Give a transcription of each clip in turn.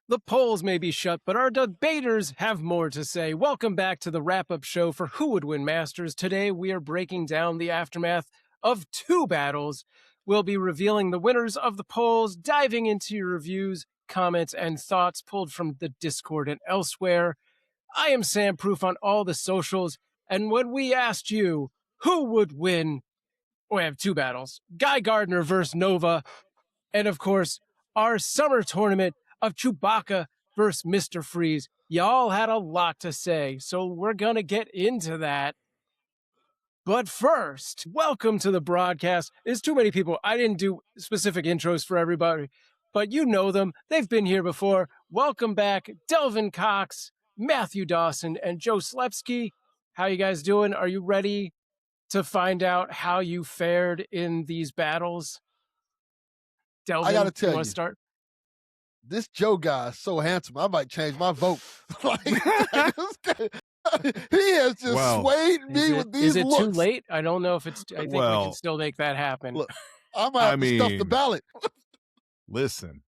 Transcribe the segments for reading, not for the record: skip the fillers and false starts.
The polls may be shut, but our debaters have more to say. Welcome back to the wrap-up show for Who Would Win Masters. Today, we are breaking down the aftermath of 2 battles. We'll be revealing the winners of the polls, diving into your reviews, comments, and thoughts pulled from the Discord and elsewhere. I am Sam Proof on all the socials, and when we asked you who would win, we have 2 battles. Guy Gardner versus Nova, and of course, our summer tournament of Chewbaca versus Mr. Freeze. Y'all had a lot to say, so we're gonna get into that. But first, welcome to the broadcast. There's too many people. I didn't do specific intros for everybody, but you know them. They've been here before. Welcome back, Delvin Cox, Matthew Dawson, and Joe Slepsky. How you guys doing? Are you ready to find out how you fared in these battles? Delvin, I gotta tell you, start? This Joe guy is so handsome. I might change my vote. Like, he has just swayed me with these looks. Is it too late? I don't know if it's. I think we can still make that happen. Look, I might have to stuff the ballot. Listen,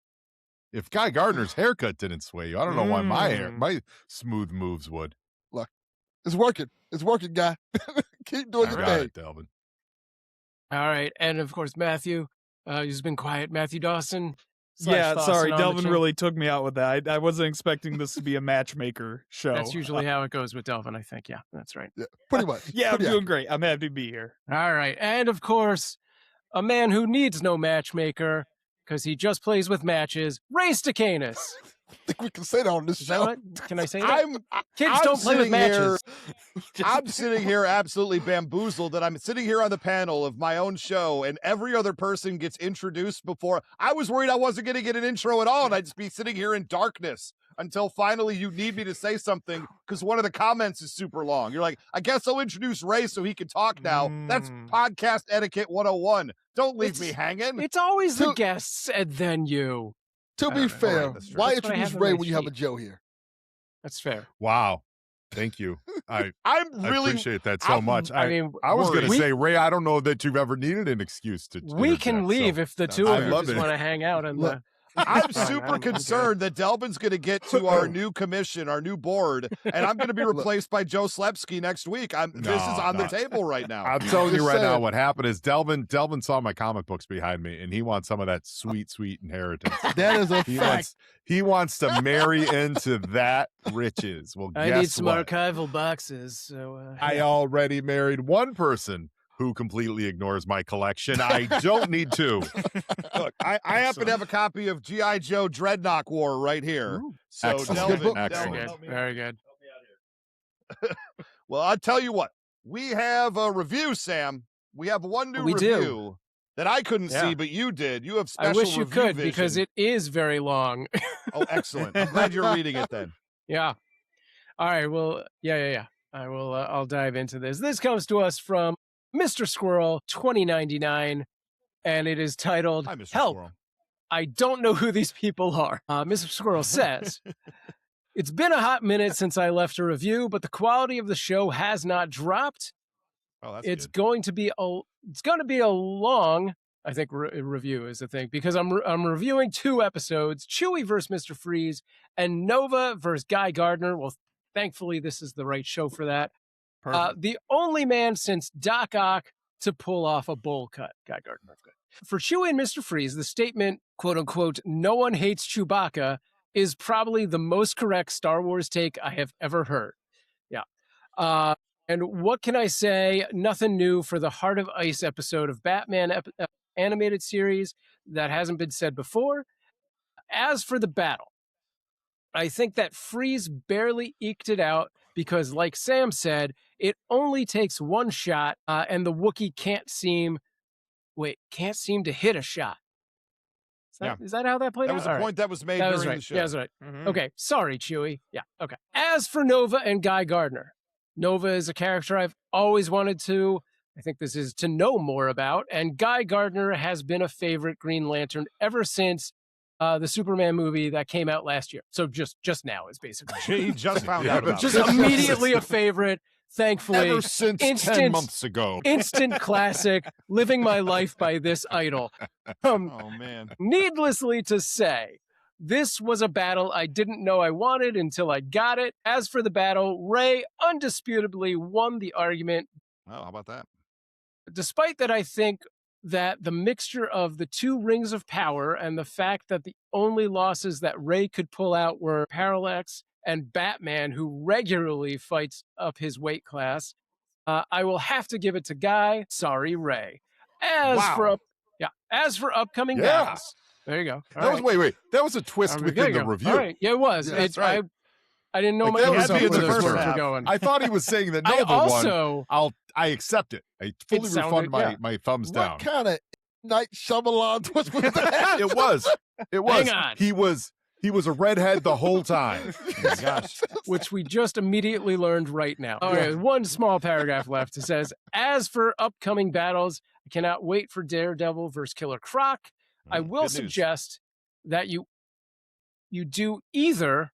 if Guy Gardner's haircut didn't sway you, I don't know why my smooth moves would. Look, it's working. It's working, guy. Keep doing your thing, Delvin. All right, and of course, Matthew. He's been quiet. Matthew Dawson. Yeah, sorry, Delvin really took me out with that. I wasn't expecting this to be a matchmaker show. That's usually how it goes with Delvin, I think. Yeah, that's right. Yeah, pretty much. Yeah, I'm doing great. I'm happy to be here. All right, and of course, a man who needs no matchmaker because he just plays with matches, Ray Stacanis. I think we can say that on this show. Can I say that? Kids I'm don't play with matches. I'm sitting here absolutely bamboozled that I'm sitting here on the panel of my own show and every other person gets introduced before. I was worried I wasn't going to get an intro at all and I'd just be sitting here in darkness until finally you need me to say something because one of the comments is super long. You're like, I guess I'll introduce Ray so he can talk now. That's podcast etiquette 101. Don't leave me hanging. It's always the guests and then you. To be fair, why introduce Ray when you have a Joe here? That's fair. Wow. Thank you. I appreciate that so much. I was going to say, Ray, I don't know that you've ever needed an excuse to. We can leave if the two of you just want to hang out. And I'm super concerned that Delvin's going to get to our new commission, our new board, and I'm going to be replaced by Joe Slepsky next week. This is on the table right now. I'm telling you right now, what happened is Delvin saw my comic books behind me, and he wants some of that sweet, sweet inheritance. That is a fact. He wants to marry into that riches. Well, I need some archival boxes. So I already married one person who completely ignores my collection. I don't need to. Look, I happen to have a copy of G.I. Joe Dreadnought War right here. Ooh. So Excellent. Very good. Well, I'll tell you what. We have a review, Sam. We have one new review that I couldn't see, but you did. You have special I wish you could vision. because it is very long. Oh, excellent. I'm glad you're reading it then. Yeah. All right. Well, yeah. I'll dive into this. This comes to us from Mr. Squirrel 2099, and it is titled Hi, Mr. Help. Squirrel. I don't know who these people are. Mr. Squirrel says, it's been a hot minute since I left a review, but the quality of the show has not dropped. Oh, that's it's good. going to be a long, I think, review is the thing, because I'm reviewing 2 episodes, Chewie versus Mr. Freeze and Nova versus Guy Gardner. Well, thankfully, this is the right show for that. The only man since Doc Ock to pull off a bowl cut. Guy Gardner. Good. For Chewie and Mr. Freeze, the statement, quote unquote, no one hates Chewbacca is probably the most correct Star Wars take I have ever heard. Yeah. And what can I say? Nothing new for the Heart of Ice episode of Batman animated series that hasn't been said before. As for the battle, I think that Freeze barely eked it out because, like Sam said, it only takes one shot, and the Wookiee can't seem to hit a shot. Is that how that played out? That was the point that was made during the show. Yeah, that's right. Okay, sorry, Chewie. Yeah, okay. As for Nova and Guy Gardner, Nova is a character I've always wanted to, I think this is to know more about, and Guy Gardner has been a favorite Green Lantern ever since the Superman movie that came out last year. So just now is basically. He just found out about just it. immediately a favorite. Thankfully, ever since 10 months ago. Instant classic, living my life by this idol. Oh, man. Needlessly to say, This was a battle I didn't know I wanted until I got it. As for the battle, Rey undisputably won the argument. Oh, how about that? Despite that, I think that the mixture of the two rings of power and the fact that the only losses that Rey could pull out were Parallax and Batman, who regularly fights up his weight class, I will have to give it to Guy. Sorry, Rey. As for upcoming battles, there you go. Wait. That was a twist within the review. All right, yeah, it was. Yeah, that's right. I didn't know Like, my that was was up me in where the those first words were half. going. I thought he was saying that I Nova also, won. I accept it. I fully sounded- refund my thumbs down. What kind of Night Shyamalan twist was that? It was. Hang on. He was a redhead the whole time. Oh my gosh. which we just immediately learned right now. All right, one small paragraph left. It says, as for upcoming battles, I cannot wait for Daredevil versus Killer Croc. I will Good news. suggest that you do either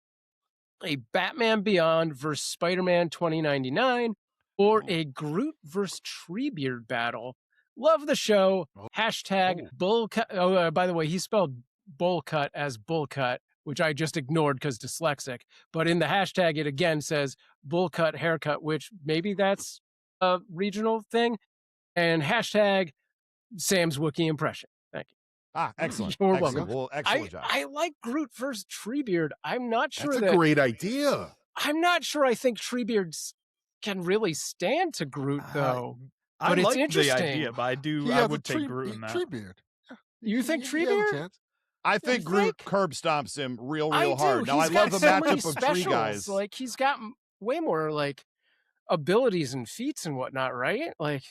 a Batman Beyond versus Spider-Man 2099 or a Groot versus Treebeard battle. Love the show. Hashtag bullcut. Oh, by the way, he spelled bullcut as bullcut, which I just ignored because dyslexic. But in the hashtag, it again says bullcut haircut, which maybe that's a regional thing. And hashtag Sam's Wookiee impression. Thank you. Excellent. You're Excellent. welcome. Well, excellent job. I like Groot versus Treebeard. I'm not sure That's that a great idea. I'm not sure I think Treebeard can really stand to Groot though. I But it's like the interesting. idea, but He I has would a take Groot in that. tree beard. You think He has a Treebeard? chance. I think You Groot think? curb stomps him real I do. hard. Now, I He's love got the so many matchup of specials. tree guys. Like he's got way more like abilities and feats and whatnot, right? Like,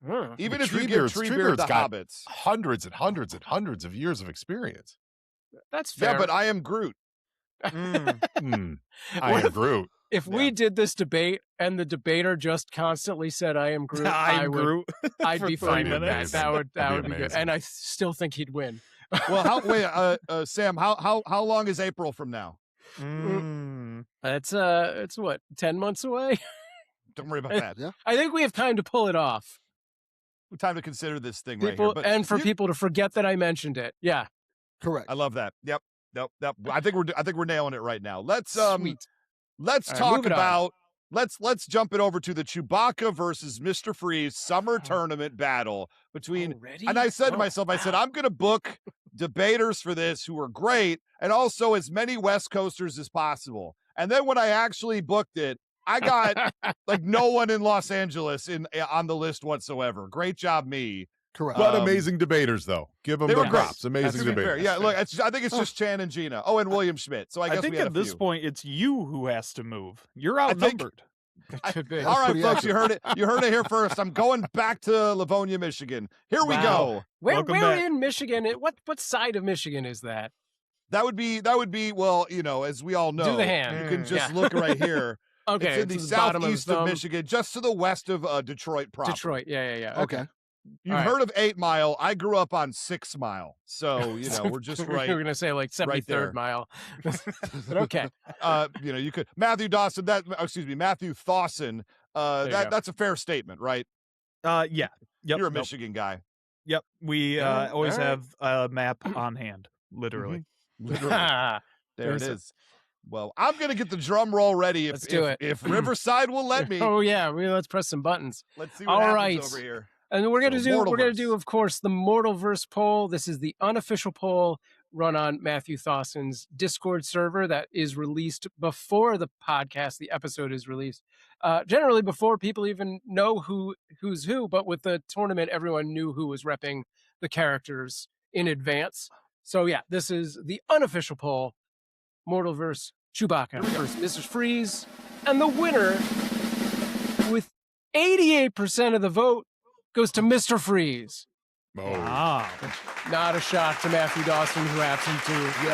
Even But if you give Treebeard's Treebeard the got hobbits. hundreds and hundreds and hundreds of years of experience. that's fair. Yeah, but I am Groot. I What am Groot. if we did this debate and the debater just constantly said, "I am Groot," I'm Groot. I'd for be 30 fine with that. minutes. That would That'd be be good. amazing. And I still think he'd win. Well, Sam, how long is April from now? It's what 10 months away. Don't worry about that. Yeah. I think we have time to pull it off. Time to consider this thing People right here. But and for you- people to forget that I mentioned it. Yeah, Correct. I love that. Yep. Nope. I think we're nailing it right now. Let's sweet. let's All right, talk moving on. about let's jump it over to the Chewbaca versus Mr. Freeze summer tournament battle between Already? and I said to Oh, myself, I said, I'm gonna book debaters for this who are great and also as many West Coasters as possible. And then when I actually booked it, I got like no one in Los Angeles on the list whatsoever. Great job, me. Correct. But amazing debaters, though. Give them They the were great. props. Amazing To be fair, debaters. yeah. Look, I think it's just Chan and Gina. Oh, and William Schmidt. So I guess think we had at a this few. point it's you who has to move. You're I think- outnumbered. It could be. All right, pretty folks, accurate. you heard it. You heard it here first. I'm going back to Livonia, Michigan. Here we Wow. go. Where Welcome back. in Michigan? What side of Michigan is that? That would be well, as we all know. Do the hand. You can just Yeah. look right here. Okay, it's in the bottom southeast of thumb. Michigan, just to the west of Detroit proper. Detroit. Yeah. Okay. You've All right. heard of 8 Mile. I grew up on 6 Mile. So, we're just right. We're gonna say like 73rd there. mile. But okay. You could Matthew Dawson, Matthew Thawson. you go. That's a fair statement, right? Yeah. Yep. You're a nope. Michigan guy. Yep. We Alright, always alright. have a map on hand, literally. Literally. Ah, There it There's a- is. Well, I'm gonna get the drum roll ready Let's do it. if Riverside will let me. oh yeah, let's press some buttons. Let's see what All happens right. over here. And we're gonna So, do, of course, the Mortalverse poll. This is the unofficial poll run on Matthew Thawson's Discord server that is released before the podcast, the episode is released. Generally before people even know who's who, but with the tournament, everyone knew who was repping the characters in advance. So yeah, this is the unofficial poll. Mortalverse Chewbacca versus Mr. Freeze. And the winner, with 88% of the vote, goes to Mr. Freeze. Oh. Ah. Not a shock to Matthew Dawson, who happened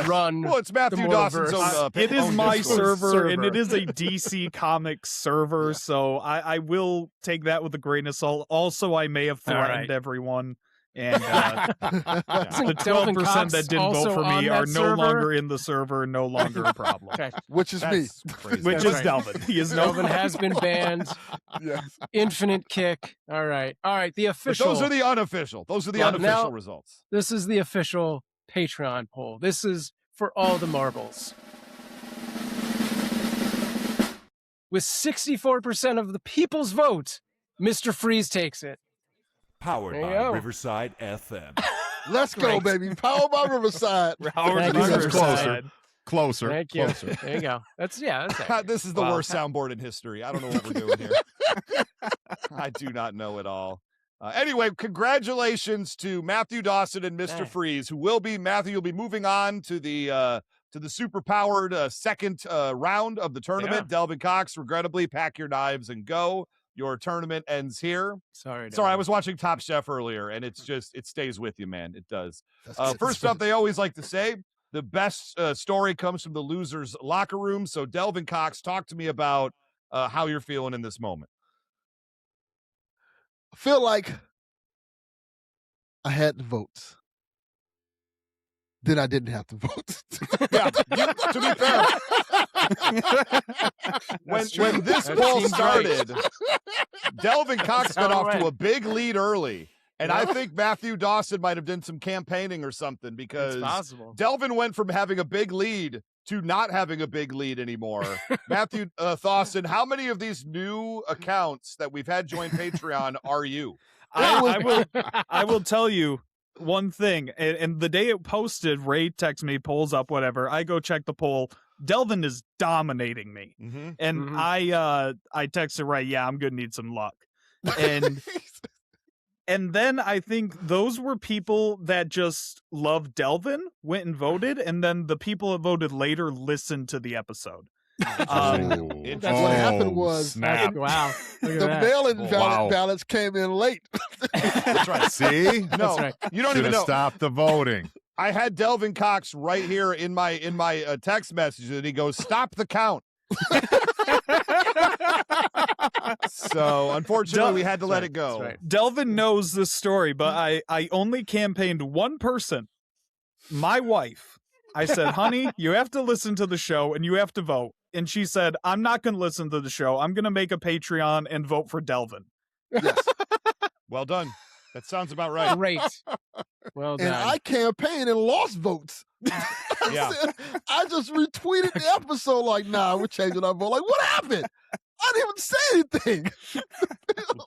to run. Well, it's Matthew Dawson's Mortalverse. own. It is own my Discord. server, and it is a DC Comics server, so I will take that with a grain of salt. Also, I may have All right. threatened everyone, and Isn't the Delvin 12% Cox that didn't also vote for on me that are no server? longer in the server, no longer a problem. Okay. Which is me. That's crazy. Which That's is right. Delvin. He is no Delvin has been banned. Yes. Infinite kick. All right. The But official. those are the unofficial. Those are the Yeah, unofficial now- results. This is the official Patreon poll. This is for all the marbles. With 64% of the people's vote, Mr. Freeze takes it. Powered There you by go. Riverside FM. Let's go, Great. baby. Power by Riverside. Howard Thank you, This is Riverside. closer. Thank you. Closer. There you go. That's accurate. This is the Wow. worst soundboard in history. I don't know what we're doing here. I do not know at all. Anyway, congratulations to Matthew Dawson and Mr. Hey. Freeze, who will be Matthew. You'll be moving on to the super powered second round of the tournament. Delvin Cox, regrettably, pack your knives and go. Your tournament ends here. Sorry, I was watching Top Chef earlier, and it's just it stays with you, man. It does. That's good. First up, they always like to say the best story comes from the loser's locker room. So, Delvin Cox, talk to me about how you're feeling in this moment. I feel like I had the votes. Then I didn't have the votes. Yeah, to be fair, when this That poll seems started, Delvin Cox got about off to right. a big lead early. And I Yeah. think Matthew Dawson might have done some campaigning or something because It's possible. Delvin went from having a big lead to not having a big lead anymore. Matthew Dawson, how many of these new accounts that we've had join Patreon are you? I will tell you one thing. And the day it posted, Ray texts me, polls up, whatever. I go check the poll. Delvin is dominating me. Mm-hmm. And Mhm. I texted Ray, yeah, I'm gonna need some luck. And then I think those were people that just love Delvin, went and voted, and then the people that voted later listened to the episode. Interesting. What happened was- snap. Wow. Look at The that. mail-in Wow. ballots came in late. That's right. See? No, right. you don't Should even have know. stopped the voting. I had Delvin Cox right here in my text message, and he goes, "Stop the count." So unfortunately, we had to let it go. That's right. Delvin knows this story, but I only campaigned one person, my wife. I said, honey, you have to listen to the show and you have to vote. And she said, I'm not going to listen to the show. I'm going to make a Patreon and vote for Delvin. Yes. Well done. That sounds about right. Great. Well done. And I campaigned and lost votes. Yeah. I just retweeted the episode like, nah, we're changing our vote. Like, what happened? I didn't even say anything.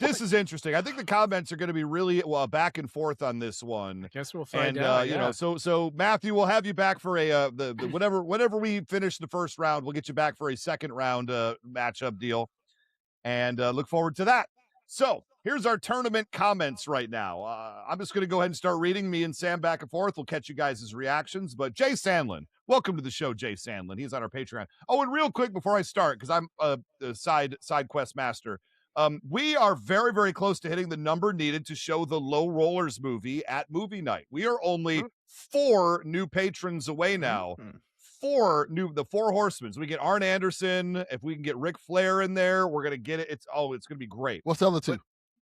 This is interesting. I think the comments are going to be really back and forth on this one. I guess we'll find And out. you know, so Matthew, we'll have you back for a the whenever we finish the first round, we'll get you back for a second round matchup deal, and look forward to that. So here's our tournament comments right now. I'm just going to go ahead and start reading. Me and Sam back and forth. We'll catch you guys' reactions. But Jay Sandlin, welcome to the show, Jay Sandlin. He's on our Patreon. Oh, and real quick before I start, because I'm a side quest master. We are very, very close to hitting the number needed to show the Low Rollers movie at movie night. We are only 4 new patrons away now. The 4 horsemen. So we get Arn Anderson. If we can get Ric Flair in there, we're gonna get it. It's gonna be great. What's the other two?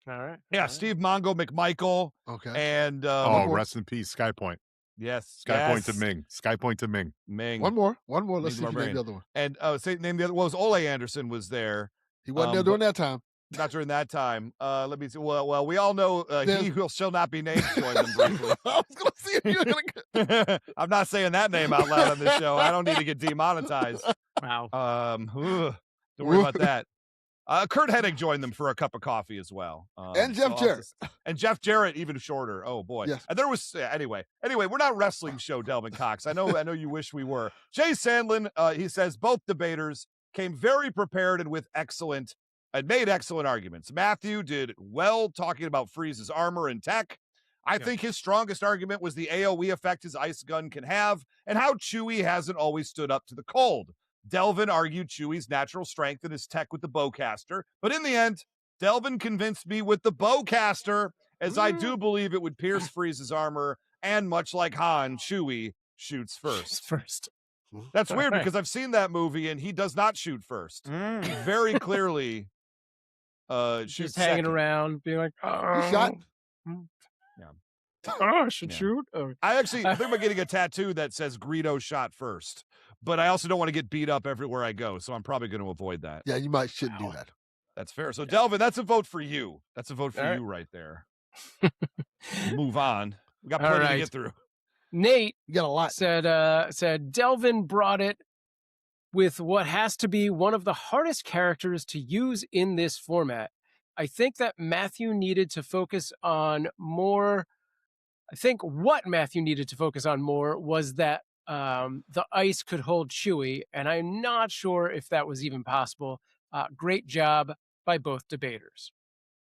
All right. Yeah, All right. Steve Mongo McMichael Okay. and Oh, rest in peace, Skypoint. yes, Skypoint yes, to Ming. Skypoint to Ming. Ming. One more. Let's see Needs if more you name the brain. other one. And name the other. Well, it was Ole Anderson was there. He wasn't there during that time. Not during that time. Let me see. Well, we all know There's- he who shall not be named joined them briefly. I was going to see if you were going to get... I'm not saying that name out loud on the show. I don't need to get demonetized. Wow. Don't worry about that. Kurt Hennig joined them for a cup of coffee as well. And Jeff Jarrett. And Jeff Jarrett even shorter. Oh boy. Yes. And there was anyway, we're not wrestling show, Delvin Cox. I know you wish we were. Jay Sandlin, he says both debaters came very prepared and made excellent arguments. Matthew did well talking about Freeze's armor and tech. I think his strongest argument was the AoE effect his ice gun can have and how Chewie hasn't always stood up to the cold. Delvin argued Chewie's natural strength and his tech with the bowcaster, but in the end, Delvin convinced me with the bowcaster, as I do believe it would pierce Freeze's armor, and much like Han, Chewie shoots first. First. That's weird Alright. because I've seen that movie and he does not shoot first. He very clearly shoots Just hanging second. around, being like, oh, He shot. oh, I should Yeah. shoot. Oh. I think about getting a tattoo that says Greedo shot first, but I also don't want to get beat up everywhere I go, so I'm probably going to avoid that. Yeah, you might shouldn't do that. That's fair. So, Delvin, that's a vote for you. That's a vote for All right. you right there. Move on. We got All plenty to right. get through. Nate You got a lot. said Delvin brought it with what has to be one of the hardest characters to use in this format. I think that Matthew needed to focus on more. I think what Matthew needed to focus on more was that the ice could hold Chewie, and I'm not sure if that was even possible. Great job by both debaters.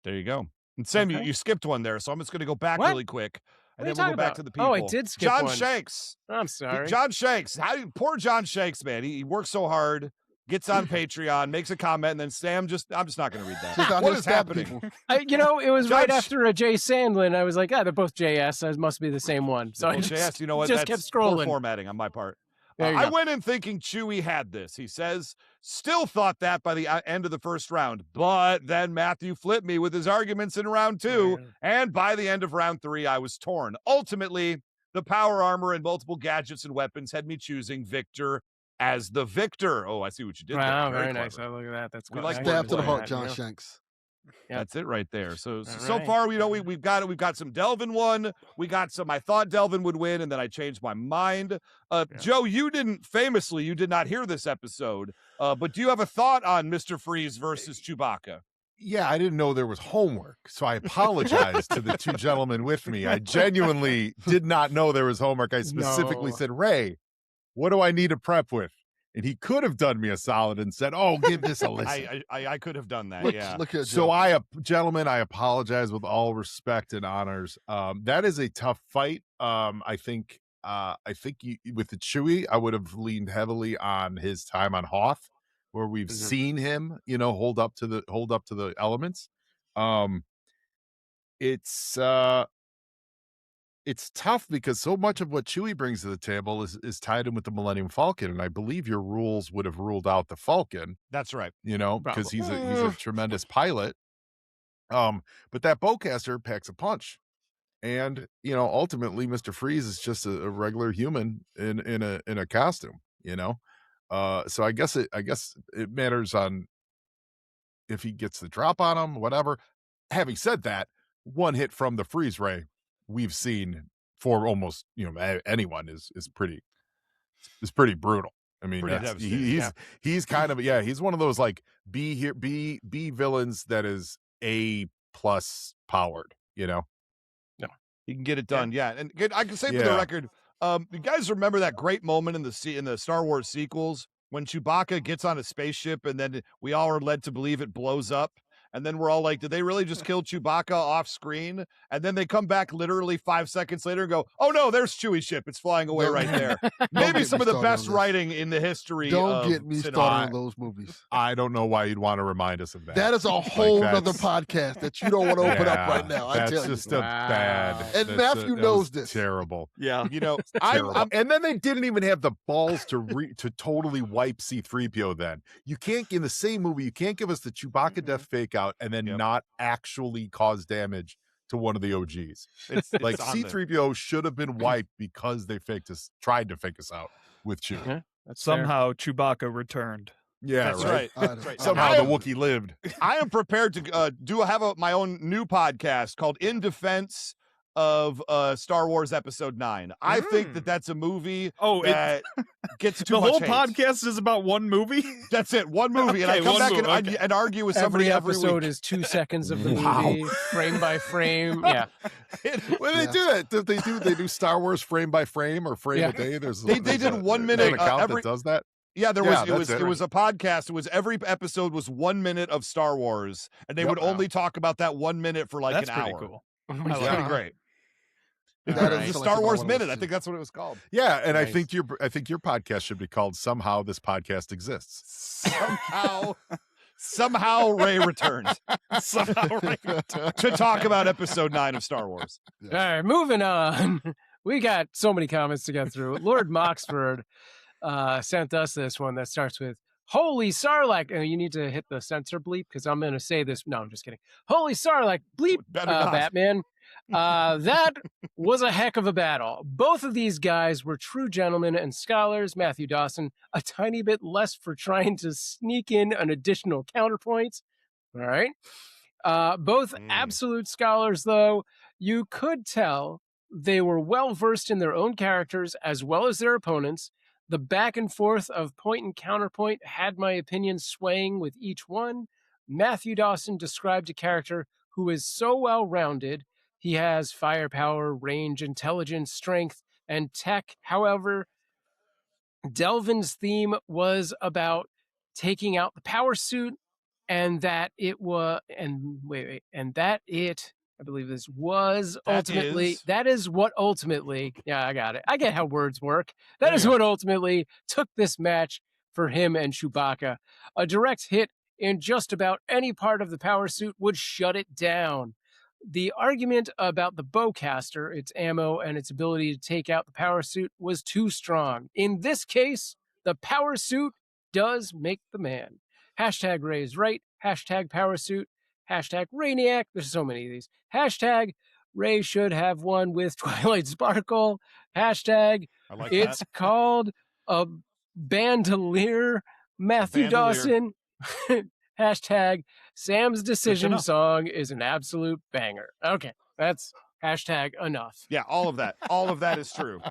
There you go. And Sam, Okay. you skipped one there, so I'm just going to go back What? really quick, and What are you then we'll talking go back about? to the people. Oh, I did skip John one. Shanks. I'm sorry. John Shanks. Poor John Shanks, man. He works so hard, gets on Patreon, makes a comment, and then Sam I'm just not going to read Just that. out What here is stabbing happening? people. It was John right Sh- after a Jay Sandlin. I was like, they're both JS. So it must be the same one. So I Well, just, JS, you know what? just That's kept poor scrolling. formatting on my part. There you I go. went in thinking Chewie had this. He says, still thought that by the end of the first round, but then Matthew flipped me with his arguments in round 2, and by the end of round 3, I was torn. Ultimately, the power armor and multiple gadgets and weapons had me choosing Victor as the victor. Oh, I see what you did Wow, there. very Very nice. clever. Oh, look at that. That's We good. like I Stab wordplay. to the enjoy heart, that, John you know? Shanks. Yep. That's it right there. So right. far, we've got some Delvin one. We got some. I thought Delvin would win, and then I changed my mind. Joe, you did not hear this episode, but do you have a thought on Mr. Freeze versus Chewbacca? Yeah, I didn't know there was homework, so I apologize to the two gentlemen with me. I genuinely did not know there was homework. I specifically No. said, Ray, what do I need to prep with? And he could have done me a solid and said, oh, give this a listen. I could have done that. Look here, So Joe. gentlemen, I apologize with all respect and honors. That is a tough fight. I think with the Chewie, I would have leaned heavily on his time on Hoth, where we've seen him, hold up to the elements. It's tough because so much of what Chewie brings to the table is tied in with the Millennium Falcon, and I believe your rules would have ruled out the Falcon. That's right. Because he's a tremendous pilot. But that bowcaster packs a punch, and ultimately, Mr. Freeze is just a regular human in a costume. So I guess it matters on if he gets the drop on him, whatever. Having said that, one hit from the freeze ray we've seen for almost anyone is pretty brutal. I mean, he's kind of he's one of those like B villains that is A+ powered. Yeah, he can get it done. Yeah, and I can say for the record, you guys remember that great moment in the Star Wars sequels when Chewbacca gets on a spaceship and then we all are led to believe it blows up. And then we're all like, did they really just kill Chewbacca off screen? And then they come back literally 5 seconds later and go, oh no, there's Chewie's ship. It's flying away right there. Maybe some of the best writing in the history. Don't get me started on those movies. I don't know why you'd want to remind us of that. That is a whole other podcast that you don't want to open up right now. I tell you. That's just a bad. And Matthew knows this. Terrible. Yeah. And then they didn't even have the balls to totally wipe C-3PO then. You can't, in the same movie, you can't give us the Chewbacca death fake out and then not actually cause damage to one of the OGs. It's like C-3PO should have been wiped because they tried to fake us out with Chewie. Yeah, somehow Chewbacca returned. Yeah, that's right. That's right. Somehow the Wookiee lived. I am prepared to have my own new podcast called In Defense of Star Wars Episode 9. I think that's a movie that gets too the much whole hate. podcast is about one movie. That's it, one movie, and I come back and argue with somebody every episode week. is 2 seconds of the movie, frame by frame. Yeah. When they do that, they do Star Wars frame by frame or frame a day. They did 1 minute account that does that. Yeah, it was a podcast. It was every episode was 1 minute of Star Wars, and they would only talk about that 1 minute for like That's an pretty hour. Cool. It's pretty great. That is the Star Wars Minute. I think that's what it was called. Yeah, and nice. I think your podcast should be called Somehow This Podcast Exists. Somehow Ray returns. To talk about episode 9 of Star Wars. All right, moving on. We got so many comments to get through. Lord Moxford sent us this one that starts with, holy Sarlacc. And you need to hit the censor bleep because I'm going to say this. No, I'm just kidding. Holy Sarlacc, bleep, Batman. That was a heck of a battle. Both of these guys were true gentlemen and scholars. Matthew Dawson, a tiny bit less for trying to sneak in an additional counterpoint. All right. Both absolute scholars, though. You could tell they were well versed in their own characters as well as their opponents. The back and forth of point and counterpoint had my opinion swaying with each one. Matthew Dawson described a character who is so well rounded. He has firepower, range, intelligence, strength, and tech. However, Delvin's theme was about taking out the power suit, and that it was, I believe this was ultimately, that is what ultimately, yeah, I got it. I get how words work. That is what ultimately took this match for him and Chewbacca. A direct hit in just about any part of the power suit would shut it down. The argument about the bowcaster, its ammo, and its ability to take out the power suit was too strong. In this case, the power suit does make the man. Hashtag Ray is right. Hashtag power suit. Hashtag Rainiac. There's so many of these. Hashtag Ray should have one with Twilight Sparkle. Hashtag it's called a bandolier. Matthew Dawson. Hashtag Sam's decision song is an absolute banger. Okay, that's hashtag enough. Yeah, all of that. All of that is true.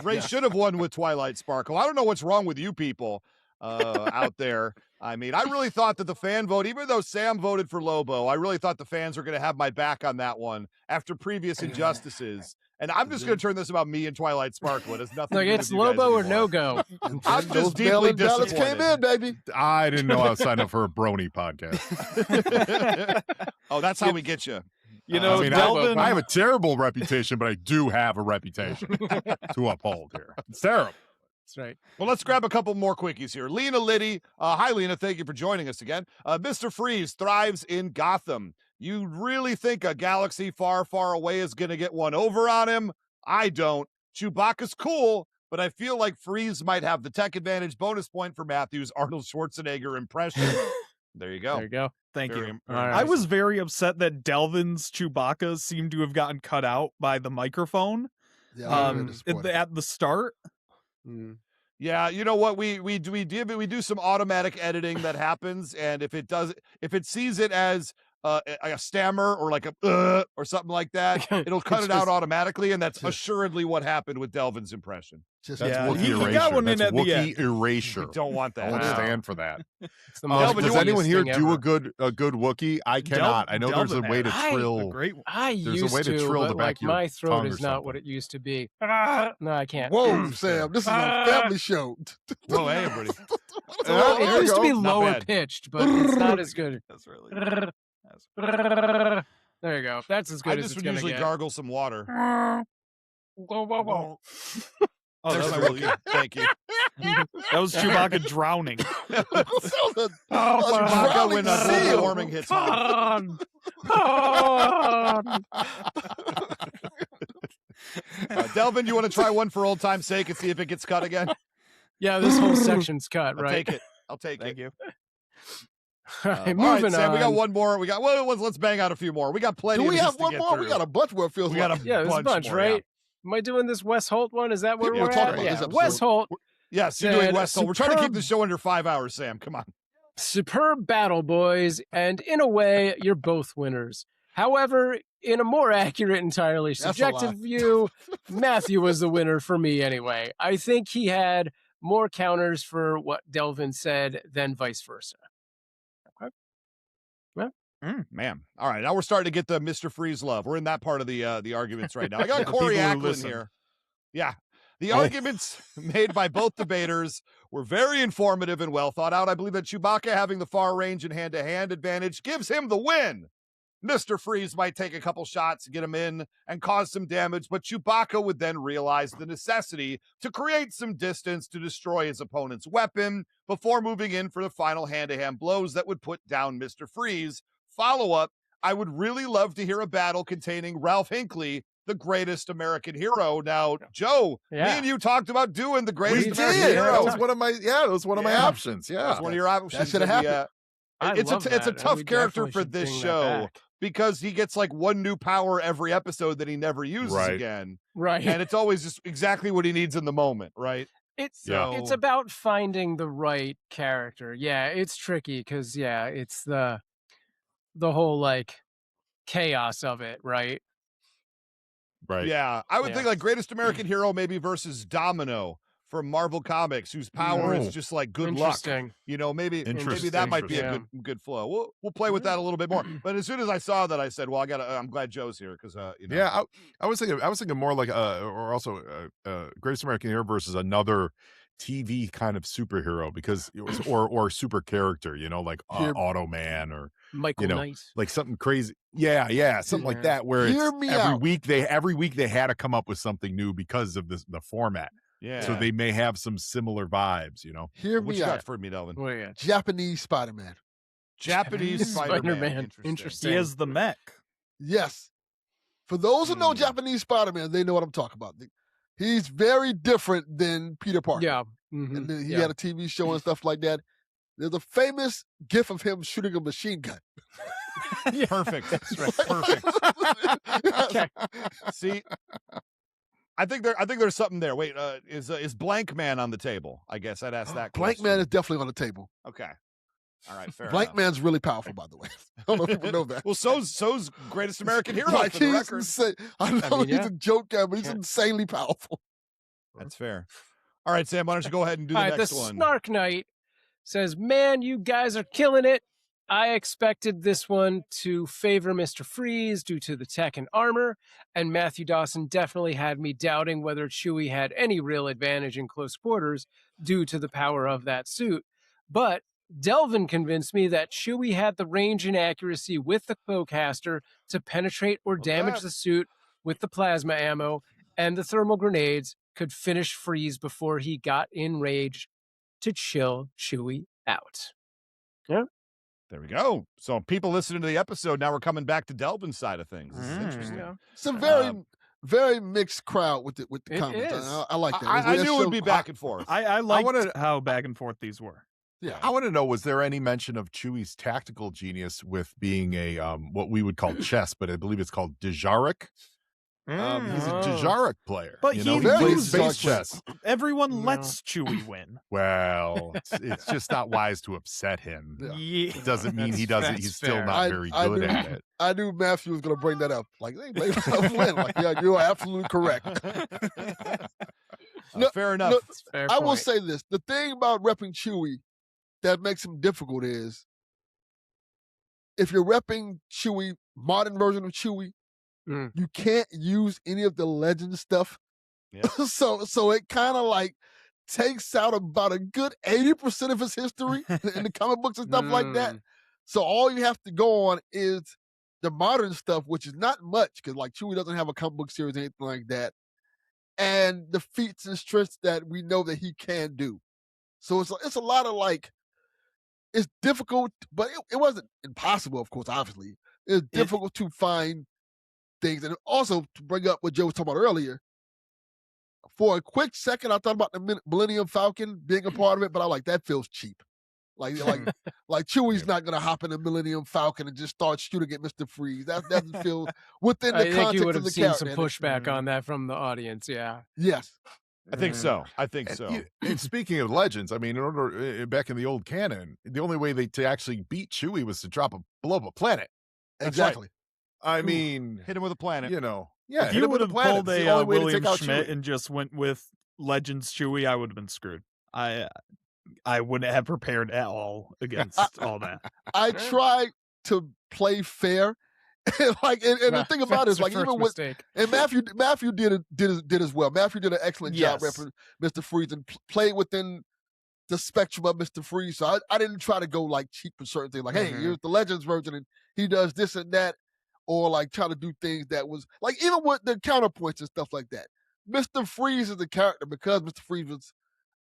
Ray should have won with Twilight Sparkle. I don't know what's wrong with you people out there. I mean, I really thought that the fan vote, even though Sam voted for Lobo, I really thought the fans were going to have my back on that one after previous injustices. And I'm just going to turn this about me and Twilight Sparkle. It has nothing to do with it's you guys Lobo or anymore. no go. I'm just deeply disappointed. Came in, baby. I didn't know I was signed up for a brony podcast. Oh, that's how we get you. You know, I mean, Delvin, I have a terrible reputation, but I do have a reputation to uphold here. It's terrible. That's right. Well, let's grab a couple more quickies here. Lena Liddy. Hi, Lena. Thank you for joining us again. Mr. Freeze thrives in Gotham. You really think a galaxy far, far away is going to get one over on him? I don't. Chewbacca's cool, but I feel like Freeze might have the tech advantage. Bonus point for Matthew's Arnold Schwarzenegger impression. There you go. There you go. Thank you. Very right. I was very upset that Delvin's Chewbacca seemed to have gotten cut out by the microphone Yeah, at the start. Yeah, you know what? We do some automatic editing that happens, and if it sees it as a stammer or like a or something like that, it'll cut it out automatically, and that's assuredly what happened with Delvin's impression. That's Yeah, Wookiee he erasure. got one That's in at the Wookiee end. erasure. You don't want I that. won't Wow. stand for that. It's the Delvin, most Does anyone here thing do ever. a good Wookiee? I cannot. I know there's a way to I- trill. A great one. I There's a used way to trill but the back like of your my throat tongue or is not what something. it used to be. No, I can't. Whoa, Sam, this is a family show. Whoa, hey, everybody. It used to be Not lower bad. pitched, but it's not as good. That's really There you go. That's as good I as just it's would gonna usually get. gargle some water. Whoa. Oh, There's that's my really Wookiee. Thank you. That was Chewbacca drowning. Chewbacca when global warming hits home. Delvin, you want to try one for old time's sake and see if it gets cut again? Yeah, this whole section's cut, I'll right? take it. I'll take Thank it. you. All right, All moving right, Sam, on. we got one more. Let's bang out a few more. We got plenty. Do we of have these to one get more? We through. got a bunch more. It feels We got like. a Yeah, there's a bunch, more, right? yeah. Am I doing this Wes Holt one? Is that where People we're talk at? about Yeah, this episode. Wes Holt. Yes, you're doing Said West. So we're trying to keep superb- the show under 5 hours, Sam. Come on. Superb battle, boys, and in a way, you're both winners. However, in a more accurate, entirely That's a subjective lie. view, Matthew was the winner for me anyway. I think he had more counters for what Delvin said than vice versa. Man. All right. Now we're starting to get the Mr. Freeze love. We're in that part of the arguments right now. I got The Corey people who Acklin listen. here. Yeah. The arguments made by both debaters were very informative and well thought out. I believe that Chewbacca having the far range and hand-to-hand advantage gives him the win. Mr. Freeze might take a couple shots to get him in and cause some damage, but Chewbacca would then realize the necessity to create some distance to destroy his opponent's weapon before moving in for the final hand-to-hand blows that would put down Mr. Freeze. Follow-up, I would really love to hear a battle containing Ralph Hinckley, the greatest American hero. Now, Joe, me and you talked about doing the greatest We American did. hero. That was one of my Yeah. options. Yeah. That's one of your options. That should have And happened. It's a that, and tough we character definitely for should this bring that show back. because he gets like one new power every episode that he never uses Right. again. Right. And it's always just exactly what he needs in the moment, right? It's So- it's about finding the right character. Yeah, it's tricky because it's the whole like chaos of it, right? Right. Yeah, I would Yeah. think like greatest American hero maybe versus Domino from Marvel Comics, whose power is Oh. just like good luck. Interesting. You know, maybe Interesting. that might be a Interesting. good flow. We'll play with that a little bit more. But as soon as I saw that, I said, "Well, I'm glad Joe's here because you know." Yeah, I was thinking more like or also Greatest American Hero versus another TV kind of superhero because it was or super character, you know, like Hear- Automan or Michael you know, Knight. like something crazy. Yeah, something like Yeah. that where Hear it's me every out. week they had to come up with something new because of the format. Yeah. So they may have some similar vibes, you know. Hear what me you got out. for me, Delvin? What do you got? Japanese Spider-Man. Japanese Spider-Man. Interesting. He is the mech. Yes. For those who know Hmm. Japanese Spider-Man, they know what I'm talking about. He's very different than Peter Parker. Yeah. Mhm. And then he Yeah. had a TV show and stuff like that. There's a famous gif of him shooting a machine gun. Perfect. right. Perfect. Okay. See, I think there's something there. Wait, is Blank Man on the table? I guess I'd ask that. Blank question. Man is definitely on the table. Okay. All right. Fair Blank enough. Man's really powerful, by the way. I don't know if people know that. Well, so's Greatest American Hero Like for the he's record. insane. I know mean, he's yeah. a joke guy, but he's Yeah. insanely powerful. That's fair. All right, Sam. Why don't you go ahead and do the All right, next the one? Snark Knight says, "Man, you guys are killing it. I expected this one to favor Mr. Freeze due to the tech and armor, and Matthew Dawson definitely had me doubting whether Chewie had any real advantage in close quarters due to the power of that suit. But Delvin convinced me that Chewie had the range and accuracy with the bowcaster to penetrate or damage the suit with the plasma ammo, and the thermal grenades could finish Freeze before he got enraged to chill Chewie out." Yeah. There we go. So people listening to the episode now we're coming back to Delvin's side of things. This is interesting. Yeah. It's a very mixed crowd with the It comments. is. I like that. I knew it would be So- back and forth. I liked wanna- how back and forth these were. Yeah. I want to know, was there any mention of Chewie's tactical genius with being a what we would call chess, but I believe it's called Djarik? He's a Oh. Djarik player. But you know, he he plays loses. space chess. Everyone No. lets Chewie win. Well, it's just not wise to upset him. Yeah. Yeah. It doesn't mean he That's- doesn't. that's He's still fair. not very I good knew- at it. I knew Matthew was going to bring that up. Like, hey, maybe I'll win. Like, yeah, you are absolutely correct. No, Fair enough. no, That's a fair I will point. say this. The thing about repping Chewie that makes him difficult is if you're repping Chewie, modern version of Chewie, Mm. you can't use any of the legend stuff. Yeah. So it kind of like takes out about a good 80% of his history in the comic books and stuff like that. Mm. So all you have to go on is the modern stuff, which is not much because like Chewie doesn't have a comic book series or anything like that, and the feats and strengths that we know that he can do. So it's a lot of like, it's difficult, but it wasn't impossible, of course, obviously. It's difficult to find things. And also to bring up what Joe was talking about earlier, for a quick second, I thought about the Millennium Falcon being a part of it, but I like, that feels cheap. Like Chewie's not gonna hop in the Millennium Falcon and just start shooting at Mr. Freeze. That doesn't feel within the I think context you would of have the seen character. some pushback on that from the audience. Yeah. Yes. I think so. I think And, so. and speaking of legends, I mean, in order back in the old canon, the only way to actually beat Chewie was to blow up a planet. That's Exactly. I mean, Hit him with a planet. you know, yeah. If hit you him with would a have planet. pulled It's the a only way to William take out Schmidt Chewie. and just went with Legends Chewie, I would have been screwed. I wouldn't have prepared at all against all that. I try to play fair. And the thing about it is, That's your like, first even with mistake. and Matthew did as well. Matthew did an excellent job Yes. repping Mr. Freeze and played within the spectrum of Mr. Freeze. So I didn't try to go like cheap for certain things. Like, hey, Mhm. here's the Legends version, and he does this and that, or like try to do things that was like even with the counterpoints and stuff like that. Mr. Freeze is the character because Mr. Freeze was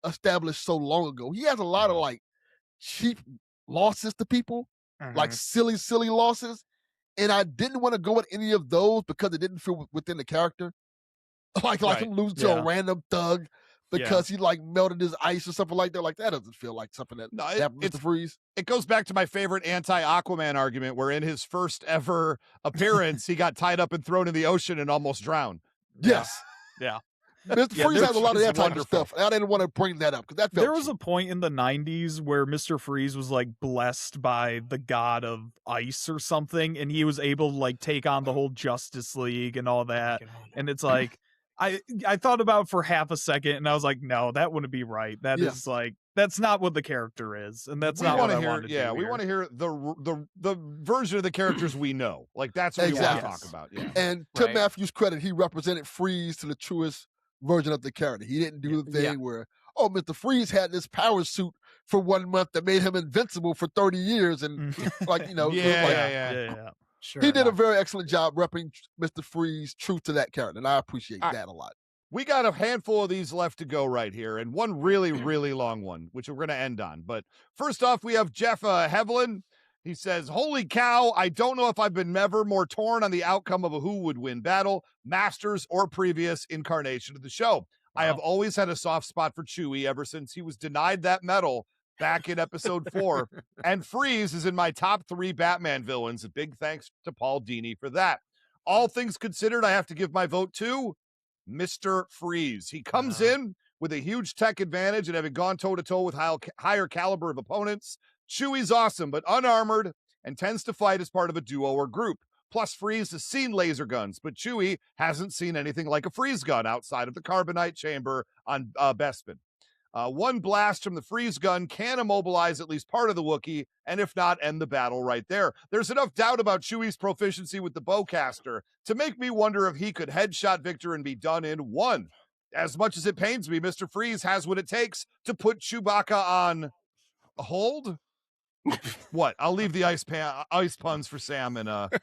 established so long ago. He has a lot of like cheap losses to people, like silly losses. And I didn't want to go with any of those because it didn't feel within the character. Like Right. him losing to Yeah. a random thug because he like melted his ice or something like that. Like that doesn't feel like something that No, happened with Mr. Freeze. It goes back to my favorite anti-Aquaman argument, where in his first ever appearance, he got tied up and thrown in the ocean and almost drowned. Yes. Yeah. Mr. Yeah, Freeze they're has a lot of just that type wonderful. of stuff. I didn't want to bring that up because that felt There was cheap. a point in the 90s where Mr. Freeze was like blessed by the god of ice or something, and he was able to like take on the whole Justice League and all that. And it's like I thought about it for half a second and I was like, no, that wouldn't be right. That Yeah. is like that's not what the character is, and that's We not want what to I hear. want to do. Yeah, we here. want to hear the version of the characters we know. Like that's what we want to Exactly. talk about. Yeah. And to Right. Matthew's credit, he represented Freeze to the truest version of the character. He didn't do the thing where, oh, Mr. Freeze had this power suit for 1 month that made him invincible for 30 years. And like, you know, Yeah. Sure. he did a very excellent job repping Mr. Freeze true to that character. And I appreciate that a lot. We got a handful of these left to go right here, and one really, really long one, which we're going to end on. But first off, we have Jeff Hevlin. He says, holy cow, I don't know if I've been ever more torn on the outcome of a who would win battle, Masters or previous incarnation of the show. Wow. I have always had a soft spot for Chewie ever since he was denied that medal back in episode 4. And Freeze is in my top 3 Batman villains. A big thanks to Paul Dini for that. All things considered, I have to give my vote to Mr. Freeze. He comes in with a huge tech advantage and having gone toe-to-toe with higher caliber of opponents. Chewie's awesome, but unarmored and tends to fight as part of a duo or group. Plus, Freeze has seen laser guns, but Chewie hasn't seen anything like a freeze gun outside of the carbonite chamber on Bespin. One blast from the freeze gun can immobilize at least part of the Wookiee, and if not, end the battle right there. There's enough doubt about Chewie's proficiency with the bowcaster to make me wonder if he could headshot Victor and be done in 1. As much as it pains me, Mr. Freeze has what it takes to put Chewbacca on hold. What? I'll leave the ice puns for Sam and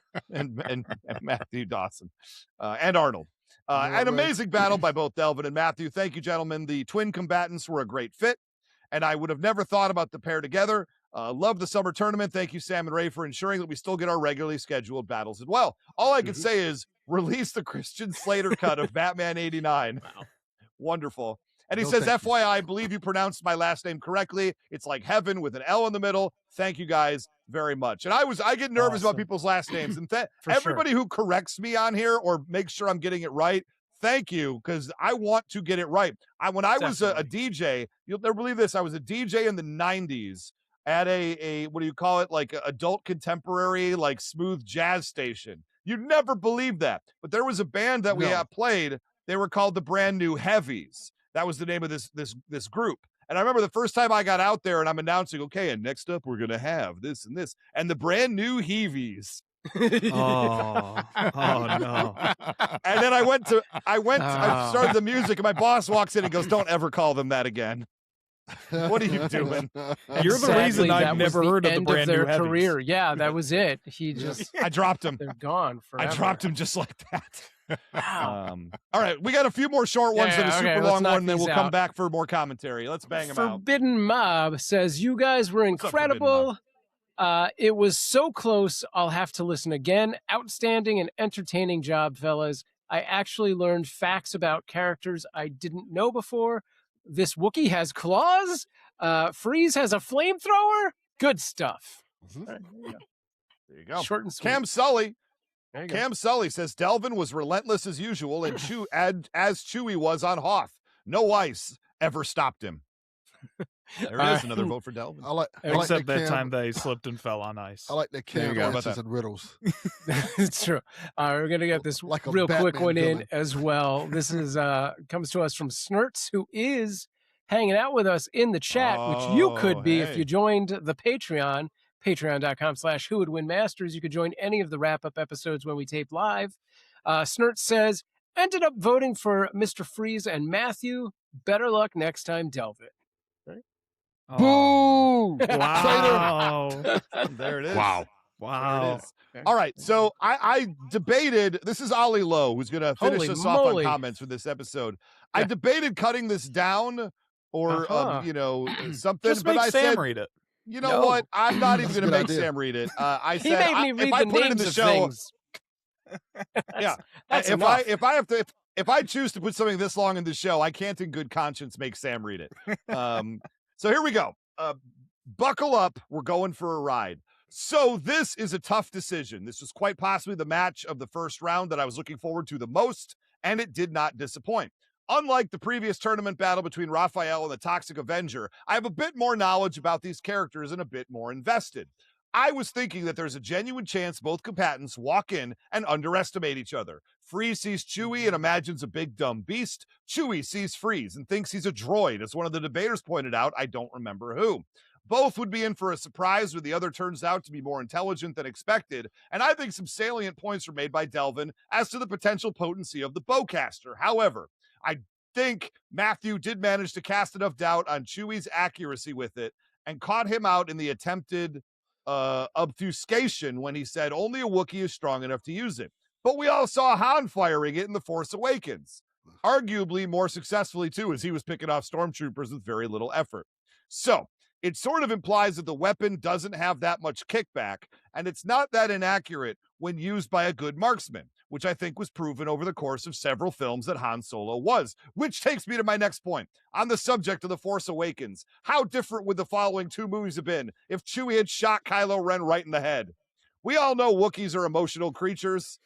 Matthew Dawson and Arnold. An amazing battle by both Delvin and Matthew. Thank you, gentlemen. The twin combatants were a great fit, and I would have never thought about the pair together. Love the summer tournament. Thank you, Sam and Ray, for ensuring that we still get our regularly scheduled battles as well. All I can say is release the Christian Slater cut of Batman 89. Wow. Wonderful. And he says, FYI, I believe you pronounced my last name correctly. It's like heaven with an L in the middle. Thank you guys very much. And I get nervous about people's last names. And everybody who corrects me on here or makes sure I'm getting it right, thank you, because I want to get it right. When I was a DJ, you'll never believe this, I was a DJ in the 90s at a what do you call it, like adult contemporary, like smooth jazz station. You'd never believe that. But there was a band that we played. They were called the Brand New Heavies. That was the name of this group. And I remember the first time I got out there and I'm announcing, okay, and next up we're going to have this and this. And the Brand New Heavies. Oh no. And then I started the music and my boss walks in and goes, don't ever call them that again. What are you doing? You're the reason I've never heard of the Brand New Heavies. Career. Yeah, that was it. He just I dropped him. They're gone forever. I dropped him just like that. Wow. All right, we got a few more short ones and a super long one, then we'll come back for more commentary. Let's bang them out. Forbidden Mob says, you guys were incredible. It was so close, I'll have to listen again. Outstanding and entertaining job, fellas. I actually learned facts about characters I didn't know before. This Wookiee has claws. Freeze has a flamethrower. Good stuff. Mm-hmm. Right, there you go. Short and sweet. Cam Sully says Delvin was relentless as usual, and as Chewie was on Hoth. No ice ever stopped him. There it is, another vote for Delvin. Except that time they slipped and fell on ice. I like that Cam answers and riddles. It's true. We're gonna get this like real quick Batman one villain. in as well. This is comes to us from Snurts, who is hanging out with us in the chat, which you could be if you joined the Patreon. Patreon.com/whowouldwinmasters. You could join any of the wrap-up episodes when we tape live. Snurt says, ended up voting for Mr. Freeze and Matthew. Better luck next time, Delvin. Right? Boo! Wow. There it is. Wow. There it is. All right, so I debated, this is Ollie Lowe, who's going to finish us off on comments for this episode. I debated cutting this down or, something. Just make Sam read it. You know what? I'm not even going to make Sam read it. I He said made me read if I the put it in names the of show, things. yeah. If I choose to put something this long in the show, I can't in good conscience make Sam read it. So here we go. Buckle up. We're going for a ride. So this is a tough decision. This was quite possibly the match of the first round that I was looking forward to the most, and it did not disappoint. Unlike the previous tournament battle between Raphael and the Toxic Avenger, I have a bit more knowledge about these characters and a bit more invested. I was thinking that there's a genuine chance both combatants walk in and underestimate each other. Freeze sees Chewie and imagines a big dumb beast. Chewie sees Freeze and thinks he's a droid. As one of the debaters pointed out, I don't remember who. Both would be in for a surprise where the other turns out to be more intelligent than expected, and I think some salient points were made by Delvin as to the potential potency of the bowcaster. However, I think Matthew did manage to cast enough doubt on Chewie's accuracy with it and caught him out in the attempted obfuscation when he said only a Wookiee is strong enough to use it. But we all saw Han firing it in The Force Awakens, arguably more successfully too, as he was picking off stormtroopers with very little effort. So it sort of implies that the weapon doesn't have that much kickback, and it's not that inaccurate when used by a good marksman, which I think was proven over the course of several films that Han Solo was. Which takes me to my next point. On the subject of The Force Awakens, how different would the following two movies have been if Chewie had shot Kylo Ren right in the head? We all know Wookiees are emotional creatures.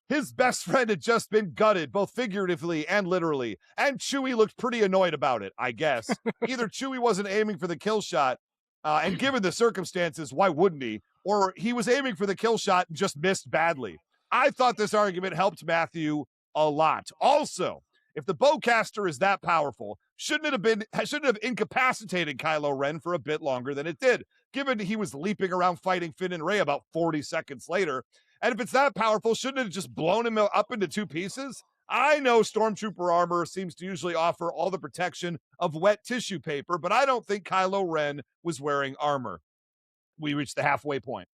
His best friend had just been gutted, both figuratively and literally, and Chewie looked pretty annoyed about it, I guess. Either Chewie wasn't aiming for the kill shot, and given the circumstances, why wouldn't he? Or he was aiming for the kill shot and just missed badly. I thought this argument helped Matthew a lot. Also, if the bowcaster is that powerful, shouldn't it have incapacitated Kylo Ren for a bit longer than it did, given he was leaping around fighting Finn and Rey about 40 seconds later? And if it's that powerful, shouldn't it have just blown him up into two pieces? I know stormtrooper armor seems to usually offer all the protection of wet tissue paper, but I don't think Kylo Ren was wearing armor. We reached the halfway point.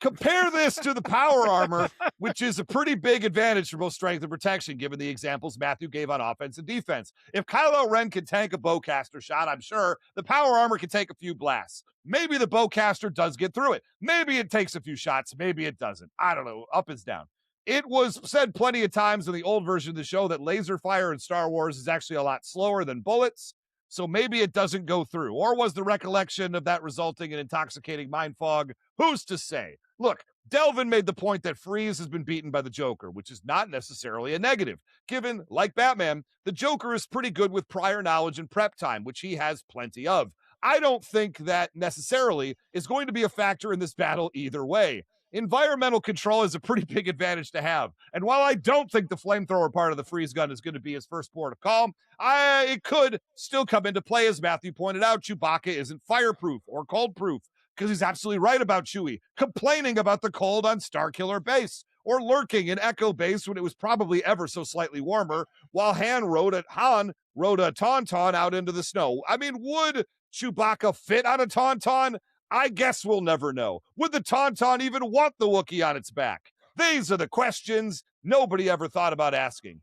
Compare this to the power armor, which is a pretty big advantage for both strength and protection, given the examples Matthew gave on offense and defense. If Kylo Ren can tank a bowcaster shot, I'm sure the power armor can take a few blasts. Maybe the bowcaster does get through it. Maybe it takes a few shots. Maybe it doesn't. I don't know. Up is down. It was said plenty of times in the old version of the show that laser fire in Star Wars is actually a lot slower than bullets. So maybe it doesn't go through. Or was the recollection of that resulting in intoxicating mind fog? Who's to say? Look, Delvin made the point that Freeze has been beaten by the Joker, which is not necessarily a negative, given, like Batman, the Joker is pretty good with prior knowledge and prep time, which he has plenty of. I don't think that necessarily is going to be a factor in this battle either way. Environmental control is a pretty big advantage to have. And while I don't think the flamethrower part of the freeze gun is going to be his first port of call, it could still come into play. As Matthew pointed out, Chewbacca isn't fireproof or cold-proof, because he's absolutely right about Chewie complaining about the cold on Starkiller Base, or lurking in Echo Base when it was probably ever so slightly warmer, while Han rode a Tauntaun out into the snow. I mean, would Chewbacca fit on a Tauntaun? I guess we'll never know. Would the Tauntaun even want the Wookiee on its back? These are the questions nobody ever thought about asking.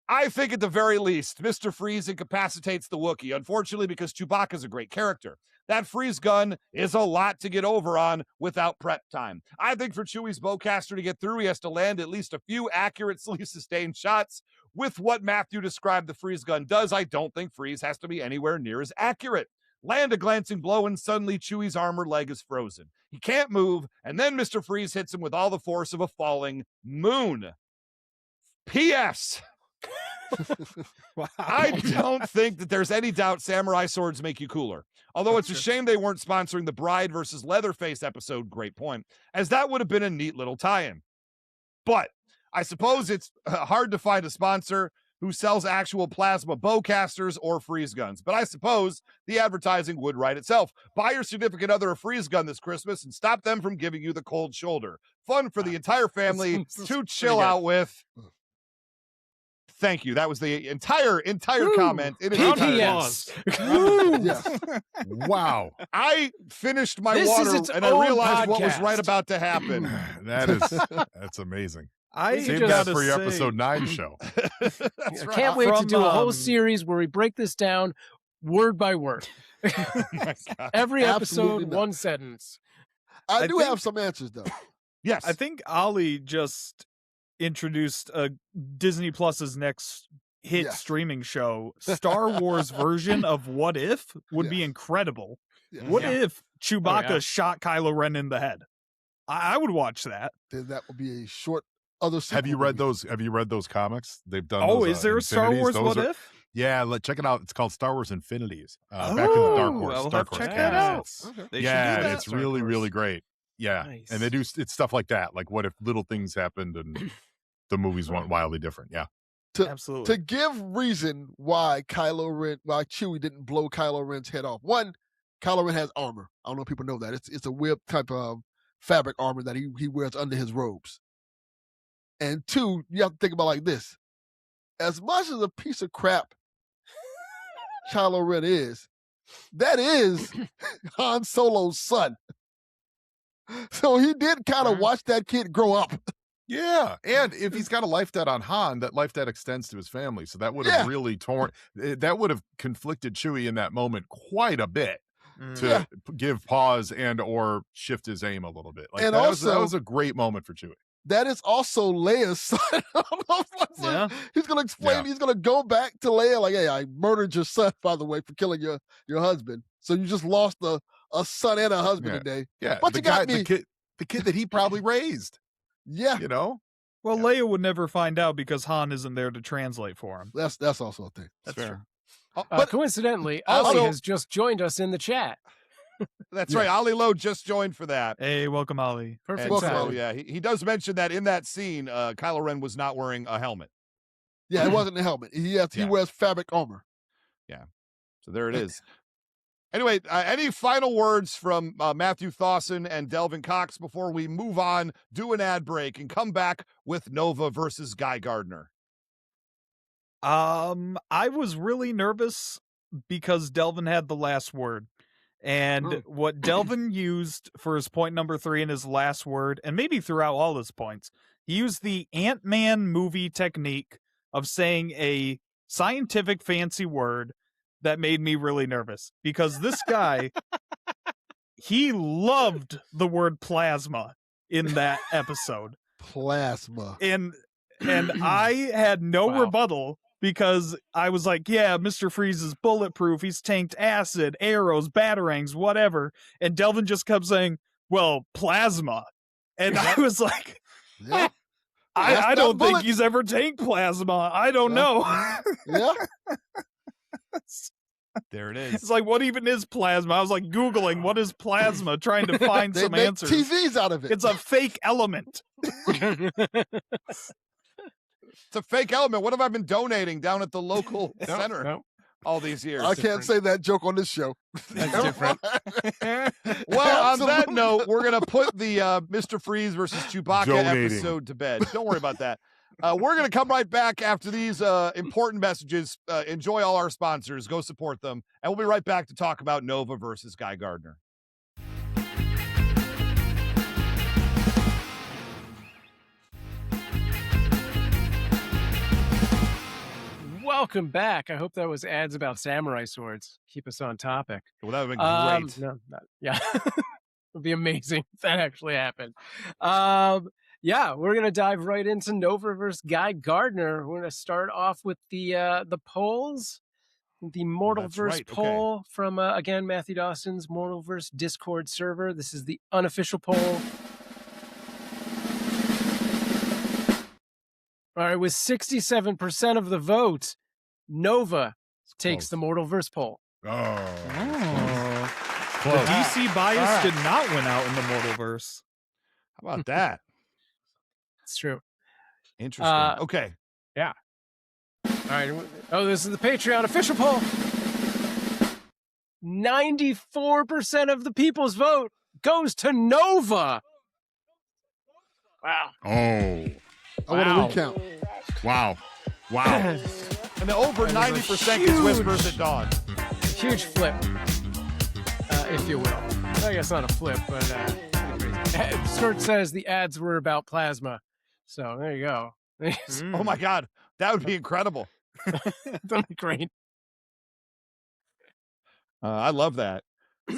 I think at the very least, Mr. Freeze incapacitates the Wookiee, unfortunately, because Chewbacca's a great character. That freeze gun is a lot to get over on without prep time. I think for Chewie's bowcaster to get through, he has to land at least a few accurately sustained shots. With what Matthew described the freeze gun does, I don't think Freeze has to be anywhere near as accurate. Land a glancing blow, and suddenly Chewie's armor leg is frozen. He can't move, and then Mr. Freeze hits him with all the force of a falling moon. P.S. Wow. I don't think that there's any doubt samurai swords make you cooler. Although it's a shame they weren't sponsoring the Bride versus Leatherface episode, great point, as that would have been a neat little tie-in. But I suppose it's hard to find a sponsor who sells actual plasma bowcasters or freeze guns. But I suppose the advertising would write itself. Buy your significant other a freeze gun this Christmas and stop them from giving you the cold shoulder. Fun for the entire family to chill out with. Thank you. That was the entire comment. It is PPS. Yes. Wow. I finished my This is water its and I own realized what was podcast. right about to happen. That's amazing. I Save just that gotta for your say- episode 9 show. That's I right. can't wait to From, do a whole series where we break this down word by word. Oh my God. Every Absolutely episode, not. one sentence. I I do think- have some answers, though. Yes. I think Ali just introduced Disney Plus's next hit Yes. streaming show. Star Wars version of What If would be Yes. incredible. Yes. What Yeah. if Chewbacca yeah. shot Kylo Ren in the head? I would watch that. Then that will be a short other. Have you sequel read movies. those? Have you read those comics? They've done. Oh, those, is there a Star Infinities. Wars Those What are- If? Yeah, check it out. It's called Star Wars Infinities. Back in the Dark Oh, Horse. I'll Dark have to Horse check that out. Comics. Okay. They Yeah, should do that. it's really, really great. Yeah, Nice. and they do. It's stuff like that. Like, what if little things happened and the movies went wildly different? Yeah. Absolutely. To give reason why Chewie didn't blow Kylo Ren's head off. One, Kylo Ren has armor. I don't know if people know that. It's a weird type of fabric armor that he wears under his robes. And two, you have to think about it like this. As much as a piece of crap Kylo Ren is, that is Han Solo's son. So he did kind of watch that kid grow up. Yeah, and if he's got a life debt on Han, that life debt extends to his family. So that would have really torn. That would have conflicted Chewie in that moment quite a bit to give pause and or shift his aim a little bit. Like And that also- was a great moment for Chewie. That is also Leia's son. Yeah. He's going to explain. Yeah. He's going to go back to Leia like, hey, I murdered your son, by the way, for killing your husband. So you just lost a son and a husband Yeah. today. Yeah, But the you got me. the kid that he probably raised. Yeah, You know, Well, Leia would never find out because Han isn't there to translate for him. that's also a thing. That's fair. true. But Coincidentally, also- Ali has just joined us in the chat. That's Yeah. right. Ali Lowe just joined for that. Hey, welcome, Ali. Perfect And Welcome, so, timing. Ali. yeah, he does mention that in that scene, Kylo Ren was not wearing a helmet. Yeah, it wasn't the helmet. He Yeah. wears fabric armor. So there it is. Anyway, any final words from Matthew Thawson and Delvin Cox before we move on, do an ad break, and come back with Nova versus Guy Gardner? I was really nervous because Delvin had the last word. And what Delvin used for his point number 3 in his last word, and maybe throughout all his points, he used the Ant-Man movie technique of saying a scientific fancy word that made me really nervous. Because this guy, he loved the word plasma in that episode. Plasma. And I had no Wow. rebuttal because I was like, yeah, Mr. Freeze is bulletproof. He's tanked acid, arrows, batarangs, whatever. And Delvin just kept saying, well, plasma. And I was like, Yeah. I That's don't not think bullets. he's ever tanked plasma. I don't know. Yeah. There it is. It's like, what even is plasma? I was like Googling what is plasma, trying to find They some make answers. TVs out of it. It's a fake element. It's a fake element. What have I been donating down at the local No, center no. all these years? I can't say that joke on this show. That's different. Well, on that Absolutely. note, we're going to put the Mr. Freeze versus Chewbacca Donating. episode to bed. Don't worry about that. We're going to come right back after these important messages. Enjoy all our sponsors. Go support them. And we'll be right back to talk about Nova versus Guy Gardner. Welcome back. I hope that was ads about samurai swords. Keep us on topic. Well, that would have been great. No, yeah. It would be amazing if that actually happened. Yeah, we're gonna dive right into Nova versus Guy Gardner. We're gonna start off with the polls. The Mortal That's right, Verse okay. poll from again Matthew Dawson's Mortal Verse Discord server. This is the unofficial poll. All right, with 67% of the vote, Nova takes close. the Mortal Verse poll. Oh, The close. DC bias All right. did not win out in the Mortalverse. How about that? It's true. Interesting. Okay. All right. Oh, this is the Patreon official poll. 94% of the people's vote goes to Nova. Wow. Oh, I want Wow. to recount. wow, wow. And the over 90% gets whispers at dawn. Huge flip, if you will. I guess not a flip, but Sturt says the ads were about plasma. So there you go. Oh my God. That would be incredible. That'd be great. I love that.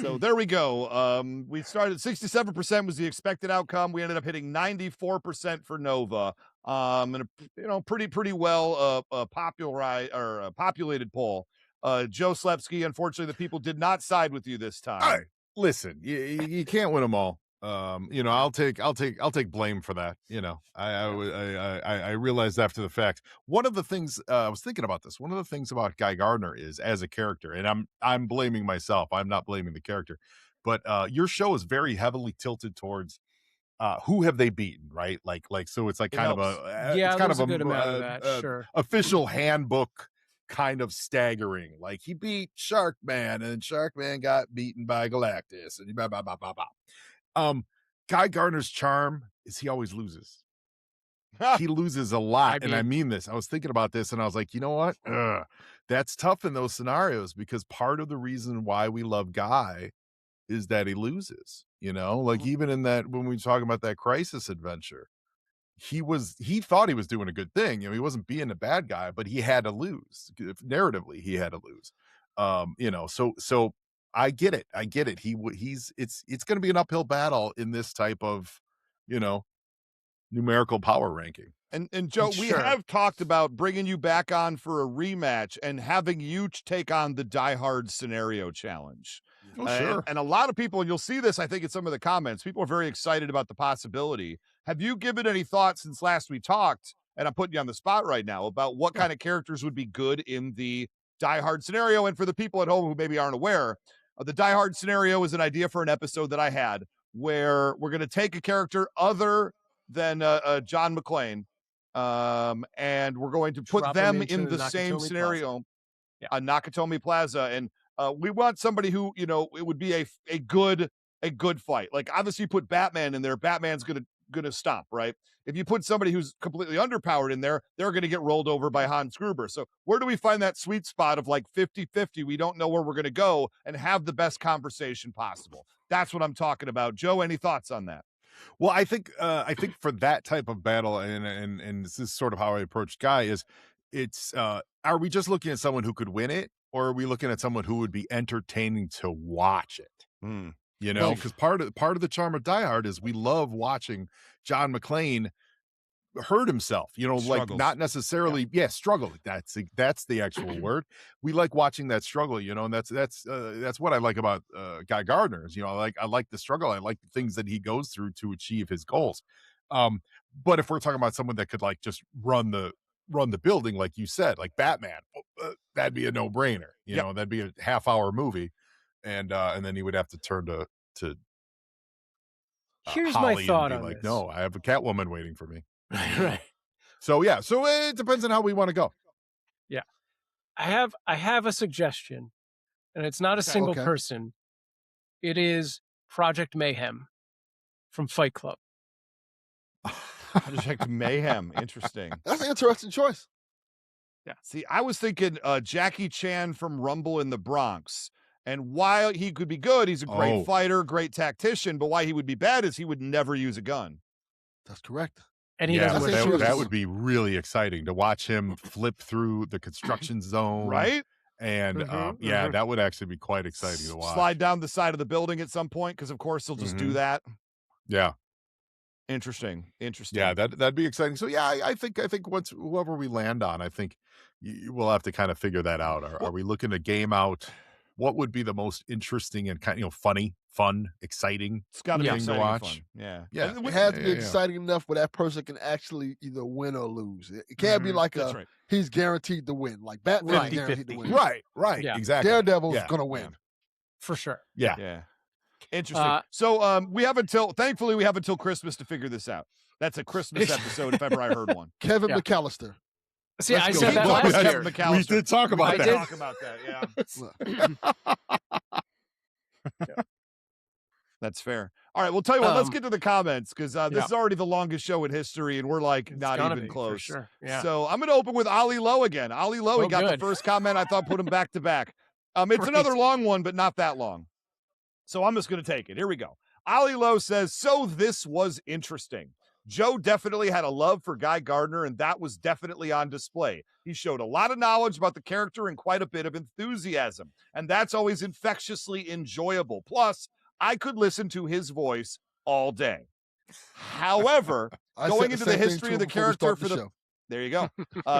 So there we go. We started 67% was the expected outcome. We ended up hitting 94% for Nova. And pretty well populated poll. Joe Slepsky, unfortunately, the people did not side with you this time. All right, listen, you can't win them all. I'll take blame for that. I realized after the fact. One of the things I was thinking about this. One of the things about Guy Gardner is as a character, and I'm blaming myself. I'm not blaming the character, but your show is very heavily tilted towards who have they beaten, right? So it's like It kind helps. of a Yeah, it's kind there's of a good amount of that, sure. official handbook kind of staggering. Like he beat Shark Man, and Shark Man got beaten by Galactus, and blah blah blah blah blah. Guy Gardner's charm is he always loses. He loses a lot, and I mean this. I was thinking about this, and I was like, you know what? That's tough in those scenarios because part of the reason why we love Guy is that he loses. Like even in that when we were talking about that Crisis adventure, he thought he was doing a good thing. He wasn't being a bad guy, but he had to lose. Narratively, he had to lose. So I get it. It's going to be an uphill battle in this type of, numerical power ranking. And Joe, we have talked about bringing you back on for a rematch and having you take on the Die Hard scenario challenge. Oh, sure. And a lot of people, and you'll see this, I think, in some of the comments, people are very excited about the possibility. Have you given any thought since last we talked, and I'm putting you on the spot right now, about what kind of characters would be good in the Die Hard scenario? And for the people at home who maybe aren't aware, the Die Hard scenario is an idea for an episode that I had where we're going to take a character other than John McClane, and we're going to put them in the same scenario on Nakatomi Plaza. And we want somebody who, it would be a good fight. Like obviously you put Batman in there, Batman's gonna stop, right? If you put somebody who's completely underpowered in there, they're gonna get rolled over by Hans Gruber. So where do we find that sweet spot of like 50-50? We don't know where we're gonna go and have the best conversation possible. That's what I'm talking about. Joe, any thoughts on that? Well, I think for that type of battle, and this is sort of how I approach Guy, is it's are we just looking at someone who could win it, or are we looking at someone who would be entertaining to watch it? Because part of the charm of Die Hard is we love watching John McClane hurt himself, like not necessarily struggle. That's the actual word. We like watching that struggle, and that's what I like about Guy Gardner is, I like the struggle. I like the things that he goes through to achieve his goals. But if we're talking about someone that could like just run the building, like you said, like Batman, that'd be a no-brainer. That'd be a half-hour movie, and then he would have to turn to here's Holly my thought and be on like, this. no, I have a Catwoman waiting for me. Right. So it depends on how we want to go. Yeah. I have a suggestion, and it's not a single person. It is Project Mayhem from Fight Club. Project Mayhem. Interesting. That's an interesting choice. Yeah. See, I was thinking Jackie Chan from Rumble in the Bronx. And while he could be good, he's a great fighter, great tactician, but why he would be bad is he would never use a gun. That's correct. And he that would be really exciting to watch him flip through the construction zone. Right? And that would actually be quite exciting to watch. Slide down the side of the building at some point, because of course he'll just do that. Yeah. Interesting. Yeah, that'd be exciting. So I think once whoever we land on, I think we'll have to kind of figure that out. Are we looking to game out what would be the most interesting and kind of funny, fun, exciting? It's got to be thing exciting to watch. and fun. Yeah. It has to be exciting enough where that person can actually either win or lose. It can't be like he's guaranteed to win. Like Batman is guaranteed to win. Right. Yeah. Exactly. Daredevil's gonna win. For sure. Yeah. Interesting. So thankfully we have until Christmas to figure this out. That's a Christmas episode if ever I heard one. Kevin McAllister. See, I said that last year. We did talk about that. Talk about that, yeah. That's fair. All right, we'll tell you what, let's get to the comments, because this is already the longest show in history, and we're like not even close. For sure. Yeah. So I'm going to open with Ali Lowe again. Ali Lowe, he got the first comment. I thought put him back to back. It's another long one, but not that long. So I'm just going to take it. Here we go. Ali Lowe says, so this was interesting. Joe definitely had a love for Guy Gardner, and that was definitely on display. He showed a lot of knowledge about the character and quite a bit of enthusiasm, and that's always infectiously enjoyable. Plus, I could listen to his voice all day. However, going into the history of the character for the there you go.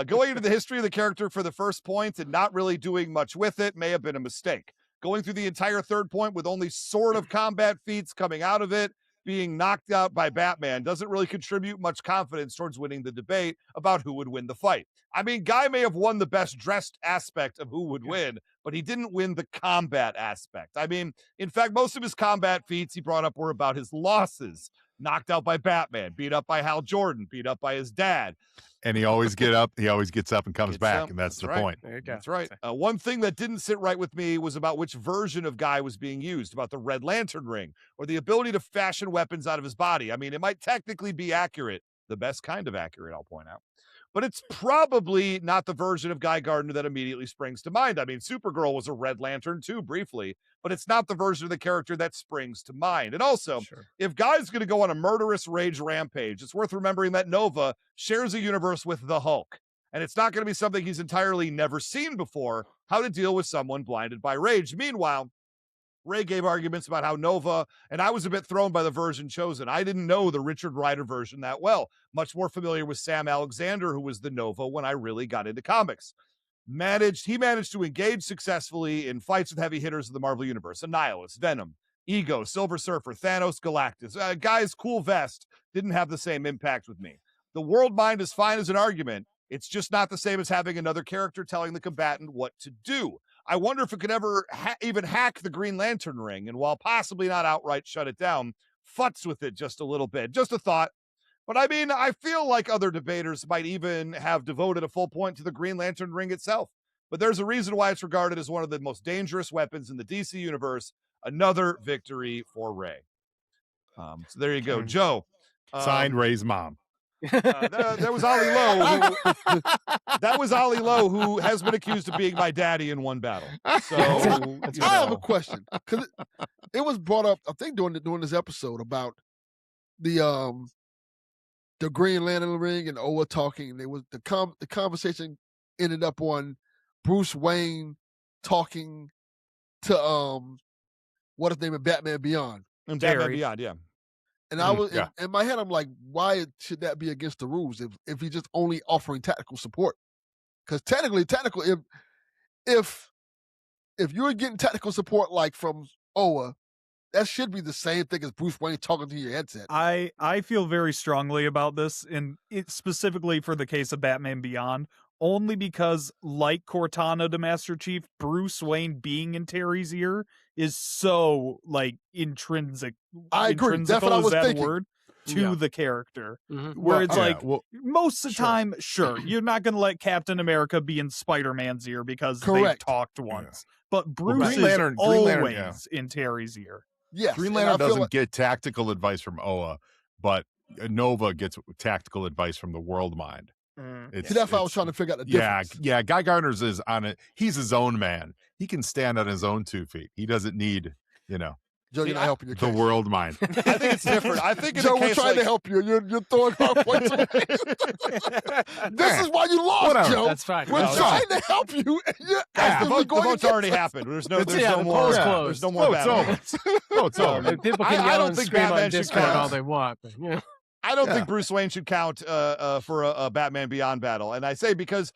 Going into the history of the character for the first point and not really doing much with it may have been a mistake. Going through the entire third point with only sort of combat feats coming out of it being knocked out by Batman doesn't really contribute much confidence towards winning the debate about who would win the fight. I mean, Guy may have won the best dressed aspect of who would win, but he didn't win the combat aspect. I mean, in fact, most of his combat feats he brought up were about his losses. Knocked out by Batman, beat up by Hal Jordan, beat up by his dad. And he always gets up and comes back, and that's the right. point. There you go. That's right. One thing that didn't sit right with me was about which version of Guy was being used, about the Red Lantern ring, or the ability to fashion weapons out of his body. I mean, it might technically be accurate, the best kind of accurate, I'll point out. But it's probably not the version of Guy Gardner that immediately springs to mind. I mean, Supergirl was a Red Lantern too, briefly, but it's not the version of the character that springs to mind. And also, if Guy's going to go on a murderous rage rampage, it's worth remembering that Nova shares a universe with the Hulk. And it's not going to be something he's entirely never seen before, how to deal with someone blinded by rage. Meanwhile, Ray gave arguments about how Nova, and I was a bit thrown by the version chosen. I didn't know the Richard Rider version that well. Much more familiar with Sam Alexander, who was the Nova when I really got into comics. He managed to engage successfully in fights with heavy hitters of the Marvel Universe. Annihilus, Venom, Ego, Silver Surfer, Thanos, Galactus. Guy's cool vest didn't have the same impact with me. The world mind is fine as an argument. It's just not the same as having another character telling the combatant what to do. I wonder if it could ever even hack the Green Lantern ring, and while possibly not outright shut it down, futz with it just a little bit. Just a thought. But I mean, I feel like other debaters might even have devoted a full point to the Green Lantern ring itself. But there's a reason why it's regarded as one of the most dangerous weapons in the DC universe. Another victory for Ray. So there you go, Joe. Signed, Ray's mom. That was Ollie Lowe. That was Ollie Lowe, who has been accused of being my daddy in one battle. So I have a question, because it was brought up, I think, during this episode about the Green Lantern ring and Oa talking. There was the conversation ended up on Bruce Wayne talking to what his name is, Batman Beyond. And Batman Beyond, yeah. And I was in my head, I'm like, why should that be against the rules if he's just only offering tactical support? Because technically, if you're getting technical support like from Oa, that should be the same thing as Bruce Wayne talking to your headset. I feel very strongly about this, and it specifically for the case of Batman Beyond, only because, like Cortana to Master Chief, Bruce Wayne being in Terry's ear is so like intrinsic. I agree. That's what I was thinking. Word to the character, where it's most of the time, sure, you're not going to let Captain America be in Spider-Man's ear because they talked once, but Bruce is always in Terry's ear. Yes, Green Lantern doesn't get tactical advice from Oa, but Nova gets tactical advice from the world mind. That's why I was trying to figure out the difference. Yeah. Guy Gardner's is on it. He's his own man. He can stand on his own 2 feet. He doesn't need, Joe, you're not helping your the case. world mind. I think it's different. I think Joe, we're trying to help you. You're throwing our points away. This is why you lost, Joe. That's fine. We're trying to help you. And you're the vote's already happened. There's no more. There's no more battle. It's over. People can yell and scream on Discord all they want. But, I don't think Bruce Wayne should count for a Batman Beyond battle. And I say because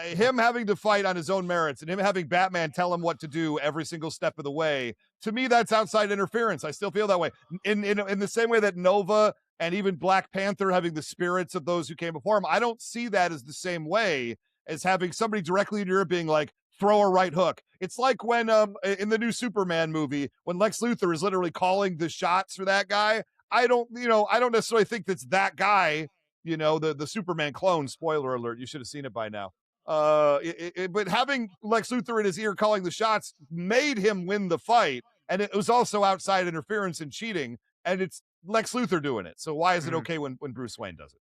him having to fight on his own merits and him having Batman tell him what to do every single step of the way, to me, that's outside interference. I still feel that way. In the same way that Nova and even Black Panther having the spirits of those who came before him, I don't see that as the same way as having somebody directly in your ear being like, throw a right hook. It's like when in the new Superman movie, when Lex Luthor is literally calling the shots for that guy. I don't necessarily think that's that guy, the Superman clone. Spoiler alert, you should have seen it by now. But having Lex Luthor in his ear calling the shots made him win the fight, and it was also outside interference and cheating, and it's Lex Luthor doing it. So why is it okay when Bruce Wayne does it?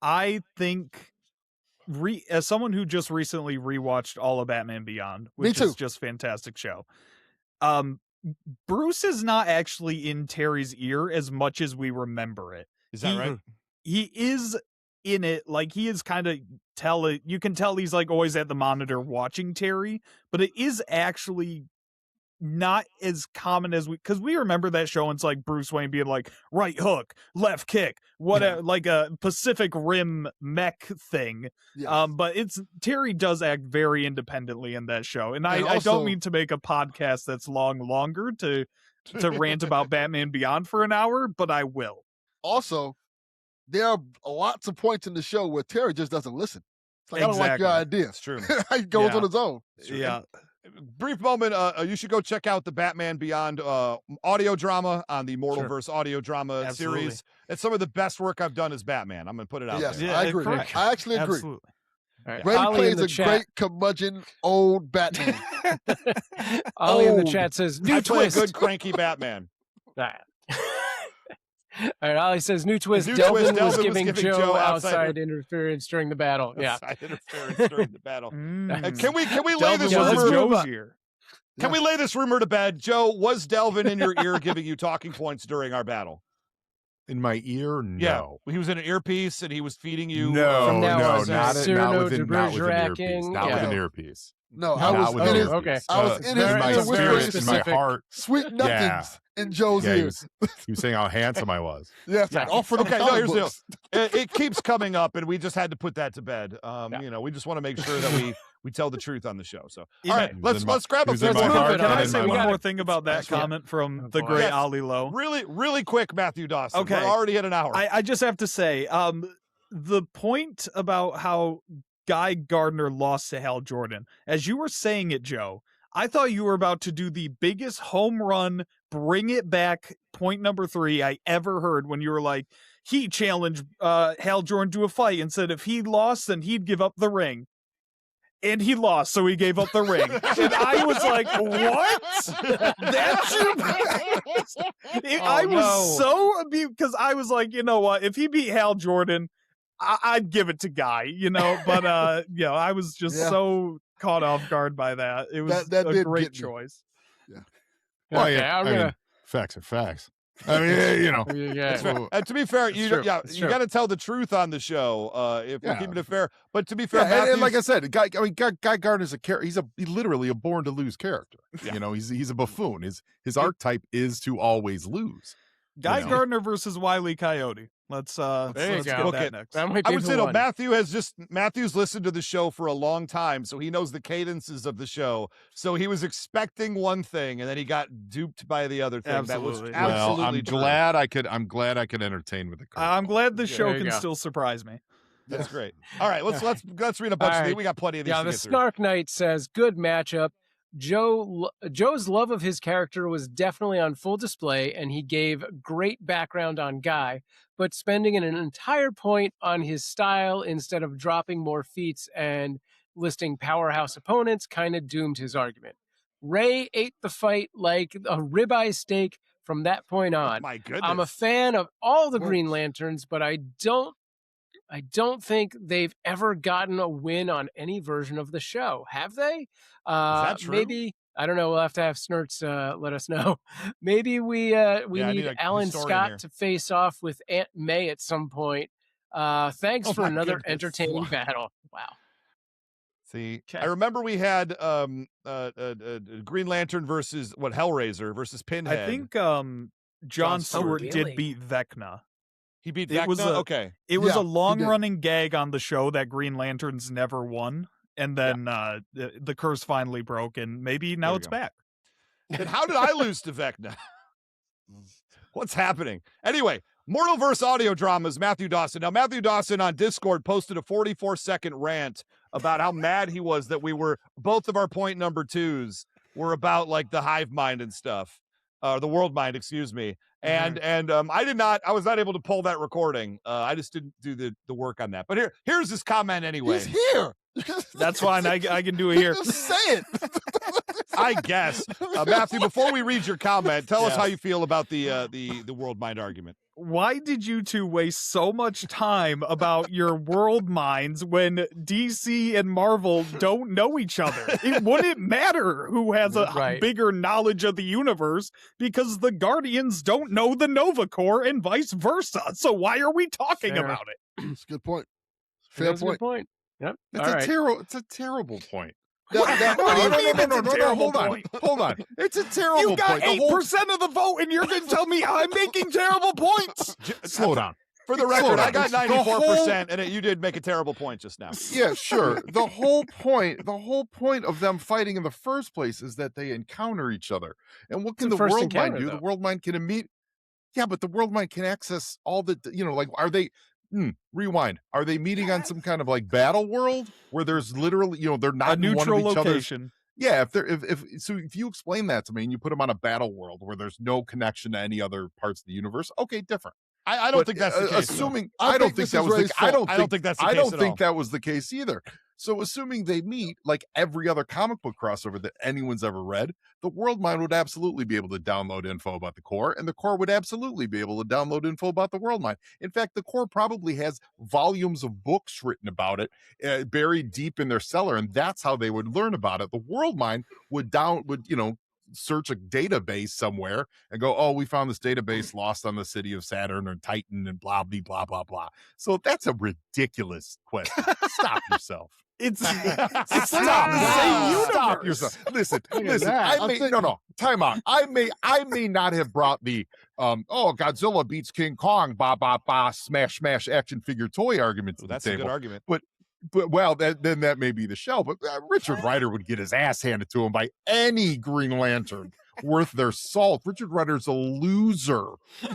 I think, as someone who just recently rewatched all of Batman Beyond, which is just a fantastic show, Bruce is not actually in Terry's ear as much as we remember it. Is that right? He is in it, like he is kind of you can tell he's like always at the monitor watching Terry, but it is actually not as common as because we remember that show and it's like Bruce Wayne being like right hook, left kick, like a Pacific Rim mech thing. Yes. But Terry does act very independently in that show, and I don't mean to make a podcast that's longer to to rant about Batman Beyond for an hour, but I will. Also, there are lots of points in the show where Terry just doesn't listen. It's like, I don't like your Exactly. idea. It's true. He goes Yeah. on his own. Yeah. Brief moment. You should go check out the Batman Beyond audio drama on the Mortalverse audio drama Absolutely. series. It's some of the best work I've done as Batman. I'm going to put it out Yes, there. Yeah, I agree. correct. I actually agree. Absolutely. All right. Ray Ollie in plays the a chat. great curmudgeon old Batman. Ollie in the Old. chat says, new I play a twist. good cranky Batman. All right, Ollie says, new twist. New Delvin, twist, was Delvin giving Joe outside outside interference during the battle. Yeah. Outside interference during the battle. Mm. Can we lay Delvin this Yeah, was let's in rumor? move on. Joe's ear. Can we lay this rumor to bed? Joe, was Delvin in your ear giving you talking points during our battle? In my ear, no. Yeah, he was in an earpiece and he was feeding you. No, From now no, on, not, Cyrano not with not with an Bergerac-ing, earpiece. Not with yeah. an earpiece. No, I Not was with in an his, okay. earpiece. I was in his in my ear That's with very spirit, his in my specific. heart. sweet nothings in Joe's Yeah, he ears. was saying how handsome I was. Yes, Yeah. all for the Okay, no, comic here's the deal. books. It keeps coming up, and we just had to put that to bed. Yeah. You know, we just want to make sure that we tell the truth on the show. So, Yeah. all right, He was in my- let's grab he a was in Let's my move heart it Can on. I and in say my one mind. more thing about that Excellent. comment from Oh, the boy. great Yes. Ollie Lowe? really quick, Matthew Dawson. Okay. We're already at an hour. I just have to say, the point about how Guy Gardner lost to Hal Jordan, as you were saying it, Joe, I thought you were about to do the biggest home run, bring it back, point number 3 I ever heard when you were like, he challenged Hal Jordan to a fight and said if he lost, then he'd give up the ring. And he lost, so he gave up the ring. And I was like, what? That's your... I was so... Because I was like, you know what? If he beat Hal Jordan, I'd give it to Guy, you know? But, I was just Yeah. so caught off guard by that. It was That a did great get me. choice. Well, Okay, yeah, I'm I mean, gonna. facts are facts. I mean, you know. Yeah. That's fair. well, And to be fair, It's you true. yeah, It's you true. got to tell the truth on the show if we're Yeah. keeping it fair. But to be fair, Yeah, and like I Matthew's- said, Guy Gardner's a character. He's literally a born to lose character. Yeah. You know, he's a buffoon. His archetype is to always lose. Guy know? Gardner versus Wile E. Coyote. Let's There you let's go. get Book that it. next. That might I be would who say no. won. Matthew's listened to the show for a long time, so he knows the cadences of the show. So he was expecting one thing, and then he got duped by the other thing. Absolutely. That was absolutely Well, I'm true. glad I could entertain with the. I'm glad the curveball. show There you can go. still surprise me. That's great. All right, let's read a bunch All of these. right. We got plenty of these. Yeah, to the get through. Snark Knight says, good matchup. Joe's love of his character was definitely on full display, and he gave great background on Guy, but spending an entire point on his style instead of dropping more feats and listing powerhouse opponents kind of doomed his argument. Ray ate the fight like a ribeye steak from that point on. My goodness. I'm a fan of all the Whoa. Green Lanterns, but I don't think they've ever gotten a win on any version of the show. Have they? that true? Maybe. I don't know. We'll have to have Snurts let us know. Maybe we I need need a Alan historian Scott here. to face off with Aunt May at some point. Thanks Oh for my another goodness. entertaining Wow. battle. Wow. See, Okay. I remember we had Green Lantern versus Hellraiser versus Pinhead. I think John Stewart really? did beat Vecna. he beat it was Vecna? a- Okay. It was Yeah, a he did. long-running gag on the show that Green Lanterns never won, and then the curse finally broke, and maybe now we it's go. back. Then how did I lose to Vecna? What's happening? Anyway, Mortalverse audio dramas, Matthew Dawson. Now, Matthew Dawson on Discord posted a 44-second rant about how mad he was that both of our point number 2s were about like the hive mind and stuff. The world mind, excuse me. And I was not able to pull that recording. I just didn't do the work on that. But here's his comment anyway. He's here. That's fine. I can do it here. Just say it. I guess. Matthew, before we read your comment, tell us Yeah. how you feel about the world mind argument. Why did you two waste so much time about your world minds when DC and Marvel don't know each other? It wouldn't matter who has a Right. bigger knowledge of the universe because the Guardians don't know the Nova Corps and vice versa. So why are we talking Fair. about it? That's a good point. That Fair was a good point. point. Yep. It's All a right. it's a terrible point. That- What do you mean it's a no, terrible hold on. point? Hold on. It's a terrible You got point. The whole- 8% of the vote and you're going to tell me I'm making terrible points? Slow down. For the record, I got 94%, and you did make a terrible point just now. Yeah, sure. The whole point of them fighting in the first place is that they encounter each other. And what can It's the a first world mind encounter, do? though. The world mind can immediately. Yeah, but the world mind can access all the, like, are they, rewind. Are they meeting on some kind of like battle world where there's literally, they're A not in one neutral of each other's. location. Yeah, if you explain that to me and you put them on a battle world where there's no connection to any other parts of the universe, okay, different. I don't But, think that's the case. assuming I I don't think think this that is was Ray's the I fault. don't I don't think that's the I case don't at think all. that was the case either. So assuming they meet like every other comic book crossover that anyone's ever read, the world mind would absolutely be able to download info about the core, and the core would absolutely be able to download info about the world mind. In fact, the core probably has volumes of books written about it, buried deep in their cellar, and that's how they would learn about it. The world mind would search a database somewhere and go, oh, we found this database lost on the city of Saturn or Titan and blah, blah, blah, blah, blah. So that's a ridiculous question. Stop yourself. It's Stop. the same universe. Stop yourself. Listen. that. I may time out. I may not have brought the Godzilla beats King Kong, ba ba ba, smash smash action figure toy argument to That's the a good table. argument. But then that may be the show. But Richard Rider would get his ass handed to him by any Green Lantern worth their salt. Richard Rider's a loser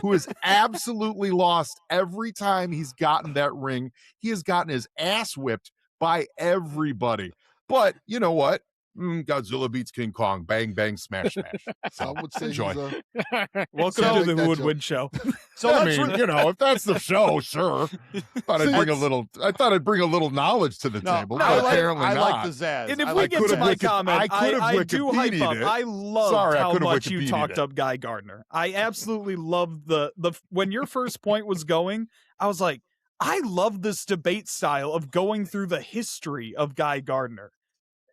who has absolutely lost every time he's gotten that ring. He has gotten his ass whipped by everybody. But you know what? Godzilla beats King Kong. Bang, bang, smash, smash. So I would say enjoy. Welcome So- to the that Who Would joke. Win show. So I let's mean, if that's the show, sure. I thought I'd bring a little knowledge to the table, but apparently I not. like the Zaz. And if I we like get the to could've my Zaz. comment, I could've I do hype Wikipedia'd up. it. I loved Sorry, I how could've much you Wikipedia'd talked it. up Guy Gardner. I absolutely loved the when your first point was going, I was like, I love this debate style of going through the history of Guy Gardner.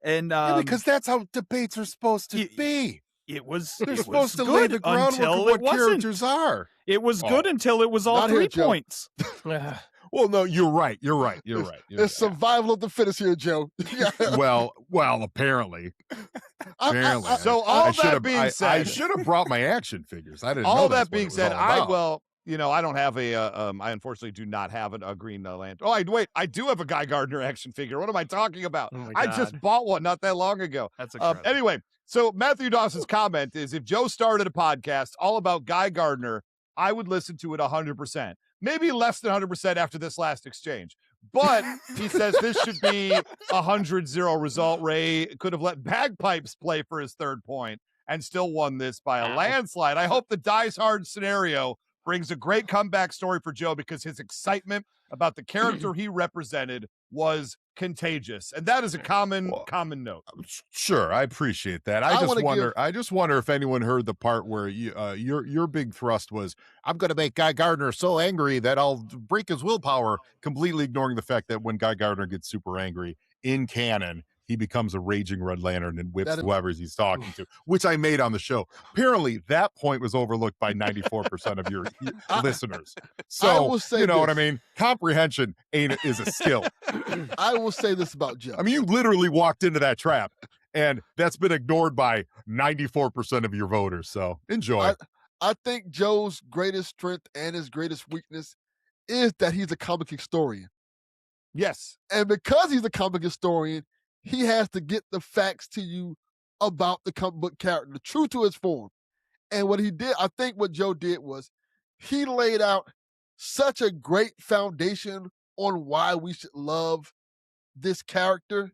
And Because that's how debates are supposed to be. it was They're it supposed was to lay good the groundwork of until what it wasn't. characters are. It was good Oh. until it was all Not here, 3 Joe. points. Well, no, you're right. It's survival of the fittest here, Joe. well, apparently. So all that being said, I should have brought my action figures. I didn't know all that's that what it being was said, all about. I don't have I unfortunately do not have a Green Lantern. Oh, I do have a Guy Gardner action figure. What am I talking about? Oh my I God. just bought one not that long ago. That's incredible. Anyway, so Matthew Dawson's comment is, if Joe started a podcast all about Guy Gardner, I would listen to it 100%. Maybe less than 100% after this last exchange. But he says this should be 100-0 result. Ray could have let bagpipes play for his third point and still won this by a landslide. I hope the dies hard scenario brings a great comeback story for Joe, because his excitement about the character he represented was contagious, and that is a common note. Sure, I appreciate that. I just wonder if anyone heard the part where your big thrust was, I'm going to make Guy Gardner so angry that I'll break his willpower, completely ignoring the fact that when Guy Gardner gets super angry in canon, he becomes a raging Red Lantern and whips whoever he's talking to, which I made on the show. Apparently, that point was overlooked by 94% of your listeners. So, will say you know what I this. mean? Comprehension is a skill. I will say this about Joe. I mean, you literally walked into that trap, and that's been ignored by 94% of your voters. So enjoy. I think Joe's greatest strength and his greatest weakness is that he's a comic historian. Yes. And because he's a comic historian, he has to get the facts to you about the comic book character, true to his form. And what he did, I think what Joe did was he laid out such a great foundation on why we should love this character.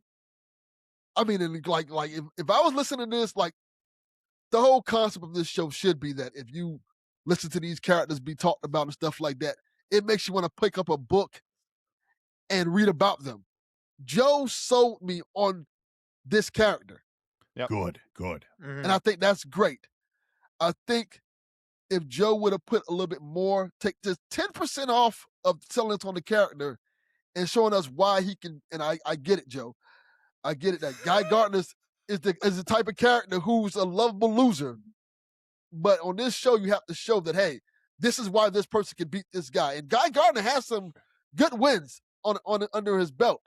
I mean, and like if I was listening to this, like, the whole concept of this show should be that if you listen to these characters be talked about and stuff like that, it makes you want to pick up a book and read about them. Joe sold me on this character. Yep. Good. And I think that's great. I think if Joe would have put a little bit more, take just 10% off of selling us on the character and showing us why he can, and I get it, Joe. I get it that Guy Gardner is the type of character who's a lovable loser. But on this show, you have to show that, hey, this is why this person can beat this guy. And Guy Gardner has some good wins on under his belt.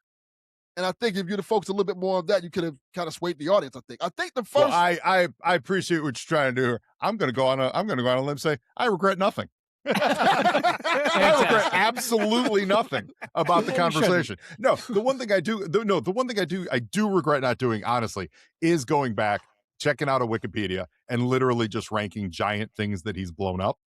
And I think if you'd have focused a little bit more on that, you could have kind of swayed the audience. I think the first. Well, I appreciate what you're trying to do here. I'm going to go on a limb and say I regret nothing. I regret absolutely nothing about the You shouldn't. conversation. No, the one thing I do regret not doing, honestly, is going back, checking out a Wikipedia, and literally just ranking giant things that he's blown up.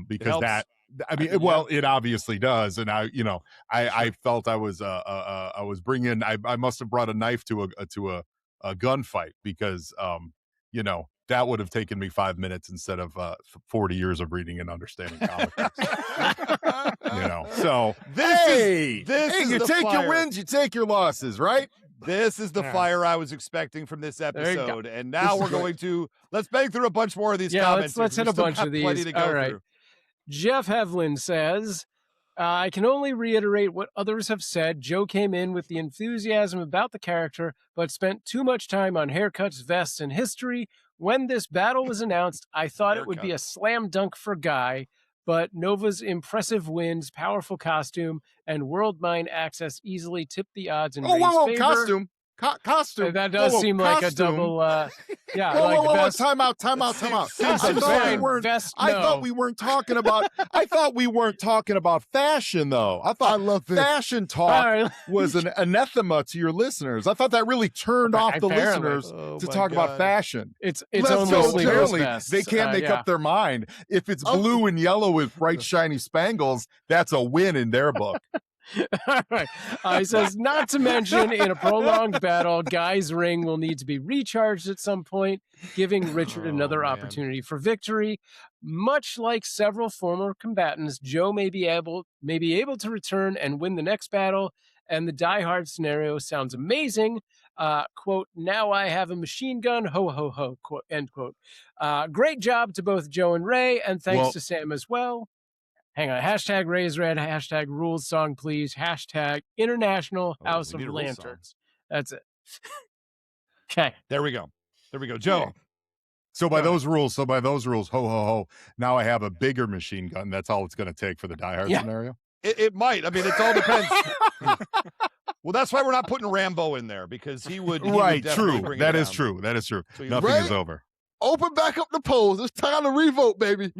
Because helps. that, I mean, well, it obviously does, and I felt I was bringing, I must have brought a knife to a gunfight because that would have taken me 5 minutes instead of 40 years of reading and understanding comic books. So This you is the take fire. your wins, you take your losses, right? This is the Yeah. fire I was expecting from this you go. episode. And now we're going to let's bang through a bunch more of these Yeah, comments. let's here. hit a We've still bunch got of plenty these. to go All right. through. Jeff Hevlin says, I can only reiterate what others have said. Joe came in with the enthusiasm about the character, but spent too much time on haircuts, vests, and history. When this battle was announced, I thought it would be a slam dunk for Guy, but Nova's impressive wins, powerful costume, and world mind access easily tipped the odds in Ray's favor. Costume. Costume. That does seem like a double, yeah. Best, Time out. I costume's fine, vest, no. thought we weren't talking about fashion, though. I I thought love this. fashion All talk right. was an anathema to your listeners. I thought that really turned off the Apparently. listeners Oh, to my talk about God. fashion. It's Let's only go. sleeveless Apparently, vests. they can't make yeah. up their mind. If it's blue and yellow with bright, shiny spangles, that's a win in their book. All right. He says, not to mention, in a prolonged battle, Guy's ring will need to be recharged at some point, giving Richard another man. opportunity for victory. Much like several former combatants, Joe may be able to return and win the next battle, and the Die Hard scenario sounds amazing. Quote, now I have a machine gun, ho, ho, ho, quote, end quote. Great job to both Joe and Ray, and thanks to Sam as well. Hang on. Hashtag Raise Red. Hashtag rules song, please. Hashtag International House we of need a rules song. Lanterns. That's it. Okay. There we go. Joe. So by those rules, ho ho ho. Now I have a bigger machine gun. That's all it's going to take for the Die Hard scenario. It might. I mean, it all depends. Well, that's why we're not putting Rambo in there because he would. Right. definitely True. bring That it is down. true. That is true. So you- Nothing Ray? is over. Open back up the polls. It's time to revote, baby.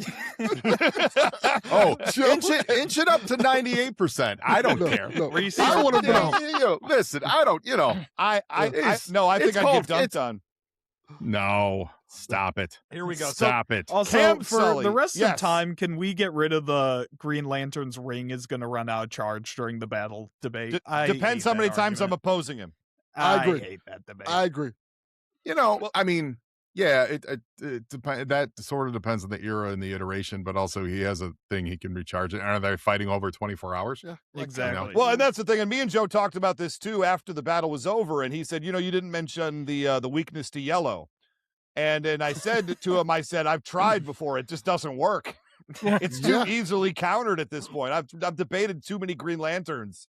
Oh, Joe. inch it up to 98%. I don't care. No, Were you I don't want to know. Listen, I don't. I It's- think I'd it's get called- dumped it's- on. No, stop it. Here we go. Stop it. Also, Cam for Sully, the rest yes. of time, can we get rid of the Green Lantern's ring is going to run out of charge during the battle debate? I Depends hate how many that times I'm argument. opposing him. I agree. hate that debate. I agree. I mean, yeah, it depends. That sort of depends on the era and the iteration, but also he has a thing he can recharge it. Are they fighting over 24 hours? Yeah, Exactly. Well, and that's the thing. And me and Joe talked about this too after the battle was over, and he said, you didn't mention the weakness to yellow. And I said to him, I've tried before. It just doesn't work. It's too Yeah. easily countered at this point. I've debated too many Green Lanterns.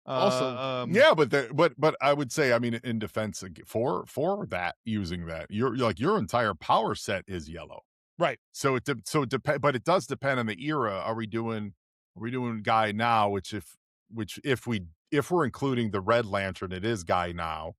Also, Yeah, but I would say, I mean, in defense for that, using that, you're like your entire power set is yellow, Right. So it depends, but it does depend on the era. Are we doing Guy now? Which if we're including the Red Lantern, it is Guy now.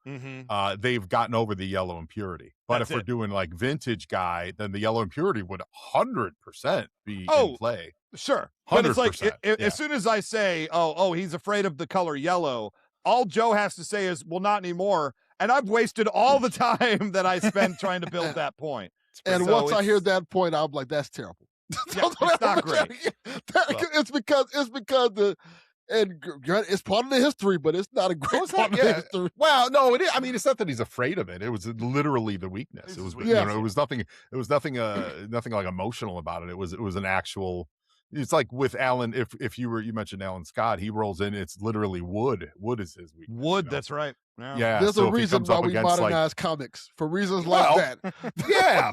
They've gotten over the yellow impurity. But That's if we're it. doing like vintage Guy, then the yellow impurity would 100% be in play. Sure. But it's like 100%, yeah. as soon as I say, oh, he's afraid of the color yellow, all Joe has to say is, well, not anymore. And I've wasted all the time that I spent trying to build that point. and So once I hear it's- that point, I'm like, that's terrible. Yeah, it's not great. It's because it's part of the history, but it's not a great part of the history. Well, no, it is. I mean, it's not that he's afraid of it. It was literally the weakness. It was, Yeah. it was nothing. It was nothing. Nothing like emotional about it. It was an actual. It's like with Alan. If you mentioned Alan Scott, he rolls in. It's literally wood. Wood is his weakness. Wood, that's right. Yeah. There's so a if he reason comes why up we against, modernize comics for reasons Well, like that. yeah,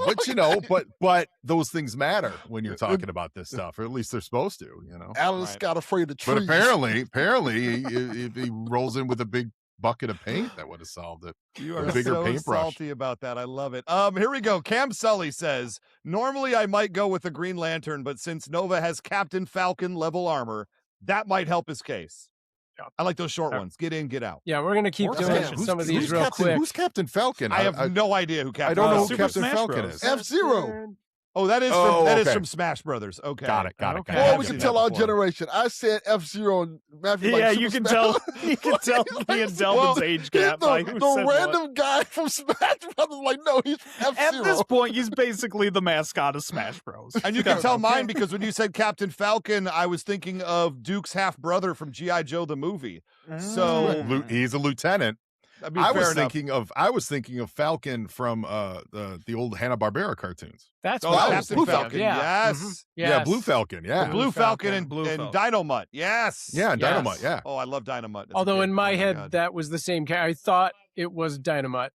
but those things matter when you're talking about this stuff, or at least they're supposed to. Alan Right. Scott afraid of trees. But apparently, if he rolls in with a big bucket of paint, that would have solved it. You Or are a bigger so paintbrush. salty about that. I love it. Here we go. Cam Sully says, normally I might go with the Green Lantern, but since Nova has Captain Falcon level armor, that might help his case. Yeah. I like those short ones. Get in, get out. Yeah, we're going to keep Or doing Falcon. some of these real Captain, quick. Who's Captain Falcon? I have no idea who Captain I don't know who Falcon Super is. Captain Smash Falcon Bros. is. F-Zero. Oh, that is Oh, from okay. from Smash Brothers. Okay. Got it. Okay. Yeah, Or I've we seen can that tell our before. generation. I said F-Zero and Matthew. Yeah, like you Super can Smash tell. You can tell me and Delvin's age gap by who the said what. random guy from Smash Brothers. Like, no, he's F-Zero. At this point, he's basically the mascot of Smash Bros. And you can tell mine because when you said Captain Falcon, I was thinking of Duke's half brother from G.I. Joe the movie. So He's a lieutenant. I mean, I fair was enough. thinking of Falcon from the old Hanna-Barbera cartoons. That's Oh, what I was Captain thinking of, Falcon. Yeah. Yes. Mhm. Yeah, Yes. Blue Falcon. Yeah, Blue Falcon and, Blue and Falcon. Dynamite. Yes. yeah, Yes. Dynamite. Yeah. Oh, I love Dynamite. As a Although kid. in my Oh head God. that was the same character. I thought it was Dynamite,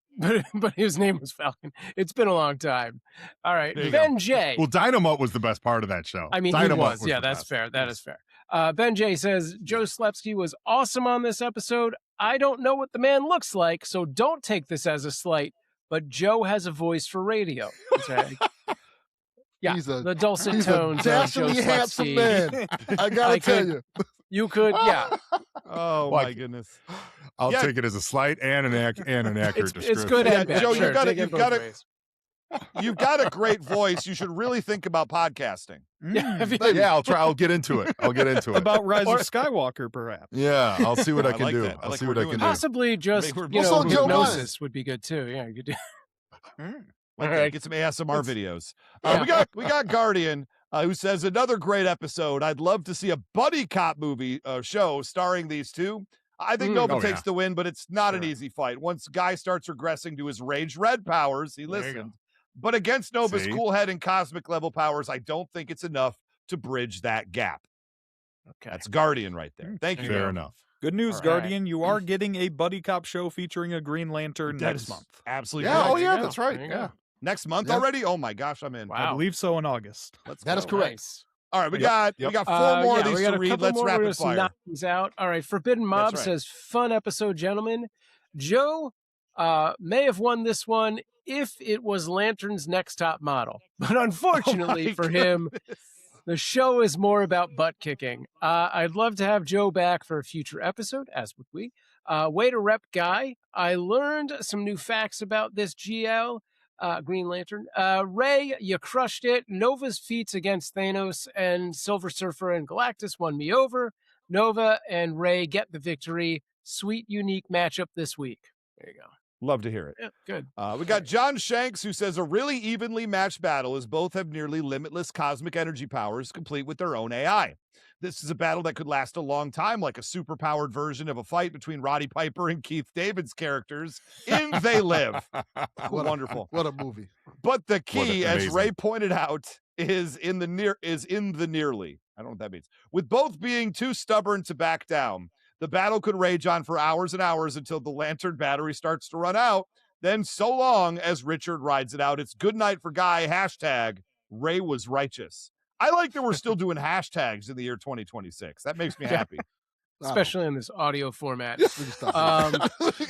but his name was Falcon. It's been a long time. All right, There you Ben J. Well, Dynamite was the best part of that show. I mean, Dynamite he was. Yeah, the that's best. fair. That is fair. Ben J says Joe Slepsky was awesome on this episode. I don't know what the man looks like, so don't take this as a slight. But Joe has a voice for radio. Okay. Yeah, He's a- the dulcet He's tones a of Joe dashingly handsome Slepsky. man. I gotta I tell could- you. You could, yeah. Oh Like- my goodness. I'll Yeah. take it as a slight and an accurate It's description. good Yeah, and bad. Joe, you Sure, gotta- take it you've both gotta- ways. You've got a great voice. You should really think about podcasting. Yeah, if you- Yeah, I'll get into it. I'll get into it. About Rise Or- of Skywalker, perhaps. Yeah, I'll see what I I can like do. that. I I'll like see we're what I doing can that. do. Possibly just, Maybe we're you know, Also, Joe hypnosis would be good too. Yeah, you could do. Like All that. right. Get some ASMR videos. Yeah. We got Guardian, who says another great episode. I'd love to see a buddy cop movie show starring these two. I think Nova Oh, takes yeah. the win, but it's not an Sure. easy fight. Once Guy starts regressing to his Rage Red powers, he There you listened. But against Nova's See? cool head and cosmic level powers, I don't think it's enough to bridge that gap. Okay. That's Guardian right there. Thank you. Fair Joe. enough. Good news, All right. Guardian. You are getting a buddy cop show featuring a Green Lantern That next is month. Absolutely. Yeah. correct. Oh, There you yeah. go. That's right. There you Yeah. go. Next month Yeah. already? Oh my gosh, I'm in. Wow. I believe so in August. Let's That is go. correct. Nice. All right, we Yep. got four more of Yeah, these we got to a read. couple Let's more. We're rapid just fire. knock these out. All right. Forbidden Mob That's right. says, fun episode, gentlemen. Joe may have won this one if it was Lantern's next top model. But unfortunately my for him, the show is more about butt kicking. I'd love to have Joe back for a future episode, as would we. Way to rep, Guy. I learned some new facts about this GL. Green Lantern. Ray, you crushed it. Nova's feats against Thanos and Silver Surfer and Galactus won me over. Nova and Ray get the victory. Sweet, unique matchup this week. There you go. Love to hear it. Yeah, good. We got John Shanks, who says a really evenly matched battle as both have nearly limitless cosmic energy powers, complete with their own AI. This is a battle that could last a long time, like a superpowered version of a fight between Roddy Piper and Keith David's characters in They Live. Wonderful. What a movie. But the key, as amazing. Ray pointed out, is in the nearly. I don't know what that means. With both being too stubborn to back down, the battle could rage on for hours and hours until the lantern battery starts to run out. Then so long as Richard rides it out. It's good night for Guy. Hashtag Ray was righteous. I like that we're still doing hashtags in the year 2026. That makes me happy. Especially in this audio format. We can stop.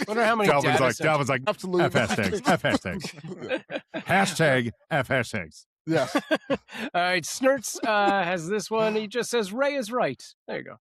Wonder how many Dalvin's like Absolutely. F hashtags. F hashtags. Hashtag F hashtags. Yes. All right, Snurts has this one. He just says Ray is right. There you go.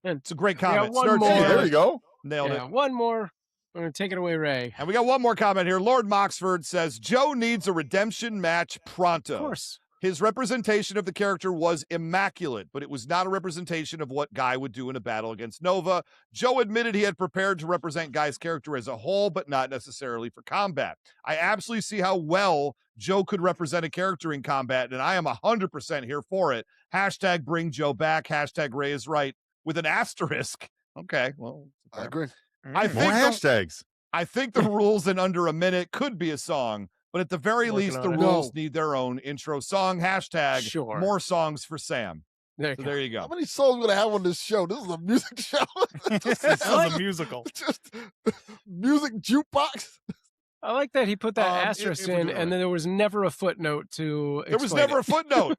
And It's a great got comment. one Snurch, more. you Hey, nailed there it. you go. Nailed yeah, it. one more. I'm going to take it away, Ray. And we got one more comment here. Lord Moxford says Joe needs a redemption match pronto. Of course. His representation of the character was immaculate, but it was not a representation of what Guy would do in a battle against Nova. Joe admitted he had prepared to represent Guy's character as a whole, but not necessarily for combat. I absolutely see how well Joe could represent a character in combat, and I am 100% here for it. Hashtag bring Joe back. Hashtag Ray is right with an asterisk. Okay, well, I agree. I More think hashtags. I think the rules in under a minute could be a song, but at the very Working least, on the it. rules No. need their own intro song. Hashtag Sure. more songs for Sam. There you So go. there you How go. many songs would I have on this show? This is a music show. This is a musical. Just music jukebox. I like that he put that If asterisk we're in, doing and it. then there was never a footnote to. There was explain never it. a footnote.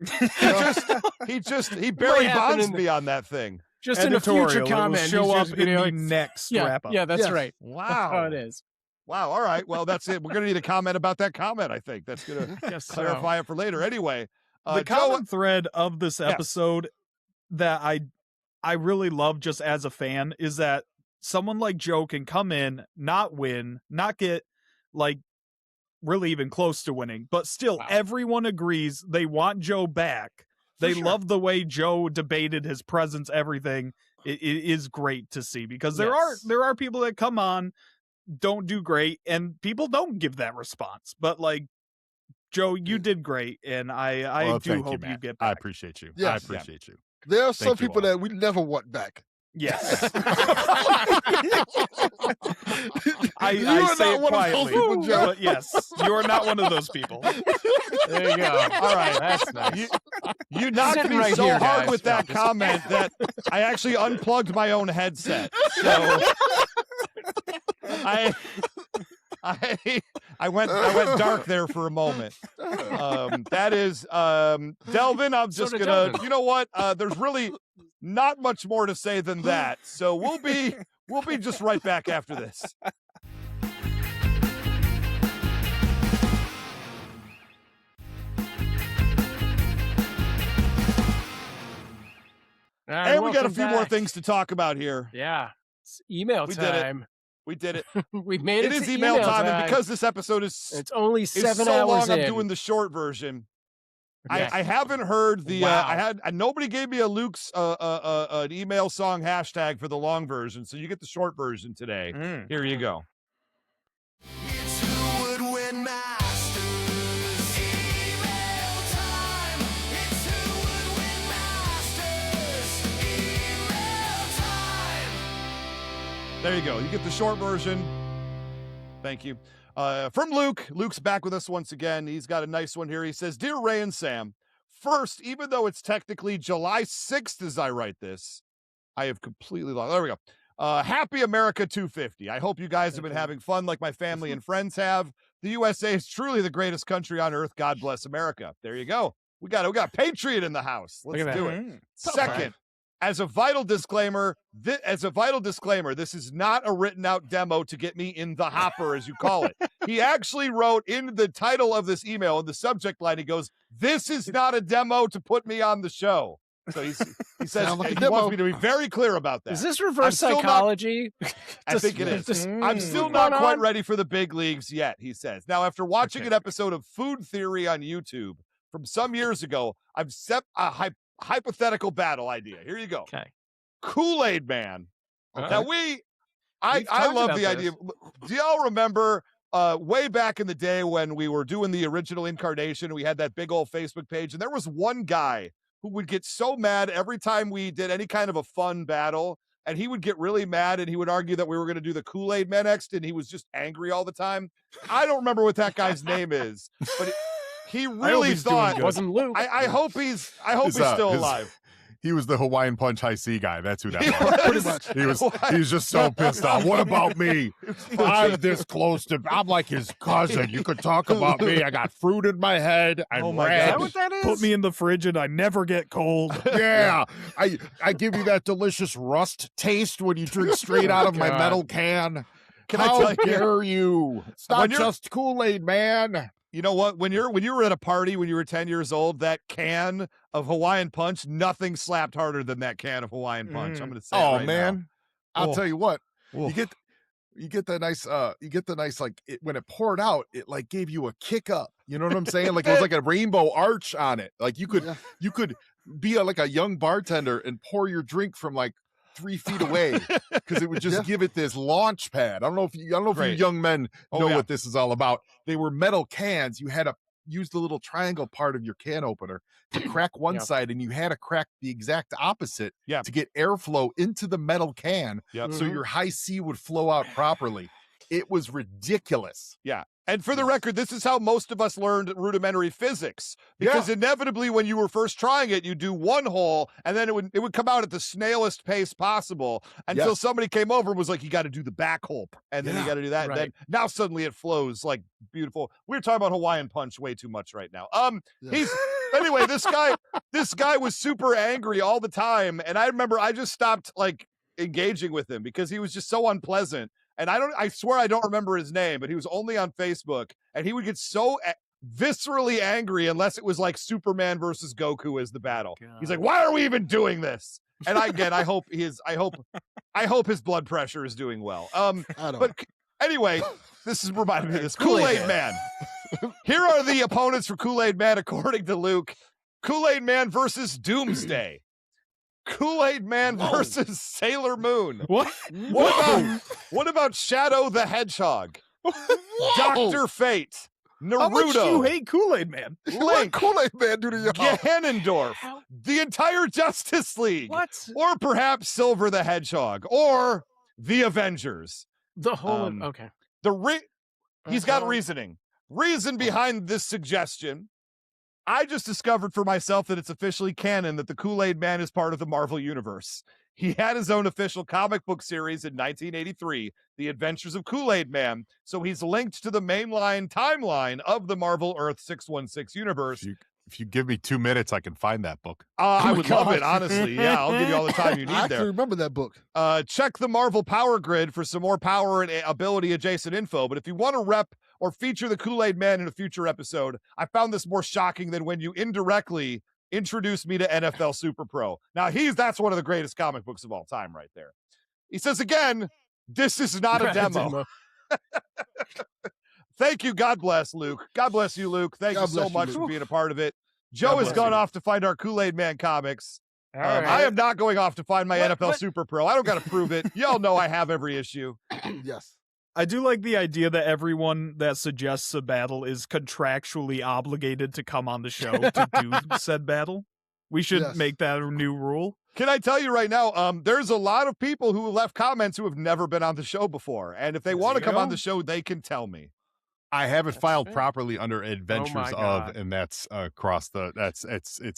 he Barry happened Bonds in the- me on that thing. just in a Editorial. future It will comment. show he's up just in gonna the be like, next yeah, wrap up. yeah, that's Yes. right. That's how Wow. it is. Wow. All right. Well, that's it. We're going to need a comment about that comment, I think. That's going to Yes, so. clarify it for later. Anyway, The Joe, common thread of this Yes. episode that I really love just as a fan is that someone like Joe can come in, not win, not get like really even close to winning, but still everyone agrees they want Joe back. They love the way Joe debated his presence, everything. It is great to see because there are people that come on, don't do great, and people don't give that response. But like, Joe, you did great, and I do hope you get back. I appreciate you. Yes. I appreciate you. There are some Thank you people all. that we never want back. Yes. You I are say not it one of those quietly, people, Joe. but yes, you are not one of those people. There you go. All right. That's nice. You knocked Sitting me right so here, hard guys. with that comment that I actually unplugged my own headset. So I went dark there for a moment. That is Delvin. I'm So just did gonna. Delvin. You know what? There's really not much more to say than that. So we'll be just right back after this. And we got a few more things to talk about here. Yeah. It's email We did it. time. We did it. We made it. It is to email time, and because this episode is it's only is 7 so hours long, in. I'm doing the short version. Yes. I haven't heard the Wow. nobody gave me a Luke's an email song hashtag for the long version, so you get the short version today. Here you go. It's who would win Masters. Email time. It's who would win Masters. Email time. There you go. You get the short version. Thank you. From Luke. Luke's back with us once again. He's got a nice one here. He says, "Dear Ray and Sam, first, even though it's technically July 6th as I write this, I have completely lost. There we go. Happy America 250. I hope you guys have been having fun like my family and friends have. The USA is truly the greatest country on earth. God bless America." There you go. We got Patriot in the house. Let's Look at do that. it. Second, as a vital disclaimer, this is not a written out demo to get me in the hopper, as you call it. He actually wrote in the title of this email, in the subject line, he goes, "This is not a demo to put me on the show." So he says Sound like a he demo. wants me to be very clear about that. Is this reverse still not- psychology? I think it is. Just- I'm still what's not going quite on? ready for the big leagues yet, he says. Now, after watching Okay. an episode of Food Theory on YouTube from some years ago, I've set a hypothetical battle idea. Here you go. Okay. Kool-Aid Man. Now We've I talked love about the this. idea. Do y'all remember way back in the day when we were doing the original incarnation, we had that big old Facebook page, and there was one guy who would get so mad every time we did any kind of a fun battle, and he would get really mad and he would argue that we were going to do the Kool-Aid Man next, and he was just angry all the time. I don't remember what that guy's name is, but he really It thought wasn't Luke. I hope he's His, still his- alive. He was the Hawaiian Punch High C guy. That's who that He was. Pretty much. He was just so pissed off. What about me? I'm this close to. I'm like his cousin. You could talk about me. I got fruit in my head. I'm Oh my red. Is God. that what that is? Put me in the fridge and I never get cold. Yeah, I give you that delicious rust taste when you drink straight out of my God. metal can. Can I How tell you? dare you? It's When not you're- just Kool-Aid, man. You know what? When you were at a party when you were 10 years old, that can of Hawaiian Punch, nothing slapped harder than that can of Hawaiian Punch. I'm going to say. Oh it right man, I'll Oh. tell you what. now. You get the nice like when it poured out, it like gave you a kick up. You know what I'm saying? Like it was like a rainbow arch on it. Like you could be like a young bartender and pour your drink from like 3 feet away because it would just give it this launch pad. I don't know if you Great. young men Oh, know yeah. what this is all about. They were metal cans. You had to use the little triangle part of your can opener to crack one Yep. side, and you had to crack the exact opposite Yeah. to get airflow into the metal can Yep. so Mhm. your high C would flow out properly. It was ridiculous. And for the record, this is how most of us learned rudimentary physics. Because inevitably, when you were first trying it, you do one hole, and then it would come out at the snailest pace possible until Yes. somebody came over and was like, "You got to do the back hole, and then you got to do that." And right. then now suddenly it flows like beautiful. We're talking about Hawaiian Punch way too much right now. He's anyway. This guy was super angry all the time, and I remember I just stopped like engaging with him because he was just so unpleasant. And I swear I don't remember his name, but he was only on Facebook, and he would get so viscerally angry unless it was like Superman versus Goku as the battle. He's like, "Why are we even doing this?" And I hope his blood pressure is doing well. I don't. But anyway, this is reminding me of this Kool-Aid Kool-Aid Man. Here are the opponents for Kool-Aid Man, according to Luke. Kool-Aid Man versus Doomsday. Kool-Aid Man versus Sailor Moon. What? What about Shadow the Hedgehog? Dr. Fate. How much do you Naruto. hate Kool-Aid Man? What Link. Kool-Aid Man do to y'all? Ganondorf. How- The entire Justice League. What? Or perhaps Silver the Hedgehog. Or the Avengers. The whole Um, okay. He's got Uh-huh. reasoning. Reason behind this suggestion. I just discovered for myself that it's officially canon that the Kool-Aid Man is part of the Marvel Universe. He had his own official comic book series in 1983, The Adventures of Kool-Aid Man. So he's linked to the mainline timeline of the Marvel Earth 616 universe. If you give me 2 minutes, I can find that book. I my would love God. it, honestly. Yeah, I'll give you all the time you I need actually there. remember that book. Check the Marvel Power Grid for some more power and ability adjacent info. But if you want to rep or feature the Kool-Aid Man in a future episode, I found this more shocking than when you indirectly introduced me to NFL Super Pro. Now, that's one of the greatest comic books of all time right there. He says, again, this is not a demo. Thank you. God bless, Luke. God bless you, Luke. Thank God you so bless you, much Luke. for being a part of it. Joe God has bless gone you. off to find our Kool-Aid Man comics. All I right. am not going off to find my NFL What? Super Pro. I don't got to prove it. Y'all know I have every issue. Yes. I do like the idea that everyone that suggests a battle is contractually obligated to come on the show to do said battle. We should Yes. make that a new rule. Can I tell you right now, there's a lot of people who left comments who have never been on the show before. And if they There want to you come on go. the show, they can tell me. I have it That's filed fair. properly under Adventures my of, God. and that's across the. It's.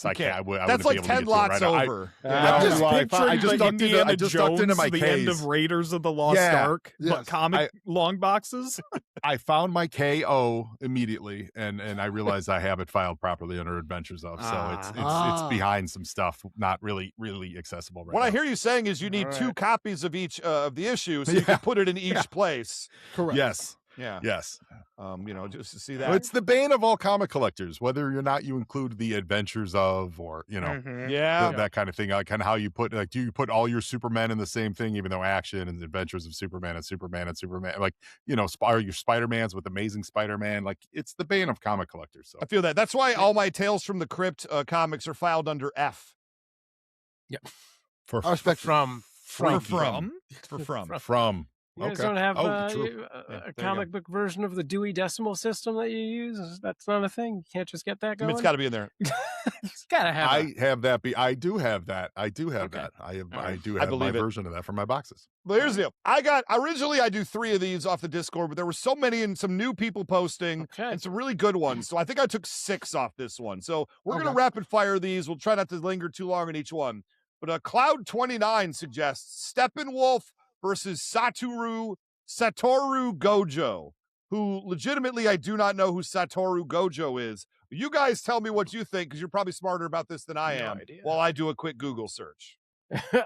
I You can't. I wouldn't That's be like able 10 to get lots to it right now. over. I I'm just well, I picturing just the ducked into- Indiana I just ducked into Jones, my the end Ks. of Raiders of the Lost Yeah. Ark, but Yes. comic long boxes. I found my KO immediately, and I realized I have it filed properly under Adventures of. So it's Ah. behind some stuff, not really accessible right What now. I hear you saying is you need All 2 right. copies of each of the issue so you Yeah. can put it in each place. Correct. Yes, Yeah. yes. Just to see Well, that. it's the bane of all comic collectors, whether or not you include the Adventures of, or Yeah. that kind of thing. Like, kind of how you put, like, do you put all your Supermen in the same thing, even though Action and the Adventures of Superman and Superman and Superman, like, are your Spider-Mans with Amazing Spider-Man? Like, it's the bane of comic collectors. So I feel that. That's why all my Tales from the Crypt comics are filed under F. for I respect From For Freaky. from. you guys Okay. don't have True. a there you comic book version of the Dewey Decimal System that you use? That's not a thing. You can't just get that I going. mean, it's got to be in there. It's gotta have. I have that. I do have that. I do have Okay. that. I have. All I right. do I have my believe it. version of that for my boxes. But here's the deal. Originally I do 3 of these off the Discord, but there were so many and some new people posting Okay. and some really good ones. So I think I took 6 off this one. So we're going Okay. to rapid fire these. We'll try not to linger too long on each one. But Cloud29 suggests Steppenwolf versus Satoru Gojo, who legitimately I do not know who Satoru Gojo is. You guys tell me what you think, because you're probably smarter about this than I No am, idea. while I do a quick Google search.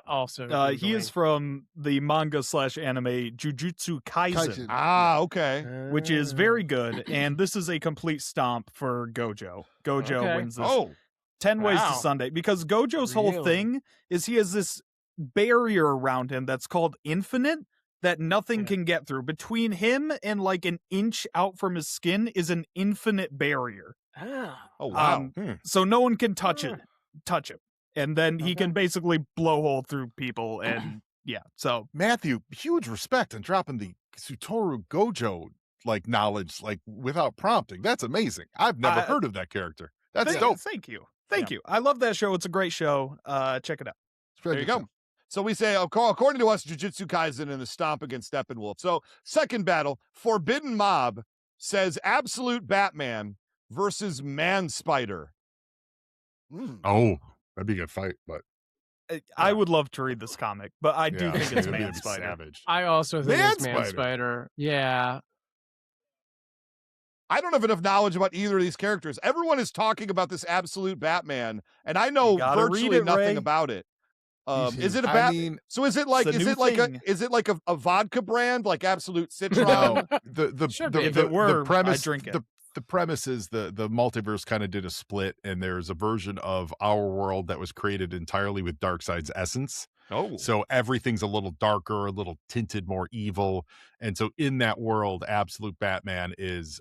Also, He is Googling. from the manga/anime Jujutsu Kaisen, Ah, okay. which is very good. And this is a complete stomp for Gojo. Gojo Okay. wins this Oh, 10 ways to Wow. Sunday, because Gojo's whole Really? thing is he has this barrier around him that's called infinite that nothing Yeah. can get through. Between him and like an inch out from his skin is an infinite barrier. Ah. oh wow. So no one can Ah. touch him. And then he Okay. can basically blowhole through people and yeah. So Matthew, huge respect on dropping the Satoru Gojo like knowledge like without prompting. That's amazing. I've never heard of that character. That's thank, dope. thank you. Thank you. I love that show. It's a great show. Check it out. There you go. So we say, according to us, Jujutsu Kaisen and the stomp against Steppenwolf. So second battle, Forbidden Mob says Absolute Batman versus Man Spider. Oh, that'd be a good fight, but I would love to read this comic, but I do yeah, think it's it'd be Man Spider. savage. I also think Man it's Man Spider. Spider. Yeah. I don't have enough knowledge about either of these characters. Everyone is talking about this Absolute Batman, and I know You gotta read virtually it, nothing Ray. about it. He's Is it a I bat? mean, So is it like It's a is new it like thing. a vodka brand like Absolute Citron? no, the Should the, be. the, If it were, the premise I'd drink it. the premise is the multiverse kind of did a split, and there's a version of our world that was created entirely with Darkseid's essence. Oh, So everything's a little darker, a little tinted, more evil. And so in that world, absolute Batman is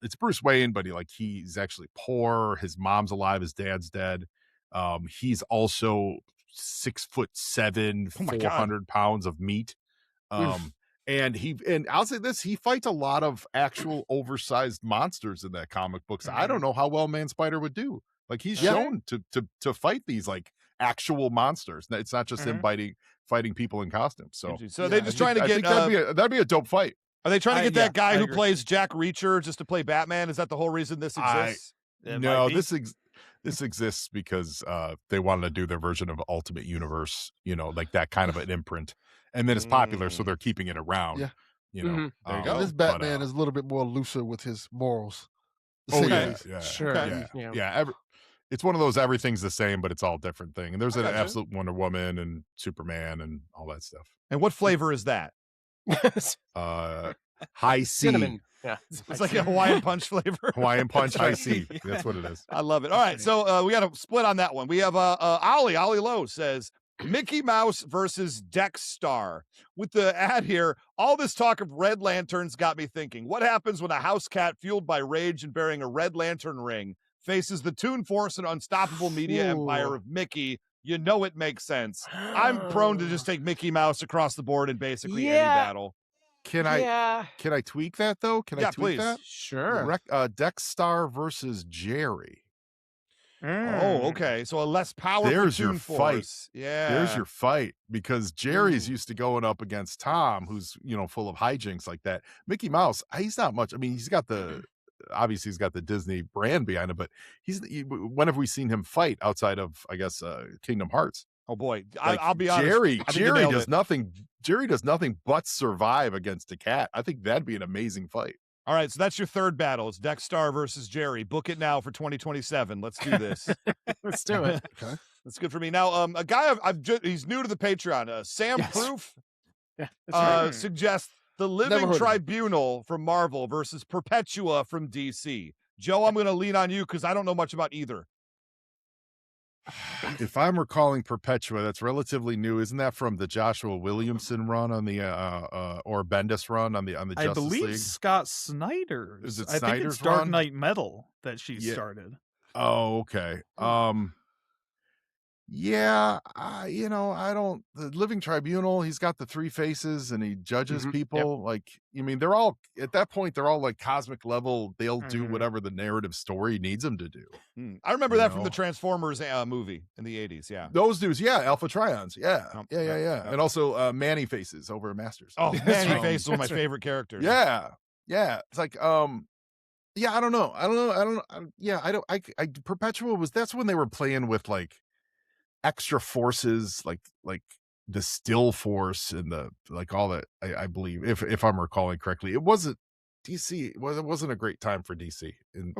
it's Bruce Wayne, but he's actually poor. His mom's alive, his dad's dead. He's also 6'7", Oh my God. 400 pounds of meat. And I'll say this, he fights a lot of actual oversized monsters in that comic book. So I don't know how well Man Spider would do. Like, he's shown to fight these like actual monsters. It's not just him fighting people in costumes. So are they just trying to get that'd be a dope fight. Are they trying to get that guy who agree. plays Jack Reacher just to play Batman? Is that the whole reason this exists? No, this exists because they wanted to do their version of Ultimate Universe, like that kind of an imprint. And then it's popular, so they're keeping it around. Yeah. There you go. This Batman is a little bit more looser with his morals. Sure. Yeah. It's one of those everything's the same, but it's all different thing. And there's an gotcha. absolute Wonder Woman and Superman and all that stuff. And what flavor is that? High C. Cinnamon. Yeah. It's like a Hawaiian Punch flavor. Hawaiian Punch High C. That's what it is. I love it. All right, so we got a split on that one. We have Ollie Lowe says Mickey Mouse versus Dex Star. With the ad here, all this talk of red lanterns got me thinking, what happens when a house cat fueled by rage and bearing a red lantern ring faces the Toon Force and unstoppable media empire of Mickey? You know it makes sense. I'm prone to just take Mickey Mouse across the board in basically any battle. Can I tweak that though? Can I tweak please. that? Sure. Dex Star versus Jerry. Oh, okay. So a less powerful There's your Toon fight. Force. Yeah. There's your fight, because Jerry's used to going up against Tom, who's full of hijinks like that. Mickey Mouse, he's not much. I mean, he's got the Disney brand behind him, but when have we seen him fight outside of, I guess, Kingdom Hearts? Oh boy, Like, I'll be honest. Jerry does nothing. Jerry does nothing but survive against a cat. I think that'd be an amazing fight. All right, so that's your third battle. It's Dex Star versus Jerry. Book it now for 2027. Let's do this. Let's do it. Okay. That's good for me. Now, a guy he's new to the Patreon. Sam Yes. Proof Yeah. That's right. suggests the Never Living heard of it. Tribunal from Marvel versus Perpetua from DC. Joe, I'm going to lean on you because I don't know much about either. If I'm recalling Perpetua, that's relatively new. Isn't that from the Joshua Williamson run on the or Bendis run on the I Justice believe League? Scott Snyder's. Is it I think Snyder's it's Dark run? Knight Metal that she Yeah. started. Oh, okay. Yeah, I don't. The Living Tribunal, he's got the three faces and he judges people. Like, they're all at that point. They're all like cosmic level. They'll do whatever the narrative story needs them to do. I remember that from the know. Transformers movie in the 80s. Yeah. Those dudes, Alpha Trions, Yep, yep. and also Manny Faces over at Masters. Oh, Manny right. Face is one of my favorite characters. Yeah. It's like, I don't know. Perpetua that's when they were playing with like extra forces, like the Still Force and the like all that. I believe, if I'm recalling correctly, it wasn't DC. It wasn't a great time for DC in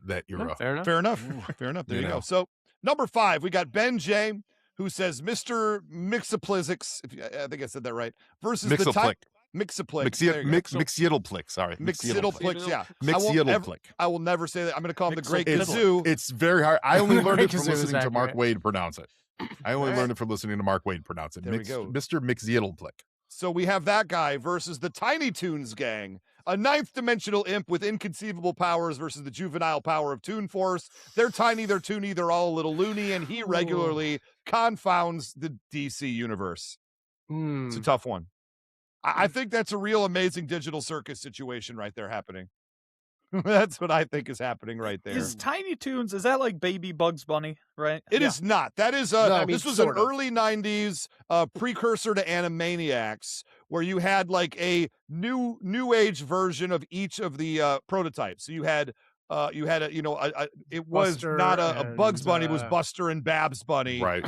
that era. No, fair enough. Fair enough. Fair enough. There you go. So number 5, we got Ben J, who says Mr. Mixoplizix, I think I said that right, versus the type Mixoplix. Mixyiddleplick. Sorry. Mixyiddleplix, yeah. Mixyiddleplick. I will never say that. I'm going to call him the Great Kazoo. It's very hard. I only learned it from Kazoo is listening to Mark accurate. Wade pronounce it. I only learned it from listening to Mark Wade pronounce it. There we go. Mr. Mixyiddleplick. So we have that guy versus the Tiny Toons gang, a 9th dimensional imp with inconceivable powers versus the juvenile power of Toon Force. They're tiny, they're toony, they're all a little loony, and he regularly confounds the DC universe. It's a tough one. I think that's a real amazing digital circus situation right there happening. That's what I think is happening right there. Is Tiny Toons, is that like Baby Bugs Bunny, right? It is not. That is this was an early 90s precursor to Animaniacs, where you had like a new age version of each of the prototypes. So you had it was Buster not a Bugs and, Bunny, it was Buster and Babs Bunny. Right.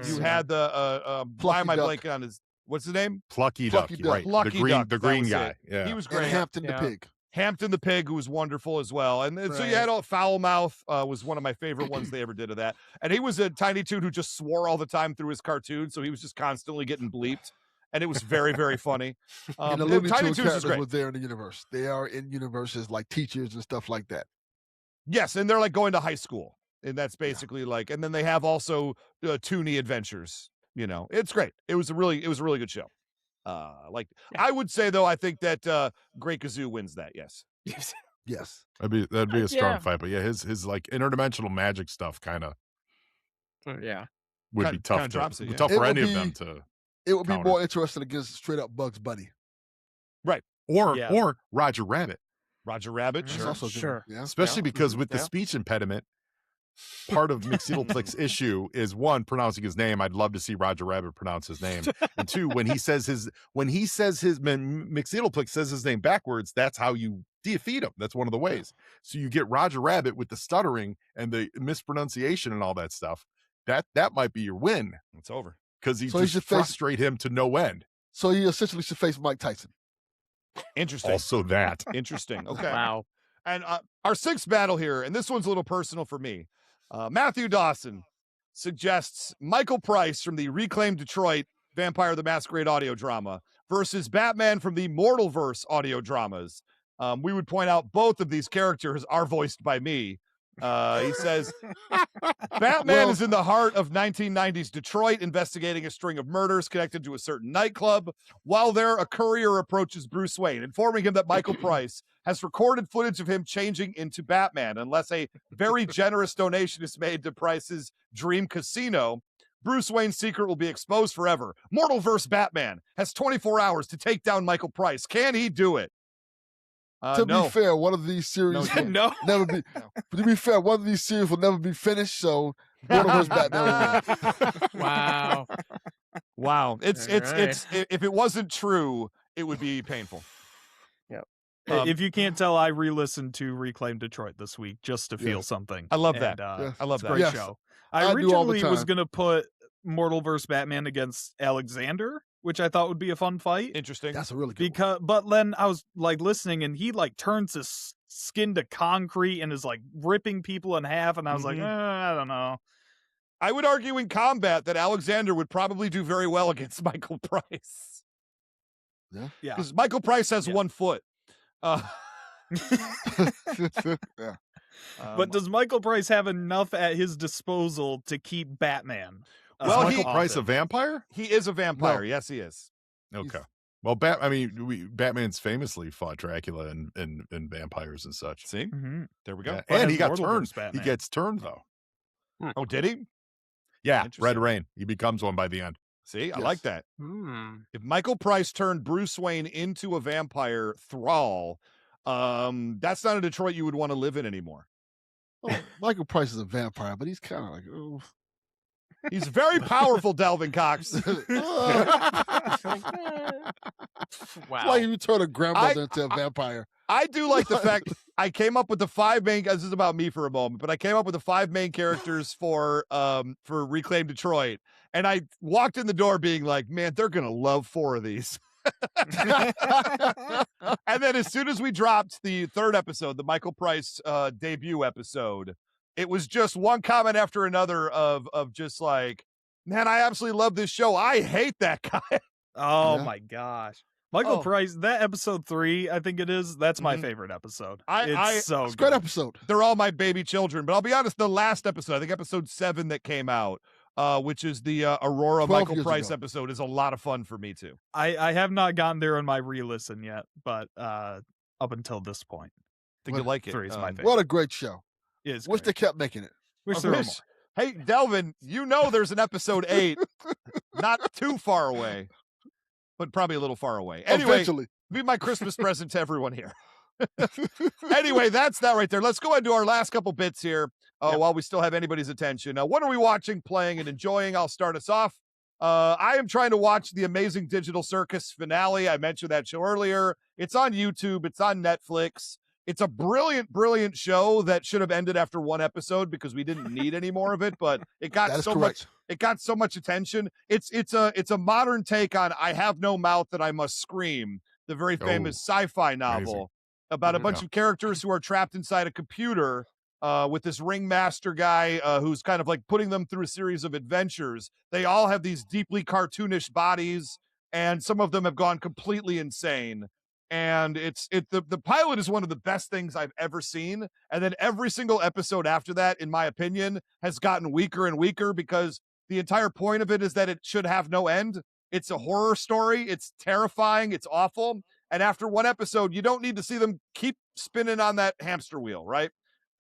You had the why am I Plucky blanking on his what's his name? Plucky Plucky Duck. Duck. Right. Plucky the green, Duck, the that green was guy. it. Yeah. He was And great. Hampton the Pig. Hampton the Pig, who was wonderful as well. And so you had Foulmouth was one of my favorite ones they ever did of that. And he was a Tiny Toon who just swore all the time through his cartoon, so he was just constantly getting bleeped. and it was very, very funny. And the Looney Tiny Tunes Toons is characters great. were there in the universe. They are in universes like teachers and stuff like that. Yes, and they're like going to high school, and that's basically like, and then they have also Toonie adventures. You know, it's great. It was a really good show. I would say though, I think that Great Gazoo wins that. Yes. Yes. That'd be a strong Yeah. fight, but yeah, his like interdimensional magic stuff kind of Yeah. would be Kinda tough drops it, yeah. tough It for would any of be- them to It would be Counter. more interesting against straight up Bugs Bunny. Yeah. or Roger Rabbit, Roger Rabbit. That's Sure. also a good Sure. one. Yeah. especially Yeah. because with the Yeah. speech impediment, part of McSeedleplick's issue is one, pronouncing his name. I'd love to see Roger Rabbit pronounce his name, and two, when McSeedleplick says his name backwards, that's how you defeat him. That's one of the ways. So you get Roger Rabbit with the stuttering and the mispronunciation and all that stuff. That might be your win, It's over. because he So he just should face- frustrate him to no end. So he essentially should face Mike Tyson. Interesting. Also that. Interesting. Okay. Wow. And our sixth battle here, and this one's a little personal for me. Matthew Dawson suggests Michael Price from the reclaimed Detroit Vampire the Masquerade audio drama versus Batman from the Mortalverse audio dramas. We would point out both of these characters are voiced by me. He says, Batman is in the heart of 1990s Detroit, investigating a string of murders connected to a certain nightclub. While there, a courier approaches Bruce Wayne, informing him that Michael Price has recorded footage of him changing into Batman. Unless a very generous donation is made to Price's dream casino, Bruce Wayne's secret will be exposed forever. Mortalverse Batman has 24 hours to take down Michael Price. Can he do it? To No. be fair, one of these series will No. never be. To be fair, one of these series will never be finished. So Mortalverse Batman will win. Wow. Wow. It's All right. if it wasn't true, it would be painful. If you can't tell, I re-listened to Reclaim Detroit this week just to feel Yes. something. I love that. Yeah. I love It's a that. great Yes. show. I I do all the originally was time. going to put Mortalverse Batman against Alexander, which I thought would be a fun fight. Interesting. That's a really good. But then I was like listening, and he like turns his skin to concrete and is like ripping people in half, and I was like, I don't know. I would argue in combat that Alexander would probably do very well against Michael Price. Yeah. Yeah. Because Michael Price has Yeah. 1 foot. Yeah. But does Michael Price have enough at his disposal to keep Batman? Well, Is he- Michael Price a vampire? he is a vampire. No. Yes, he is. Okay. Well, Batman's famously fought Dracula and vampires and such. See? Mhm. There we go. Yeah, But and he has got Mortalverse turned. He Batman. gets turned though. Oh, did he? Yeah, Interesting. Red Rain. He becomes one by the end. See, I Yes. like that. Hmm. If Michael Price turned Bruce Wayne into a vampire thrall, that's not a Detroit you would want to live in anymore. Oh, Michael Price is a vampire, but he's kind of like, oh. He's very powerful, Delvin Cox. Wow. Like if you turn a grandmother into a vampire. I do like the fact I came up with the 5 main. This is about me for a moment, but I came up with the 5 main characters for Reclaim Detroit, and I walked in the door being like, "Man, they're gonna love 4 of these." And then as soon as we dropped the 3rd episode, the Michael Price debut episode, it was just one comment after another of just like, "Man, I absolutely love this show. I hate that guy." Oh Yeah. my gosh. Michael Oh. Price, that episode 3, I think it is. That's my Mhm. favorite episode. I- It's so It's a great good. episode. They're all my baby children. But I'll be honest, the last episode, I think episode 7 that came out, which is the Aurora 12 Michael years Price ago. episode, is a lot of fun for me too. I have not gotten there on my re-listen yet, but up until this point, I think you like it. 3 is my favorite. What a great show. Is Wish great. they kept making it. Wish I there were wish- more. Hey, Delvin, you know there's an episode 8, not too far away, but probably a little far away. Anyway, Eventually. be my Christmas present to everyone here. Anyway, that's that right there. Let's go ahead and do our last couple bits here while we still have anybody's attention. What are we watching, playing, and enjoying? I'll start us off. I am trying to watch the Amazing Digital Circus finale. I mentioned that show earlier. It's on YouTube. It's on Netflix. It's a brilliant, brilliant show that should have ended after 1 episode because we didn't need any more of it, but it got That is so correct. much. It got so much attention. It's a modern take on I Have No Mouth That I Must Scream, the very famous sci-fi novel about a bunch of characters who are trapped inside a computer with this ringmaster guy who's kind of like putting them through a series of adventures. They all have these deeply cartoonish bodies. and some of them have gone completely insane. And the pilot is one of the best things I've ever seen. And then every single episode after that, in my opinion, has gotten weaker and weaker because the entire point of it is that it should have no end. It's a horror story. It's terrifying. It's awful. And after one episode, you don't need to see them keep spinning on that hamster wheel, right?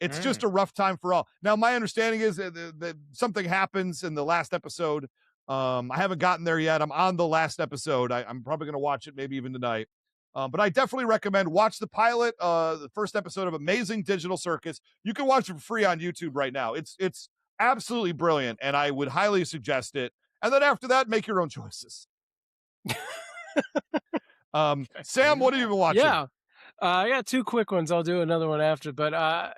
It's just a rough time for all. Now, my understanding is that something happens in the last episode. I haven't gotten there yet. I'm on the last episode. I'm probably going to watch it maybe even tonight. But I definitely recommend watch the pilot, the first episode of Amazing Digital Circus. You can watch it for free on YouTube right now. It's absolutely brilliant, and I would highly suggest it. And then after that, make your own choices. Sam, what have you been watching? Yeah. I got two quick ones. I'll do another one after. But, I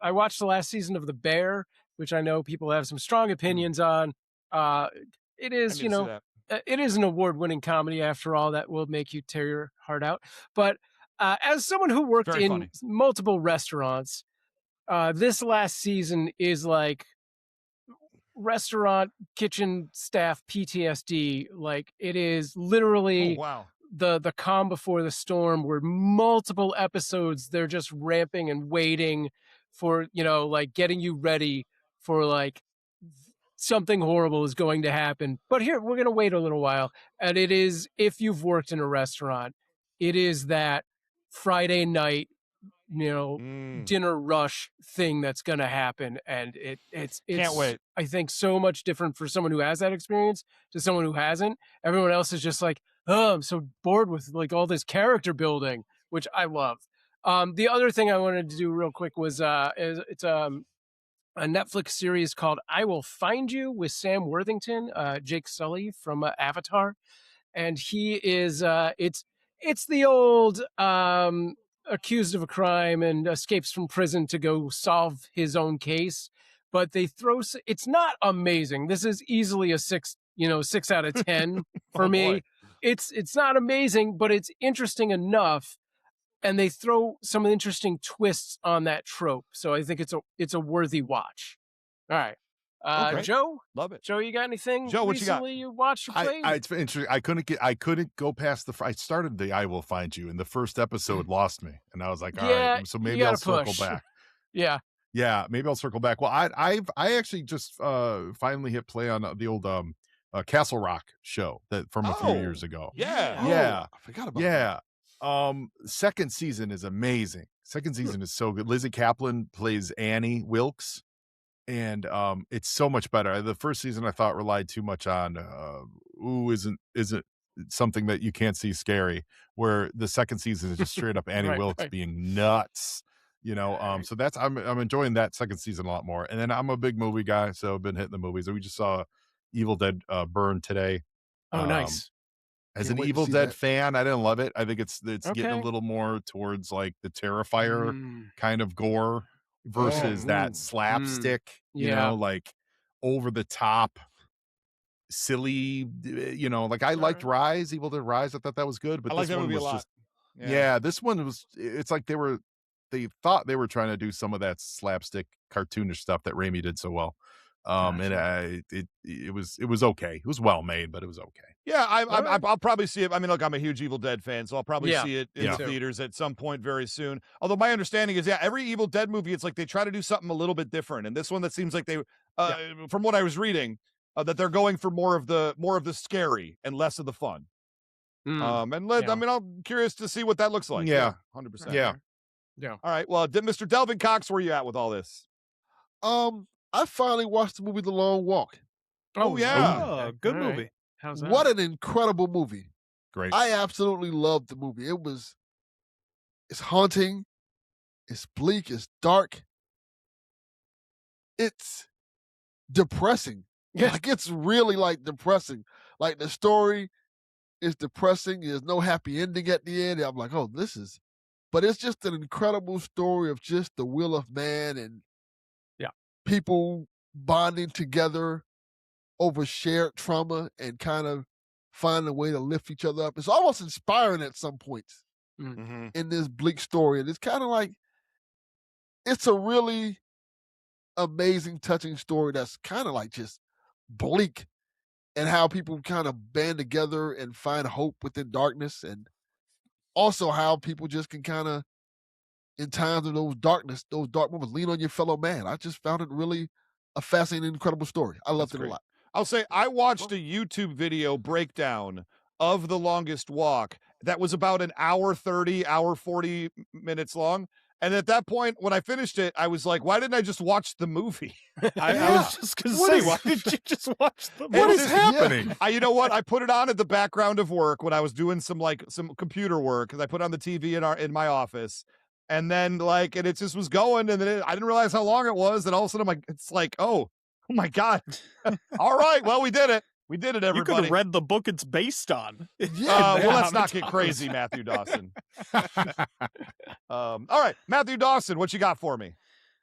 watched the last season of The Bear, which I know people have some strong opinions on. It is, it is an award-winning comedy after all that will make you tear your heart out. But as someone who worked Very in funny. multiple restaurants, this last season is like restaurant kitchen staff PTSD. Like it is literally wow. the calm before the storm, where multiple episodes they're just ramping and waiting for, like getting you ready for like something horrible is going to happen. But here we're going to wait a little while. And it is, if you've worked in a restaurant, it is that Friday night, dinner rush thing that's going to happen. And it's Can't wait. I think so much different for someone who has that experience to someone who hasn't. Everyone else is just like, oh, I'm so bored with like all this character building, which I love. The other thing I wanted to do real quick was it's a Netflix series called I Will Find You with Sam Worthington, Jake Sully from Avatar. And he is it's the old accused of a crime and escapes from prison to go solve his own case. But they it's not amazing. This is easily a 6 out of 10 for me. Boy. It's not amazing, but it's interesting enough. And they throw some interesting twists on that trope. So I think it's a worthy watch. All right. Okay. Joe? Love it. Joe, you got anything Joe, what you got? recently you watched or played? It's interesting. I couldn't go past I started the I Will Find You, and the first episode lost me, and I was like, all right, so maybe I'll circle back. Yeah, maybe I'll circle back. Well, I actually just finally hit play on the old Castle Rock show that from a few years ago. Yeah. I forgot about that. Second season is amazing. Second season is so good. Lizzie Kaplan plays Annie Wilkes, and it's so much better. The first season I thought relied too much on isn't something that you can't see scary, where the second season is just straight up Annie Wilkes being nuts. So that's I'm enjoying that second season a lot more. And then I'm a big movie guy, so I've been hitting the movies. We just saw Evil Dead Burn today. Oh, nice. As Can't an wait to Evil see Dead that. fan, I didn't love it. I think it's Okay. getting a little more towards like the Terrifier kind of gore versus that slapstick, like over the top, silly. Like I liked Rise, Evil Dead Rise. I thought that was good, but I like this that one movie was a lot. just this one was. It's like they thought they were trying to do some of that slapstick cartoonish stuff that Raimi did so well. And it was okay. It was well made, but it was okay. Yeah, I'll probably see it. I mean, look, I'm a huge Evil Dead fan, so I'll probably see it in the too. theaters at some point very soon. Although my understanding is, every Evil Dead movie, it's like they try to do something a little bit different. And this one, that seems like they, from what I was reading, that they're going for more of the scary and less of the fun. I mean, I'm curious to see what that looks like. Yeah. 100%. Yeah. All right. Well, Mr. Delvin Cox, where you at with all this? I finally watched the movie The Long Walk. Oh, yeah. Oh, good movie. How's that? What an incredible movie. Great. I absolutely loved the movie. It's haunting, it's bleak, it's dark, it's depressing. Yeah. Like it's really like depressing. Like the story is depressing. There's no happy ending at the end. I'm like, oh, but it's just an incredible story of just the will of man and people bonding together over shared trauma and kind of finding a way to lift each other up. It's almost inspiring at some points in this bleak story. And it's kind of like, it's a really amazing, touching story that's kind of like just bleak and how people kind of band together and find hope within darkness, and also how people just can kind of, in times of those dark moments, lean on your fellow man. I just found it really a fascinating, incredible story. I loved That's it a great. lot. I'll say I watched a YouTube video breakdown of The Longest Walk that was about an hour 30, hour 40 minutes long. And at that point, when I finished it, I was like, why didn't I just watch the movie? I was just gonna What say, is- why did you just watch the What movie? is happening? You know what? I put it on at the background of work when I was doing some computer work, because I put on the TV in my office. And then and it just was going, and then I didn't realize how long it was. And all of a sudden, it's like, oh my God. All right, well, we did it. We did it, You could everybody. have read the book it's based on. Well, let's not get Thomas. crazy, Matthew Dawson. All right, Matthew Dawson, what you got for me?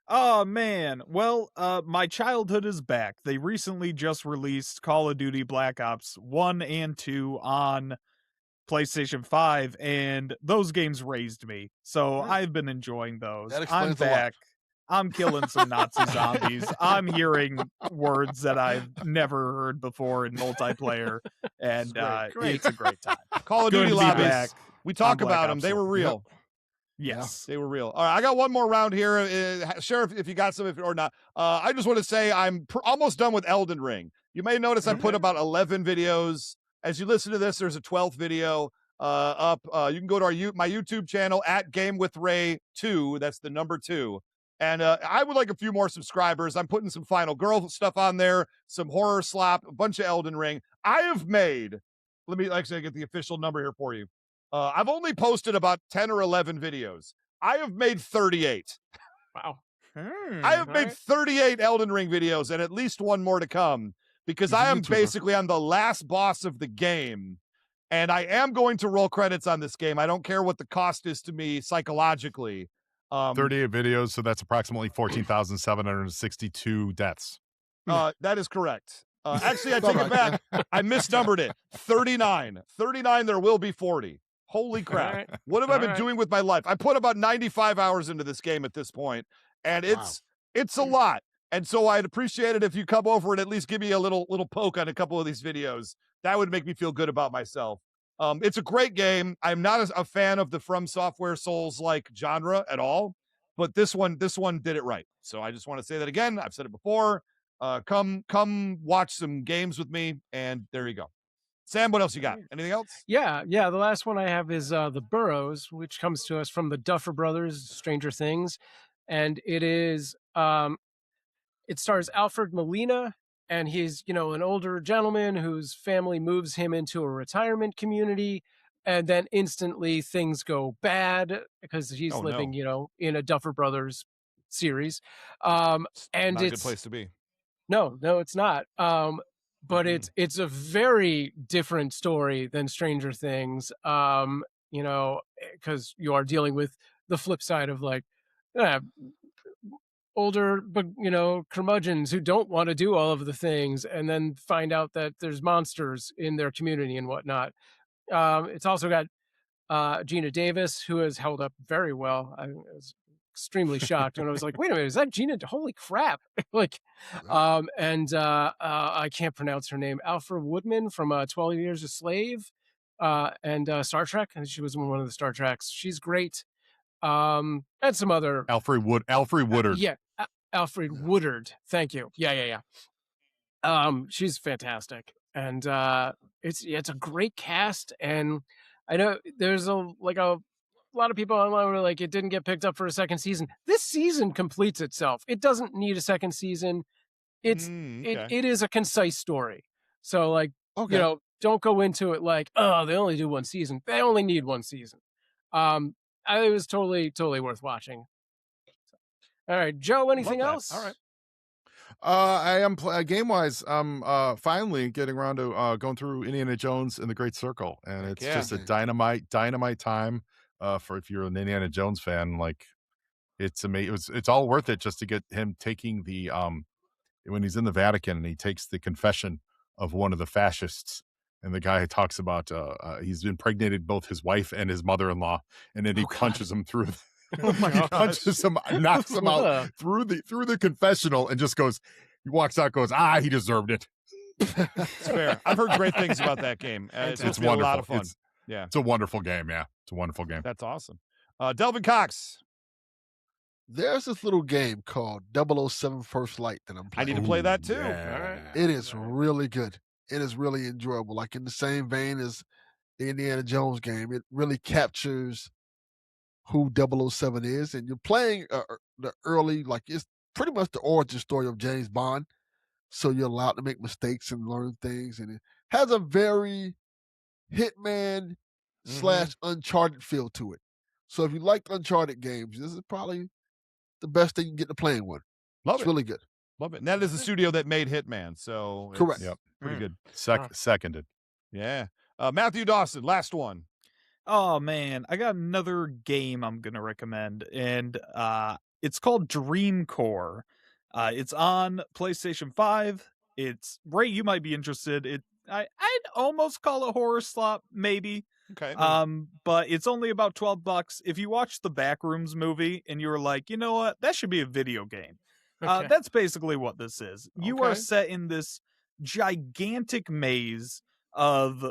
Oh man. Well, my childhood is back. They recently just released Call of Duty Black Ops 1 and 2 on PlayStation 5, and those games raised me. So I've been enjoying those. That I'm explains a lot. back. I'm killing some Nazi zombies. I'm hearing words that I've never heard before in multiplayer, and it's a great time. Call of Good Duty to be lobbies. back We talk on Black about them. Ops They were 1. real. Yes. They were real. All right, I got one more round here. Sheriff, if you got some or not. I just want to say I'm almost done with Elden Ring. You may notice I put about 11 videos. As you listen to this, there's a 12th video up. You can go to my YouTube channel at Game with Ray 2. That's the number 2. And I would like a few more subscribers. I'm putting some Final Girl stuff on there, some horror slop, a bunch of Elden Ring. I have made, let me actually get the official number here for you. I've only posted about 10 or 11 videos. I have made 38. Wow. I have made 38 Elden Ring videos and at least one more to come, because He's a I am YouTuber. basically on the last boss of the game. And I am going to roll credits on this game. I don't care what the cost is to me psychologically. 38 videos, so that's approximately 14,762 deaths. That is correct. Actually, I take it back. I misnumbered it. 39. 39, there will be 40. Holy crap. All right. What have I All been right. doing with my life? I put about 95 hours into this game at this point, and it's a lot. And so I'd appreciate it if you come over and at least give me a little poke on a couple of these videos. That would make me feel good about myself. It's a great game. I'm not a fan of the From Software Souls-like genre at all, but this one did it right. So I just want to say that again. I've said it before. Come watch some games with me, and there you go. Sam, what else you got? Anything else? Yeah. The last one I have is The Burrows, which comes to us from the Duffer Brothers, Stranger Things, and it is it stars Alfred Molina, and he's an older gentleman whose family moves him into a retirement community, and then instantly things go bad because he's living in a Duffer Brothers series, and Not a it's good place to be. no, it's not. But it's a very different story than Stranger Things. Because you are dealing with the flip side of older, but curmudgeons who don't want to do all of the things, and then find out that there's monsters in their community and whatnot. It's also got Gina Davis, who has held up very well. I was extremely shocked when I was like, wait a minute, is that Gina? Holy crap. I can't pronounce her name. Alfred Woodman from 12 Years a Slave and Star Trek. And she was in one of the Star Treks. She's great. And some other. Alfred Woodard. Alfred Woodard. Thank you. Yeah. She's fantastic. And it's a great cast. And I know there's a lot of people online were like, it didn't get picked up for a second season. This season completes itself. It doesn't need a second season. It is a concise story. So don't go into it like, oh, they only do one season. They only need one season. It was totally worth watching. All right, Joe, anything else? All right. I am game wise. I'm finally getting around to going through Indiana Jones and the Great Circle, and it's just a dynamite time. For if you're an Indiana Jones fan, it's amazing. It's all worth it just to get him taking the when he's in the Vatican and he takes the confession of one of the fascists, and the guy talks about he's impregnated both his wife and his mother-in-law, and then he punches him through. Oh my gosh. Punches him, knocks him out through the confessional, and just goes. He walks out, goes, he deserved it. It's fair. I've heard great things about that game. It's It's supposed to be a wonderful. lot of fun. Yeah, It's a wonderful game. Yeah, it's a wonderful game. that's awesome. Delvin Cox, There's this little game called 007 First Light that I'm I playing. need to play that too. Yeah. It is really good. It is really enjoyable. Like in the same vein as the Indiana Jones game, it really captures who 007 is. And you're playing the early, like it's pretty much the origin story of James Bond. So you're allowed to make mistakes and learn things. And it has a very Hitman / Uncharted feel to it. So if you like Uncharted games, this is probably the best thing you can get to playing one. Love It's it. really good. Love it. And that is the studio that made Hitman. So it's Correct. Yep. pretty good. Seconded. Yeah. Matthew Dawson, last one. Oh man, I got another game I'm gonna recommend, and it's called Dream Core. It's on PlayStation 5. It's Ray, you might be interested. I'd almost call it horror slop, maybe. Okay. But it's only about $12. If you watch the Backrooms movie and you're like, you know what, that should be a video game. Okay. That's basically what this is. You are Okay. set in this gigantic maze of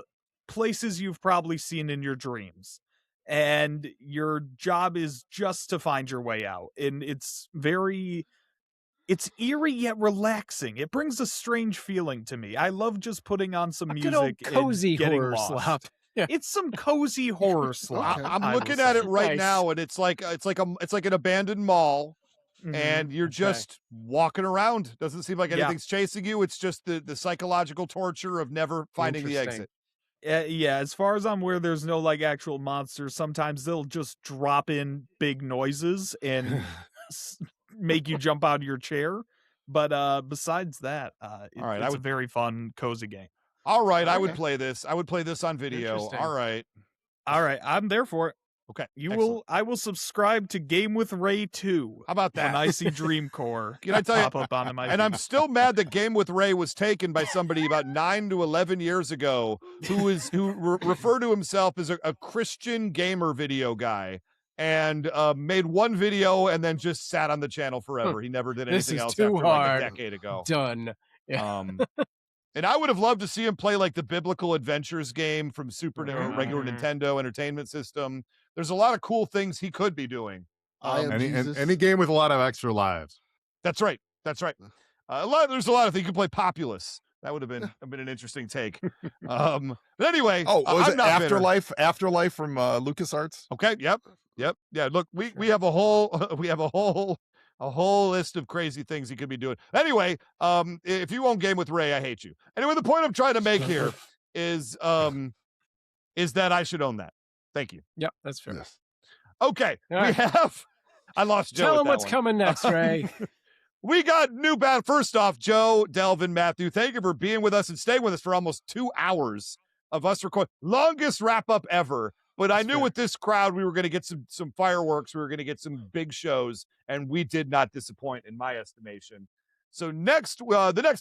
places you've probably seen in your dreams. And your job is just to find your way out. And it's eerie yet relaxing. It brings a strange feeling to me. I love just putting on some A music good old cozy and getting horror lost. slop. Yeah. It's some cozy horror slop. Okay. I'm I looking will at say. it right Nice. now, and it's like an abandoned mall, Mhm. and you're Okay. just walking around. Doesn't seem like Yeah. anything's chasing you. It's just the psychological torture of never finding the Interesting. exit. Yeah, as far as I'm aware, there's no like actual monsters. Sometimes they'll just drop in big noises and make you jump out of your chair. But besides that, All right, I it's would- a very fun, cozy game. All right, I would Okay. play this. I would play this on video. Interesting. All right. All right, I'm there for it. Okay. I will subscribe to Game with Ray 2 How about when that? I see Dream Core Can I tell you? pop up onto my And I'm still mad that Game with Ray was taken by somebody about 9 to 11 years ago who referred to himself as a Christian gamer video guy and made one video and then just sat on the channel forever. He never did This anything is else too after hard. like a decade ago. Done. Yeah. And I would have loved to see him play like the Biblical Adventures game from regular Mhm. Nintendo Entertainment System. There's a lot of cool things he could be doing. I am Jesus. Any game with a lot of extra lives. That's right. That's right. There's a lot of things. You could play Populous. That would have been an interesting take. But anyway, Oh, was I'm it not bitter. Afterlife from LucasArts? Okay. Yep. Yeah. Look, we have a whole list of crazy things he could be doing. Anyway, if you won't game with Ray, I hate you. Anyway, the point I'm trying to make here is that I should own that. Thank you. Yep, that's fair. Yes. Okay, All we right. have. I lost Joe. Tell with him that what's one. coming next, Ray. We got new band. First off, Joe, Delvin, Matthew, thank you for being with us and staying with us for almost 2 hours of us recording. Longest wrap up ever. But I knew with this crowd, we were going to get some fireworks. We were going to get some big shows, and we did not disappoint in my estimation. So the next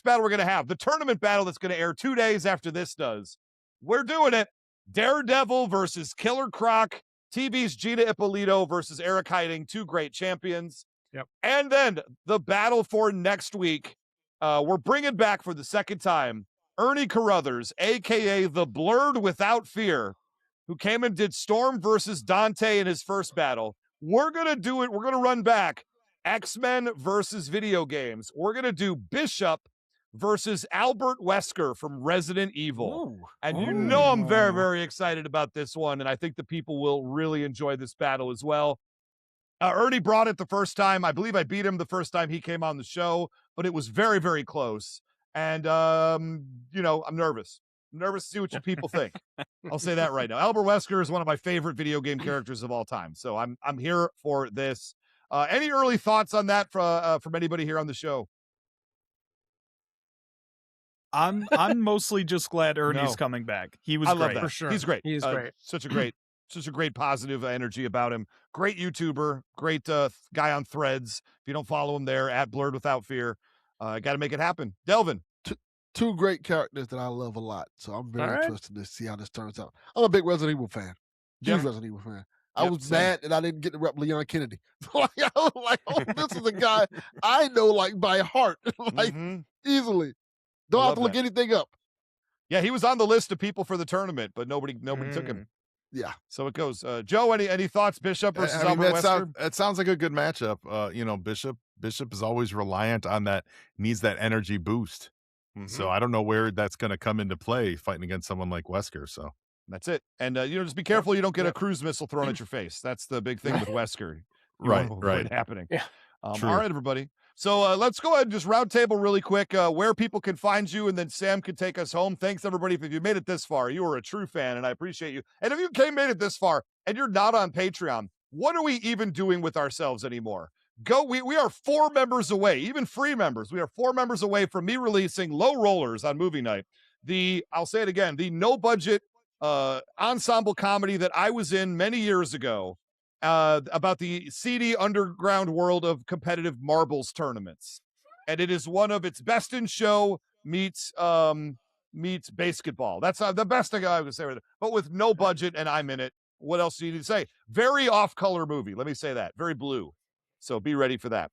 battle we're going to have, the tournament battle that's going to air 2 days after this does. We're doing it. Daredevil versus Killer Croc. TV's Gina Ippolito versus Eric Heiding, 2 great champions. Yep. And then the battle for next week, we're bringing back for the second time Ernie Carruthers, a.k.a. the Blurred Without Fear, who came and did Storm versus Dante in his first battle. We're going to do it. We're going to run back X-Men versus video games. We're going to do Bishop versus Albert Wesker from Resident Evil. Ooh. And you know I'm very, very excited about this one, and I think the people will really enjoy this battle as well. Ernie brought it the first time. I believe I beat him the first time he came on the show, but it was very, very close. And, I'm nervous. I'm nervous to see what you people think. I'll say that right now. Albert Wesker is one of my favorite video game characters of all time, so I'm here for this. Any early thoughts on that from anybody here on the show? I'm mostly just glad Ernie's No. coming back. He was I love great. that. For sure. He's great. He's great. Such a great positive energy about him. Great YouTuber, great guy on Threads. If you don't follow him there, at Blurred Without Fear, got to make it happen. Delvin. 2 great characters that I love a lot. So I'm very All right. interested to see how this turns out. I'm a big Resident Evil fan. Huge Yep. Resident Evil fan. I Yep, was same. mad that I didn't get to rep Leon Kennedy. I was like, oh, this is a guy I know like by heart, like Mhm. easily. Don't have love to look that. anything up. Yeah, he was on the list of people for the tournament, but nobody took him. Yeah. So it goes. Joe, any thoughts? Bishop versus I mean, Albert Wesker? that sounds like a good matchup. You know, Bishop is always reliant on that, needs that energy boost. So I don't know where that's going to come into play fighting against someone like Wesker. So That's it. And just be careful you don't get a cruise missile thrown at your face. That's the big thing with Wesker. You Right, want to avoid right. happening. Yeah. All True. right, everybody. So let's go ahead and just round table really quick where people can find you, and then Sam can take us home. Thanks, everybody. If you made it this far, you are a true fan, and I appreciate you. And if you made it this far and you're not on Patreon, what are we even doing with ourselves anymore? We are 4 members away, even free members. We are 4 members away from me releasing Low Rollers on movie night. I'll say it again, the no budget ensemble comedy that I was in many years ago about the seedy underground world of competitive marbles tournaments. And it is one of its best in show meets basketball. That's the best thing I would say with it, but with no budget, and I'm in it. What else do you need to say? Very off-color movie. Let me say that. Very blue. So be ready for that.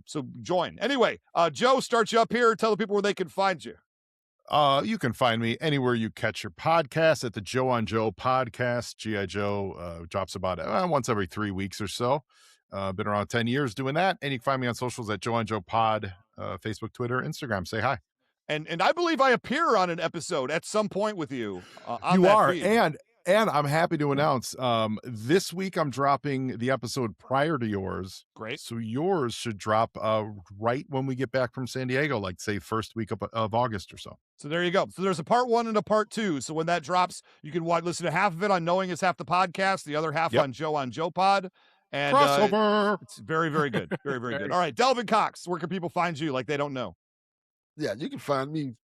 So join. Anyway, Joe, start you up here. Tell the people where they can find you. You can find me anywhere you catch your podcast at the Joe on Joe podcast. G.I. Joe drops about once every 3 weeks or so. Been around 10 years doing that. And you can find me on socials at Joe on Joe Pod, Facebook, Twitter, Instagram. Say hi. And I believe I appear on an episode at some point with you. On You that are. feed. And I'm happy to announce this week I'm dropping the episode prior to yours. Great. So yours should drop right when we get back from San Diego, like say first week of August or so. So there you go. So there's a part 1 and a part 2. So when that drops, you can listen to half of it on Knowing Is Half the Podcast, the other half on Joe Pod. And Crossover. it's very, very good. Very, very good. All right, Delvin Cox, where can people find you like they don't know? Yeah, you can find me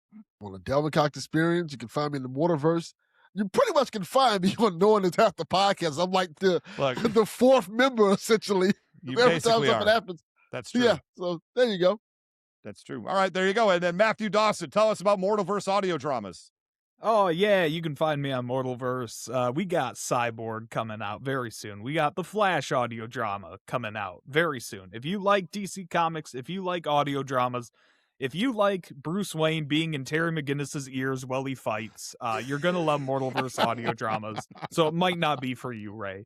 on the Delvin Cox Experience. You can find me in the Waterverse. You pretty much can find me on Knowing Is Half the Podcast. I'm like the 4th member, essentially. You Every time basically something are. happens. That's true. Yeah, so there you go. That's true. All right, there you go. And then Matthew Dawson, tell us about Mortalverse audio dramas. Oh, yeah, you can find me on Mortalverse. We got Cyborg coming out very soon. We got the Flash audio drama coming out very soon. If you like DC Comics, if you like audio dramas, if you like Bruce Wayne being in Terry McGinnis's ears while he fights, you're going to love Mortalverse audio dramas. So it might not be for you, Ray.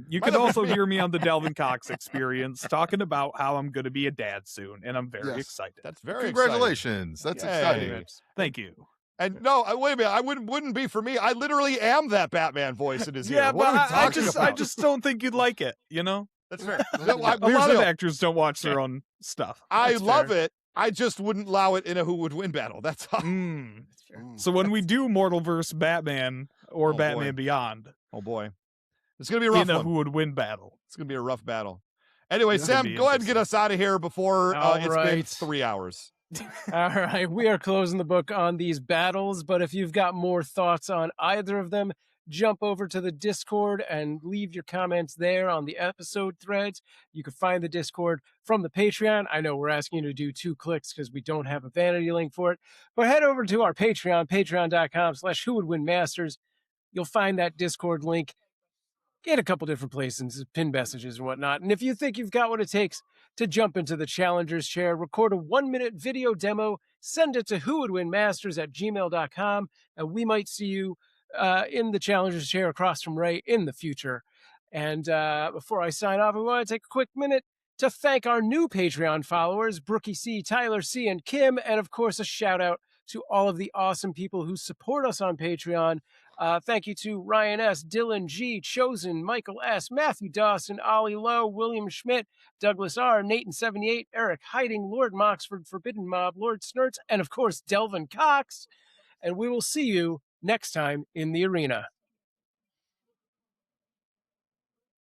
You can also hear me on the Delvin Cox Experience talking about how I'm going to be a dad soon, and I'm very excited. That's very Congratulations. exciting. That's exciting. Thank you. And no, wait a minute. I wouldn't be for me. I literally am that Batman voice in his ear. Yeah, What are we but talking about? I just don't think you'd like it, you know? That's fair. No, A lot here's of the deal. actors don't watch their own stuff. I That's love fair. it. I just wouldn't allow it in a Who Would Win battle. That's all. So when we do Mortalverse Batman or Oh, Batman boy. Beyond, Oh boy, it's gonna be a rough in a one. Who Would Win battle. It's gonna be a rough battle. Anyway, This Sam, could be go ahead and get interesting. us out of here before All it's been right. 3 hours. All right, we are closing the book on these battles, but if you've got more thoughts on either of them, jump over to the Discord and leave your comments there on the episode threads. You can find the Discord from the Patreon. I know we're asking you to do 2 clicks because we don't have a vanity link for it, but head over to our Patreon, patreon.com/whowouldwinmasters. You'll find that Discord link in a couple different places, pin messages and whatnot. And if you think you've got what it takes to jump into the challenger's chair, record a 1-minute video demo, send it to whowouldwinmasters@gmail.com, and we might see you in the challenger's chair across from Ray in the future. And before I sign off, we want to take a quick minute to thank our new Patreon followers, Brookie C, Tyler C, and Kim, and of course a shout out to all of the awesome people who support us on Patreon. Thank you to Ryan S., Dylan G., Chosen, Michael S., Matthew Dawson, Ollie Lowe, William Schmidt, Douglas R., Nathan78, Eric Hiding, Lord Moxford, Forbidden Mob, Lord Snurts, and of course Delvin Cox. And we will see you next time in the arena.